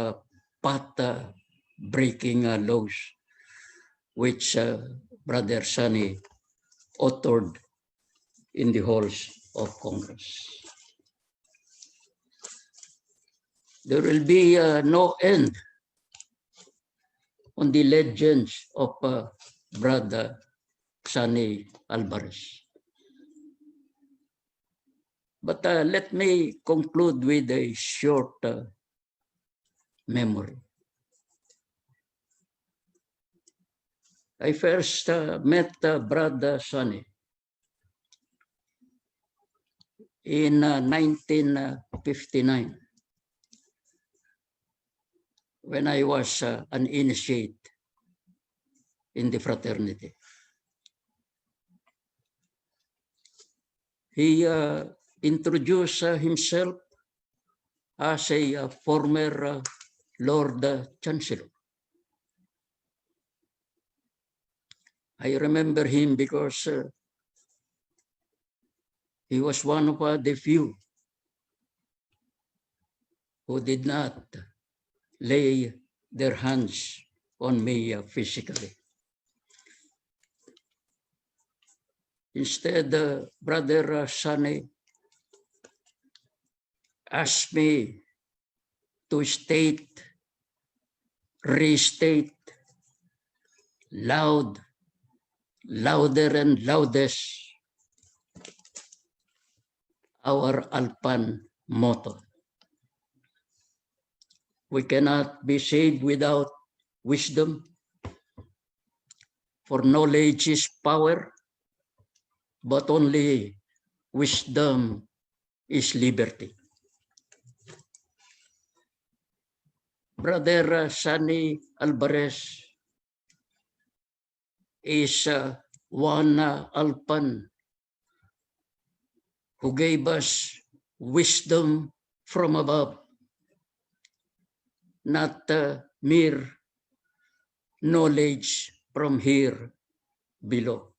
path-breaking laws, which Brother Sani authored in the halls of Congress. There will be no end on the legends of Brother Sani Alvarez. But let me conclude with a short memory. I first met Brother Sani in 1959 when I was an initiate in the fraternity. He introduced himself as a former Lord Chancellor. I remember him because he was one of the few who did not lay their hands on me physically. Instead, Brother Sani asked me to state, restate, louder and loudest, our Alphan motto. We cannot be saved without wisdom, for knowledge is power, but only wisdom is liberty. Brother Sani Alvarez is one Alphan who gave us wisdom from above, not mere knowledge from here below.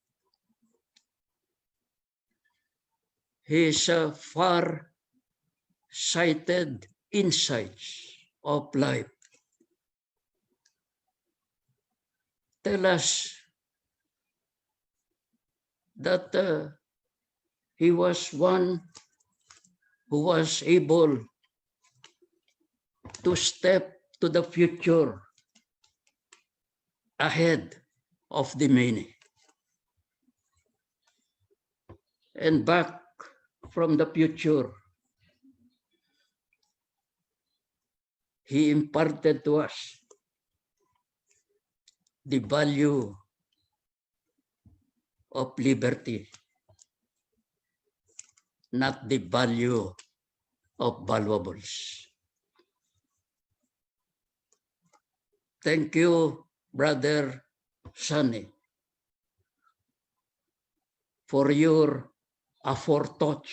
His far-sighted insights of life tell us that he was one who was able to step to the future ahead of the many. And back from the future, he imparted to us the value of liberty, not the value of valuables. Thank you, Brother Sunny, for your aforethoughts.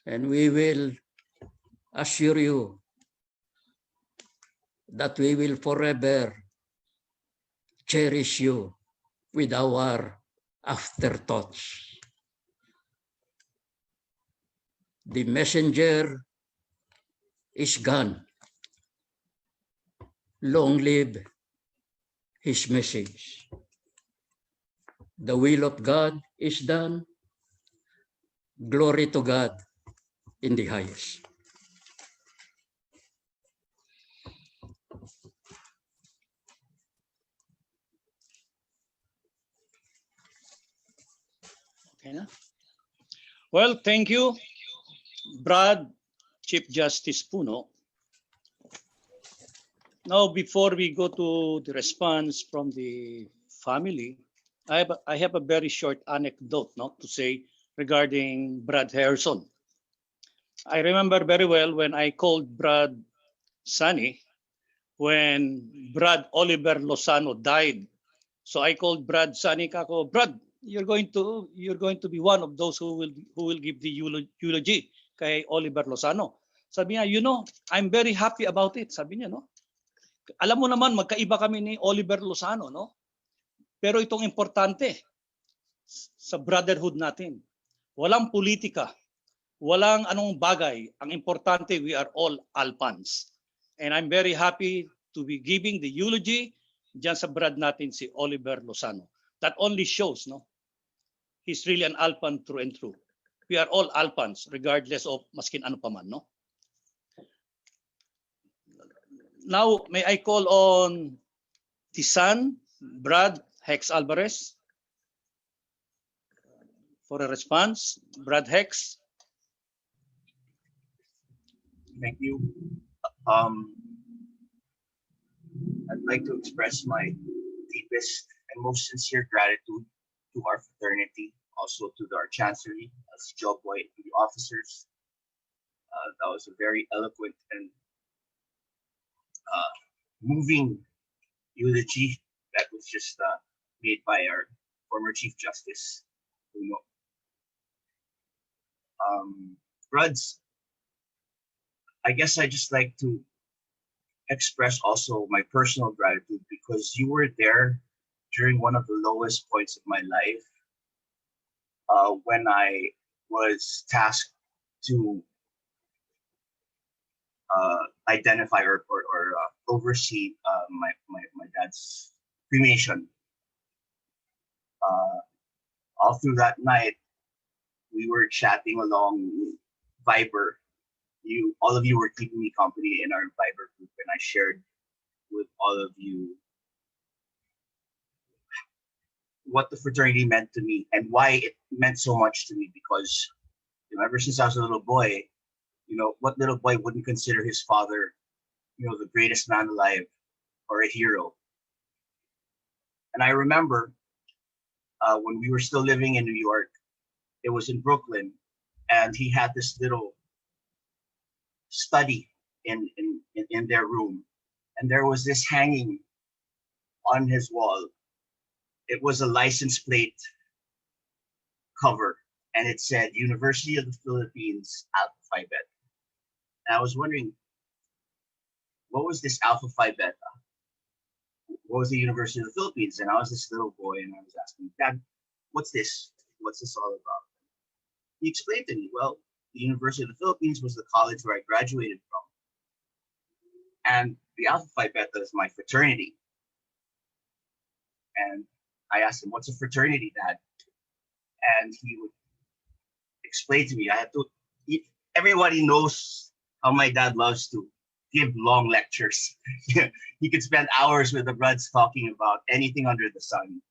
And we will assure you that we will forever cherish you with our afterthoughts. The messenger is gone. Long live his message. The will of God is done. Glory to God in the highest. Okay na? Well, thank you, Brad, Chief Justice Puno. Now, before we go to the response from the family, I have a very short anecdote to say regarding Brad Heherson. I remember very well when I called Brad Sunny when Brad Oliver Lozano died. So I called Brad Sunny, kako, Brad, you're going to be one of those who will give the eulogy kay Oliver Lozano. Sabi niya, I'm very happy about it. Sabi niya, no? Alam mo naman, magkaiba kami ni Oliver Lozano, no? Pero itong importante sa brotherhood natin. Walang politika, walang anong bagay. Ang importante, we are all Alphans. And I'm very happy to be giving the eulogy dyan sa brad natin si Oliver Lozano. That only shows, no? He's really an Alphan through and through. We are all Alphans, regardless of maskin ano pa man, no? Now, may I call on the son, Brad Hex Alvarez, for a response. Brad Hex. Thank you. I'd like to express my deepest and most sincere gratitude to our fraternity, also to our chancellery, as Joe Boy, and the officers. That was a very eloquent and moving eulogy that was just made by our former Chief Justice, Bruno. Bruds, I guess I just like to express also my personal gratitude because you were there during one of the lowest points of my life when I was tasked to identify or oversee my dad's cremation. All through that night, we were chatting along Viber. All of you were keeping me company in our Viber group, and I shared with all of you what the fraternity meant to me and why it meant so much to me. Because ever since I was a little boy, what little boy wouldn't consider his father, the greatest man alive or a hero? And I remember when we were still living in New York, it was in Brooklyn, and he had this little study in their room, and there was this hanging on his wall. It was a license plate cover, and it said University of the Philippines Alpha Phi Beta. And I was wondering, what was this Alpha Phi Beta? What was the University of the Philippines? And I was this little boy, and I was asking, Dad, what's this? What's this all about? He explained to me, well, the University of the Philippines was the college where I graduated from. And the Alpha Phi Beta is my fraternity. And I asked him, "What's a fraternity, Dad?" And he would explain to me. Everybody knows how my dad loves to give long lectures. He could spend hours with the Bruds talking about anything under the sun.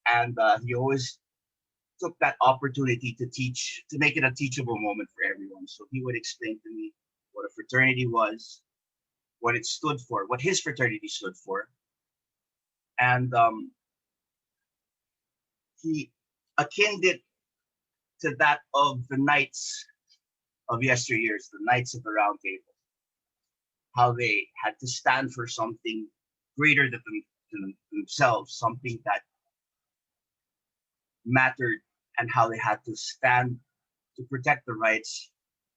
And he always took that opportunity to teach, to make it a teachable moment for everyone. So he would explain to me what a fraternity was, what it stood for, what his fraternity stood for. And he akined it to that of the knights of yesteryears, the Knights of the Round Table, how they had to stand for something greater than themselves, something that mattered, and how they had to stand to protect the rights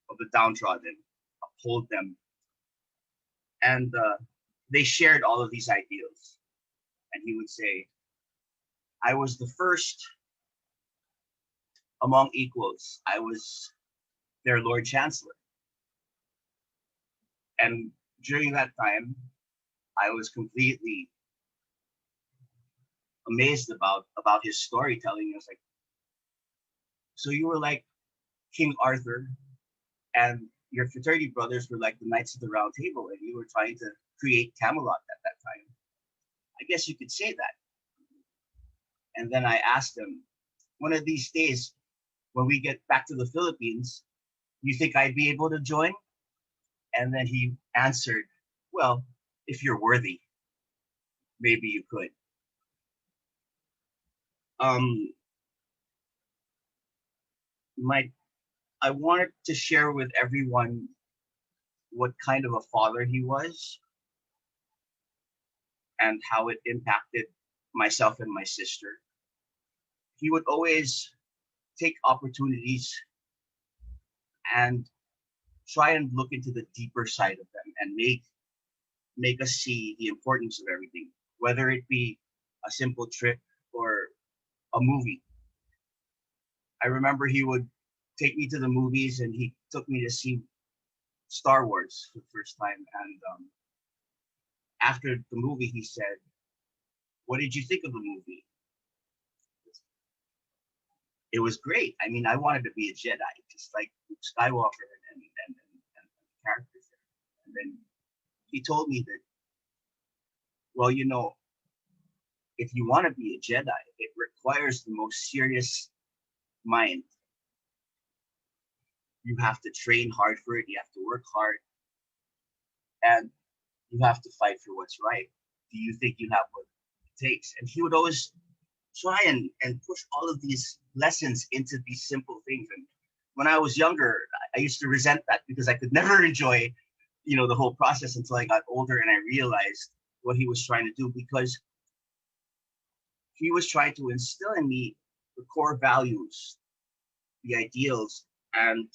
of the downtrodden, uphold them. And they shared all of these ideals. And he would say, "I was the first among equals. I was their Lord Chancellor." And during that time, I was completely amazed about his storytelling. I was like, "So you were like King Arthur, and your fraternity brothers were like the Knights of the Round Table, and you were trying to create Camelot at that time. I guess you could say that." And then I asked him, "One of these days, when we get back to the Philippines, you think I'd be able to join?" And then he answered, "Well, if you're worthy, maybe you could." I wanted to share with everyone what kind of a father he was and how it impacted myself and my sister. He would always take opportunities and try and look into the deeper side of them and make us see the importance of everything, whether it be a simple trip or a movie. I remember he would take me to the movies, and he took me to see Star Wars for the first time. And after the movie, he said, "What did you think of the movie?" It was great. I mean, I wanted to be a Jedi, just like Luke Skywalker and the characters there. And then he told me that, well, you know, if you want to be a Jedi, it requires the most serious mind. You have to train hard for it. You have to work hard. And you have to fight for what's right. Do you think you have what it takes? And he would always try and push all of these lessons into these simple things. And when I was younger, I used to resent that because I could never enjoy, the whole process until I got older and I realized what he was trying to do, because he was trying to instill in me the core values, the ideals, and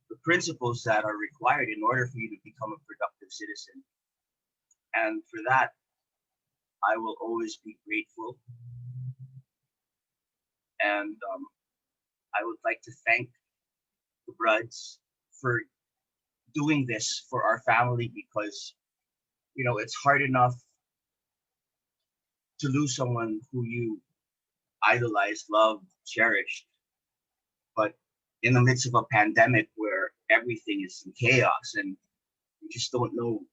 the principles that are required in order for you to become a productive citizen. And for that, I will always be grateful. And I would like to thank the Bruds for doing this for our family, because, it's hard enough to lose someone who you idolized, loved, cherished. But in the midst of a pandemic where everything is in chaos and you just don't know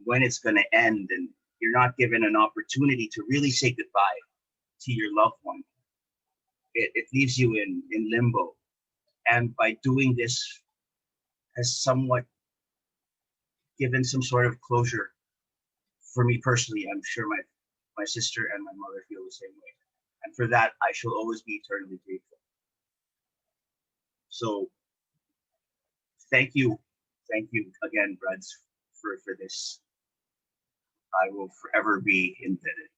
when it's going to end, and you're not given an opportunity to really say goodbye to your loved one, it leaves you in limbo. And by doing this has somewhat given some sort of closure for me personally. I'm sure my sister and my mother feel the same way. And for that, I shall always be eternally grateful. So thank you again, Bruds, for this. I will forever be indebted.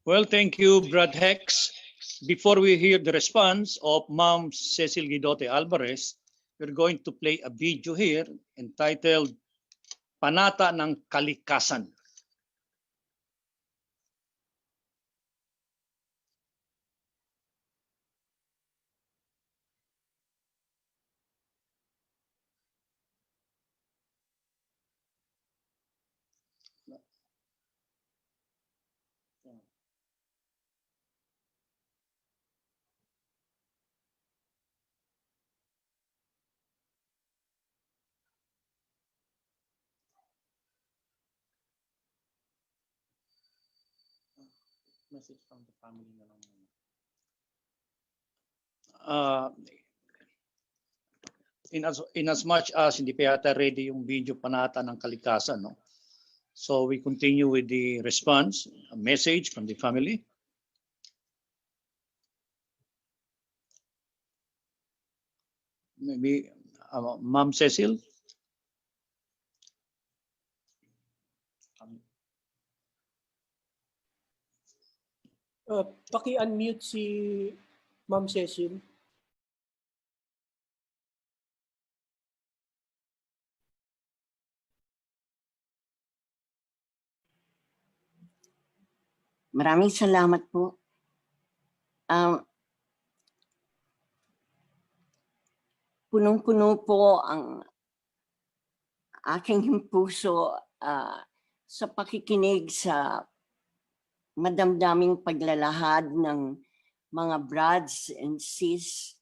Well, thank you, Brad Hex. Before we hear the response of Ma'am Cecil Guidote Alvarez, we're going to play a video here entitled Panata ng Kalikasan. Message from the family na lang. In as much as hindi pa yata ready yung video panata ng kalikasan, no? So we continue with the response, a message from the family. Maybe Ma'am Cecil. Paki-unmute si Ma'am Cecil. Maraming salamat po. Punong-puno po ang aking puso sa pakikinig sa madamdaming paglalahad ng mga brothers and sis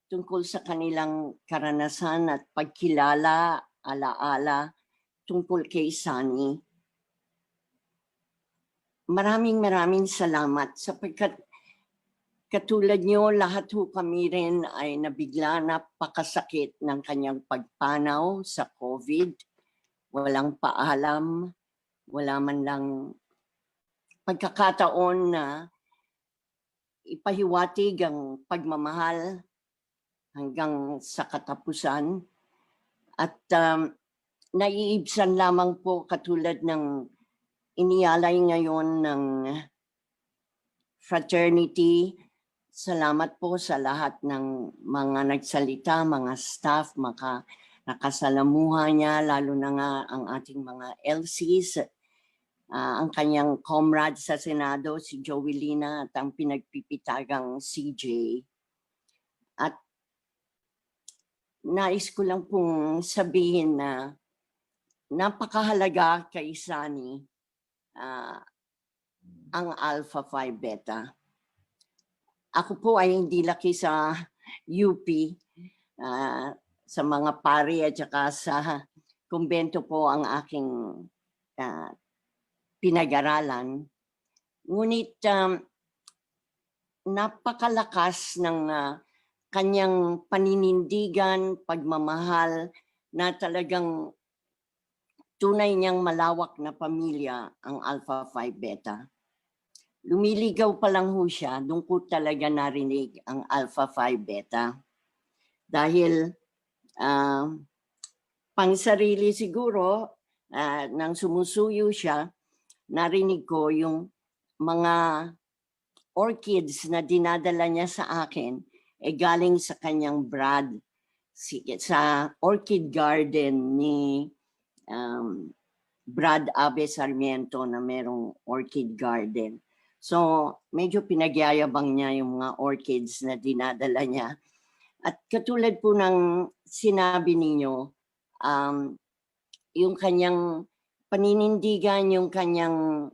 tungkol sa kanilang karanasan at pagkilala, alaala tungkol kay Sunny. Maraming salamat sapagkat katulad nyo, lahat ho kami rin ay nabigla na pakasakit ng kanyang pagpanaw sa COVID. Walang paalam, wala man lang pagkakataon na ipahiwatig ang pagmamahal hanggang sa katapusan. At naiibsan lamang po katulad ng inialay ngayon ng fraternity. Salamat po sa lahat ng mga nagsalita, mga staff, nakasalamuha niya, lalo na nga ang ating mga LCs, ang kanyang comrade sa Senado, si Joelina, at ang pinagpipitagang CJ. At nais ko lang pong sabihin na napakahalaga kay Sunny ang Alpha Phi Beta. Ako po ay hindi laki sa UP, sa mga pari at saka sa kumbento po ang aking pinag-aralan. Ngunit napakalakas ng kanyang paninindigan, pagmamahal na talagang tunay niyang malawak na pamilya ang Alpha Phi Beta. Lumiligaw pa lang ho siya, doon ko talaga narinig ang Alpha Phi Beta. Dahil pang sarili siguro, nang sumusuyo siya, narinig ko yung mga orchids na dinadala niya sa akin galing sa kanyang brad sa orchid garden ni Brad Abe Sarmiento na merong orchid garden. So medyo pinagyayabang niya yung mga orchids na dinadala niya. At katulad po ng sinabi ninyo, yung kanyang paninindigan, yung kanyang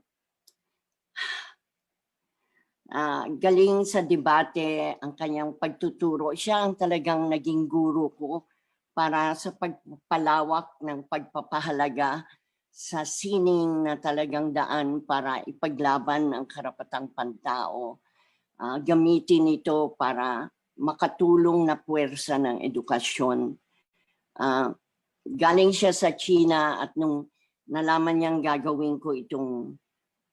galing sa debate, ang kanyang pagtuturo, siya ang talagang naging guro ko para sa pagpapalawak ng pagpapahalaga sa sining na talagang daan para ipaglaban ang karapatang pantao. Gamitin ito para makatulong na puwersa ng edukasyon. Galing siya sa China at nung nalaman niyang gagawin ko itong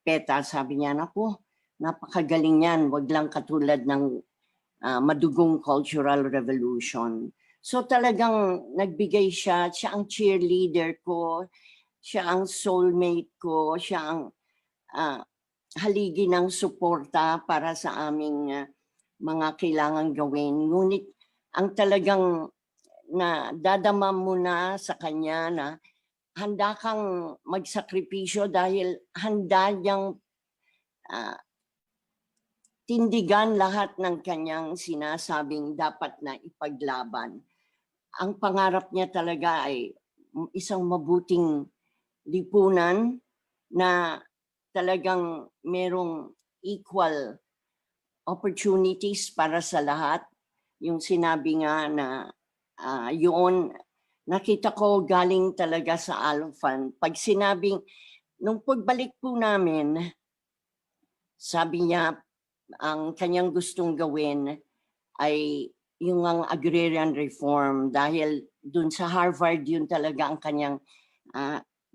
PETA, sabi niya, naku, napakagaling yan, wag lang katulad ng madugong cultural revolution. So talagang nagbigay siya ang cheerleader ko, siya ang soulmate ko, siya ang haligi ng suporta para sa aming mga kailangan gawin. Ngunit ang talagang na dadama mo na sa kanya na handa kang magsakripisyo dahil handa niyang tindigan lahat ng kanyang sinasabing dapat na ipaglaban. Ang pangarap niya talaga ay isang mabuting lipunan na talagang merong equal opportunities para sa lahat. Yung sinabi nga na yun, nakita ko galing talaga sa Alphan. Pag sinabing, nung pagbalik po namin sabi niya, ang kanyang gustong gawin ay yung ang agrarian reform dahil dun sa Harvard yun talaga ang kanyang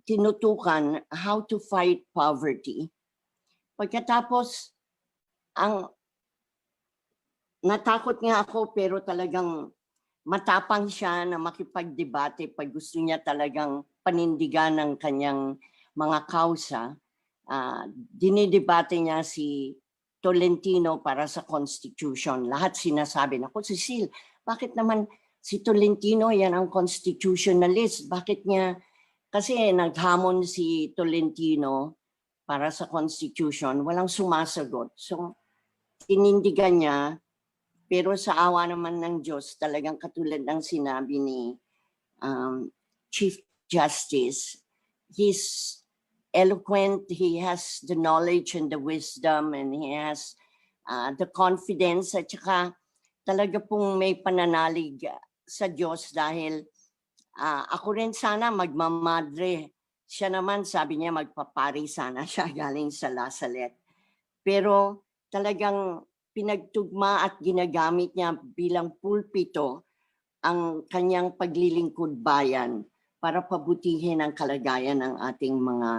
tinutukan, how to fight poverty. Pagkatapos, natakot nga ako pero talagang matapang siya na makipagdebate pag gusto niya talagang panindigan ng kanyang mga kausa. Dinidebate niya si Tolentino para sa Constitution. Lahat sinasabi, naku Cecil, bakit naman si Tolentino yan ang constitutionalist? Bakit niya, kasi naghamon si Tolentino para sa Constitution, walang sumasagot. So, tinindigan niya, pero sa awa naman ng Diyos, talagang katulad ng sinabi ni Chief Justice, he's eloquent, he has the knowledge and the wisdom, and he has the confidence, at saka talaga pong may pananalig sa Diyos dahil ako rin sana magmamadre. Siya naman sabi niya magpapari sana siya galing sa Lasalet. Pero talagang pinagtugma at ginagamit niya bilang pulpito ang kanyang paglilingkod bayan para pabutihin ang kalagayan ng ating mga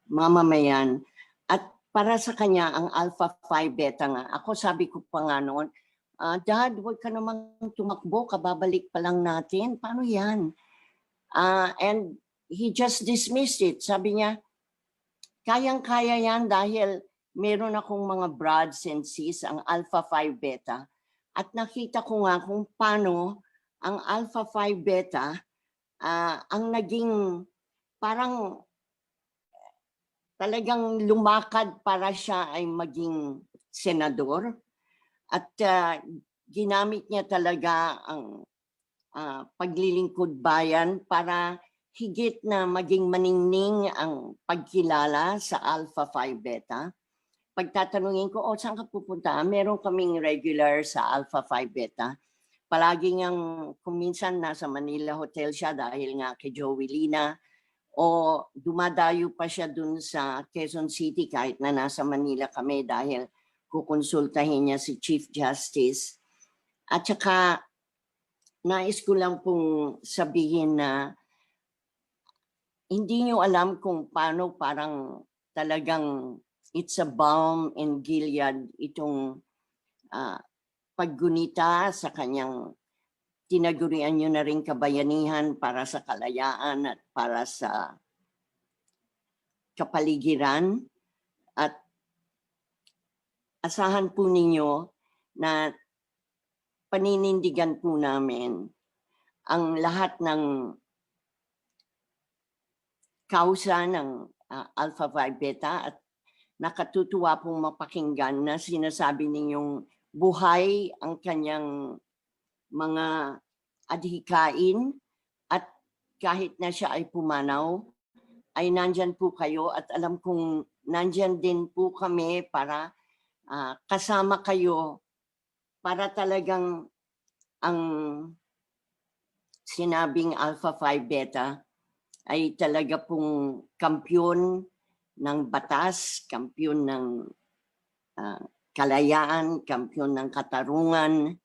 mamamayan. At para sa kanya, ang Alpha Phi Beta nga, ako sabi ko pa nga noon, Dad, huwag ka namang tumakbo, kababalik pa lang natin. Paano yan? And he just dismissed it. Sabi niya, kayang-kaya yan dahil meron akong mga brods and sis, ang Alpha Phi Beta. At nakita ko nga kung paano ang Alpha Phi Beta ang naging parang talagang lumakad para siya ay maging senador. At ginamit niya talaga ang paglilingkod bayan para higit na maging maningning ang pagkilala sa Alpha Phi Beta. Pagtatanungin ko, saan ka pupunta? Meron kaming regular sa Alpha Phi Beta. Palagi niyang, kung minsan nasa Manila Hotel siya dahil nga kay Joey Lina, o dumadayo pa siya dun sa Quezon City kahit na nasa Manila kami dahil kukonsultahin niya si Chief Justice. At saka, nais ko lang pong sabihin na hindi niyo alam kung paano parang talagang it's a balm in Gilead itong paggunita sa kanyang tinagurian niyo na rin kabayanihan para sa kalayaan at para sa kapaligiran. At asahan po ninyo na paninindigan po namin ang lahat ng kausa ng Alpha Phi Beta at nakatutuwa pong mapakinggan na sinasabi ninyong buhay ang kanyang mga adhikain at kahit na siya ay pumanaw, ay nandyan po kayo at alam kong nandyan din po kami para kasama kayo para talagang ang sinabing Alpha Phi Beta ay talaga pong kampyon ng batas, kampyon ng kalayaan, kampyon ng katarungan.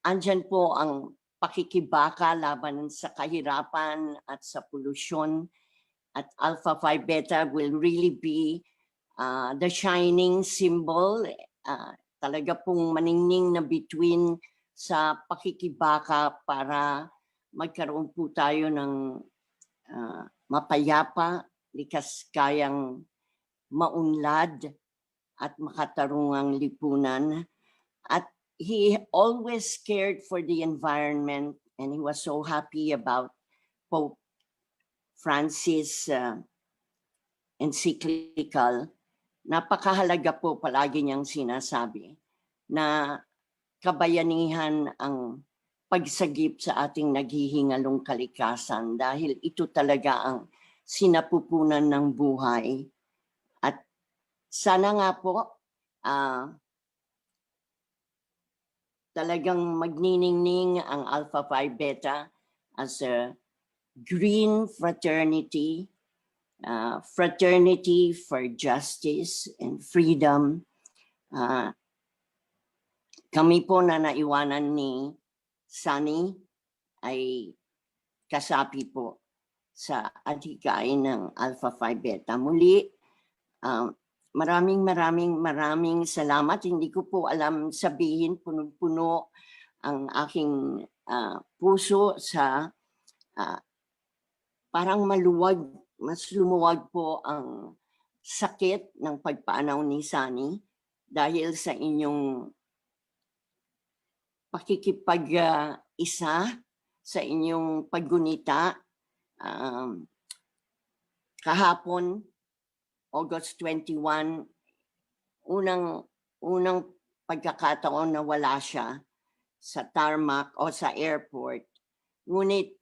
Andyan po ang pakikibaka laban sa kahirapan at sa polusyon. At Alpha Phi Beta will really be the shining symbol. Talaga pong maningning na between sa pakikibaka para magkaroon po tayo ng mapayapa, likas kayang maunlad at makatarungang lipunan. At he always cared for the environment and he was so happy about Pope Francis encyclical. Napakahalaga po palagi niyang sinasabi na kabayanihan ang pagsagip sa ating naghihingalong kalikasan dahil ito talaga ang sinapupunan ng buhay. At sana nga po talagang magniningning ang Alpha Phi Beta as a green fraternity fraternity for justice and freedom. Kami po na naiwanan ni Sunny ay kasapi po sa adhikain ng Alpha Phi Beta. Muli, maraming salamat. Hindi ko po alam sabihin, punong-puno ang aking puso sa parang mas lumuwag po ang sakit ng pagpaanaw ni Sunny dahil sa inyong pakikipag-isa, sa inyong paggunita. Kahapon, August 21, unang pagkakataon na wala siya sa tarmac o sa airport. Ngunit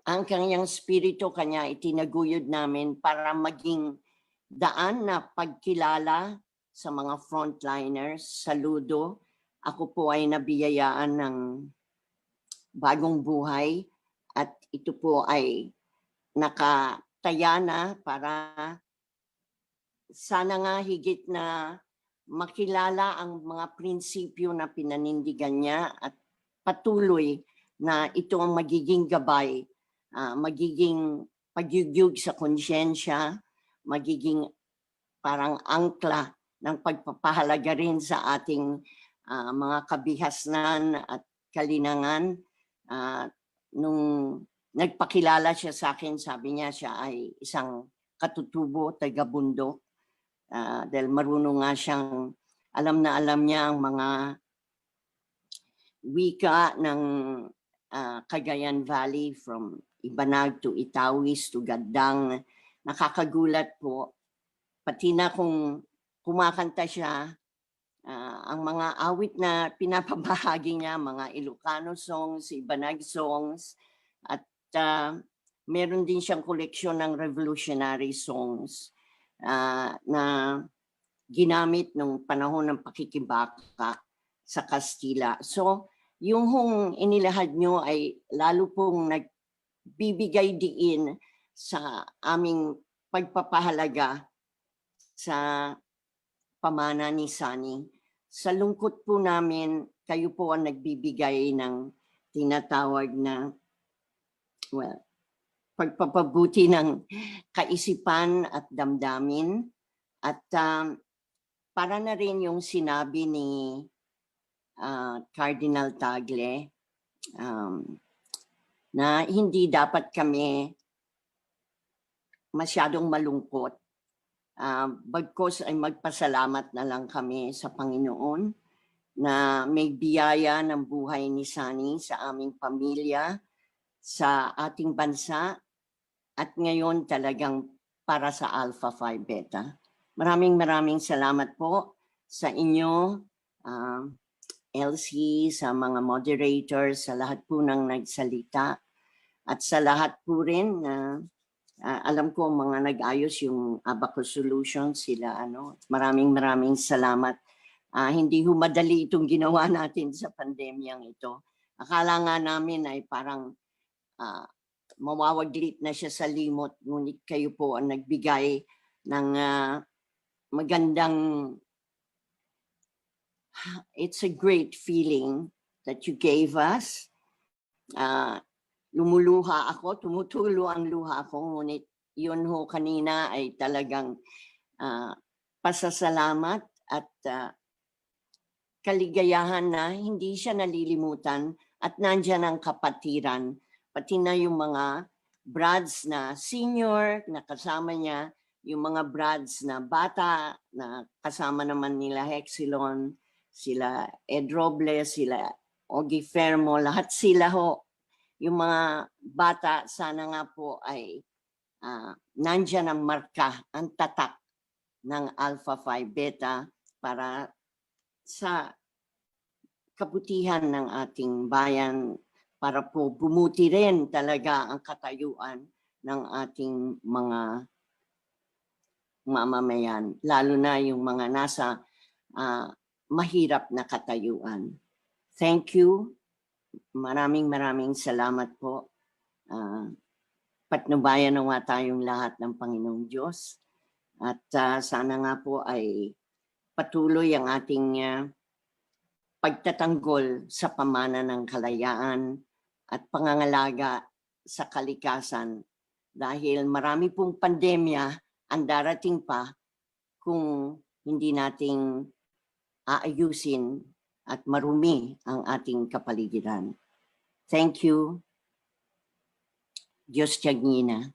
ang kanyang spirito kanya itinaguyod namin para maging daan na pagkilala sa mga frontliners. Saludo. Ako po ay nabiyayaan ng bagong buhay at ito po ay nakataya na para sana nga higit na makilala ang mga prinsipyo na pinanindigan niya at patuloy na ito ang magiging gabay, magiging pagyugyug sa konsyensya, magiging parang angkla ng pagpapahalaga rin sa ating mga kabihasnan at kalinangan. Nung nagpakilala siya sa akin, sabi niya siya ay isang katutubo, taga-bundok. Dahil marunong nga siyang, alam na alam niya ang mga wika ng Cagayan Valley from Ibanag to Itawis to Gaddang. Nakakagulat po. Pati na kung kumakanta siya, ang mga awit na pinapabahagi niya, mga Ilocano songs, Ibanag songs, at meron din siyang koleksyon ng revolutionary songs na ginamit nung panahon ng pakikibaka sa Kastila. So, yung hong inilahad nyo ay lalo pong nagbibigay diin sa aming pagpapahalaga sa pamana ni Sunny. Sa lungkot po namin, kayo po ang nagbibigay ng tinatawag na, well, pagpapabuti ng kaisipan at damdamin. At para na rin yung sinabi ni Cardinal Tagle na hindi dapat kami masyadong malungkot. Bagkos ay magpasalamat na lang kami sa Panginoon na may biyaya ng buhay ni Sunny sa aming pamilya, sa ating bansa, at ngayon talagang para sa Alpha Phi Beta. Maraming salamat po sa inyo, Elsie, sa mga moderators, sa lahat po ng nagsalita, at sa lahat po rin na alam ko mga nag-ayos yung Abaco Solutions sila. Maraming salamat. Hindi madali itong ginawa natin sa pandemyang ito. Akala nga namin ay parang mawawaglit na siya sa limot, ngunit kayo po ang nagbigay ng magandang, it's a great feeling that you gave us. Lumuluha ako, tumutulo ang luha ko, ngunit yun ho kanina ay talagang pasasalamat at kaligayahan na hindi siya nalilimutan at nandyan ang kapatiran, pati na yung mga brads na senior na kasama niya, yung mga brads na bata na kasama naman nila Hexilon, sila Ed Robles, sila Ogie Fermo, lahat sila ho. Yung mga bata sana nga po ay nandyan ang marka, ang tatak ng Alpha Phi Beta para sa kabutihan ng ating bayan, para po bumuti rin talaga ang katayuan ng ating mga mamamayan, lalo na yung mga nasa mahirap na katayuan. Thank you. Maraming salamat po. patnubayan nawa tayong lahat ng Panginoong Diyos. At sana nga po ay patuloy ang ating pagtatanggol sa pamana ng kalayaan at pangangalaga sa kalikasan dahil marami pong pandemya ang darating pa kung hindi nating aayusin at marumi ang ating kapaligiran. Thank you. Diyos tiyagina.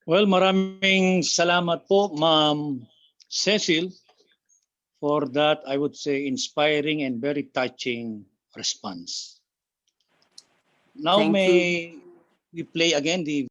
Well, maraming salamat po, Ma'am Cecil, for that, I would say, inspiring and very touching response. Now Thank may we play again the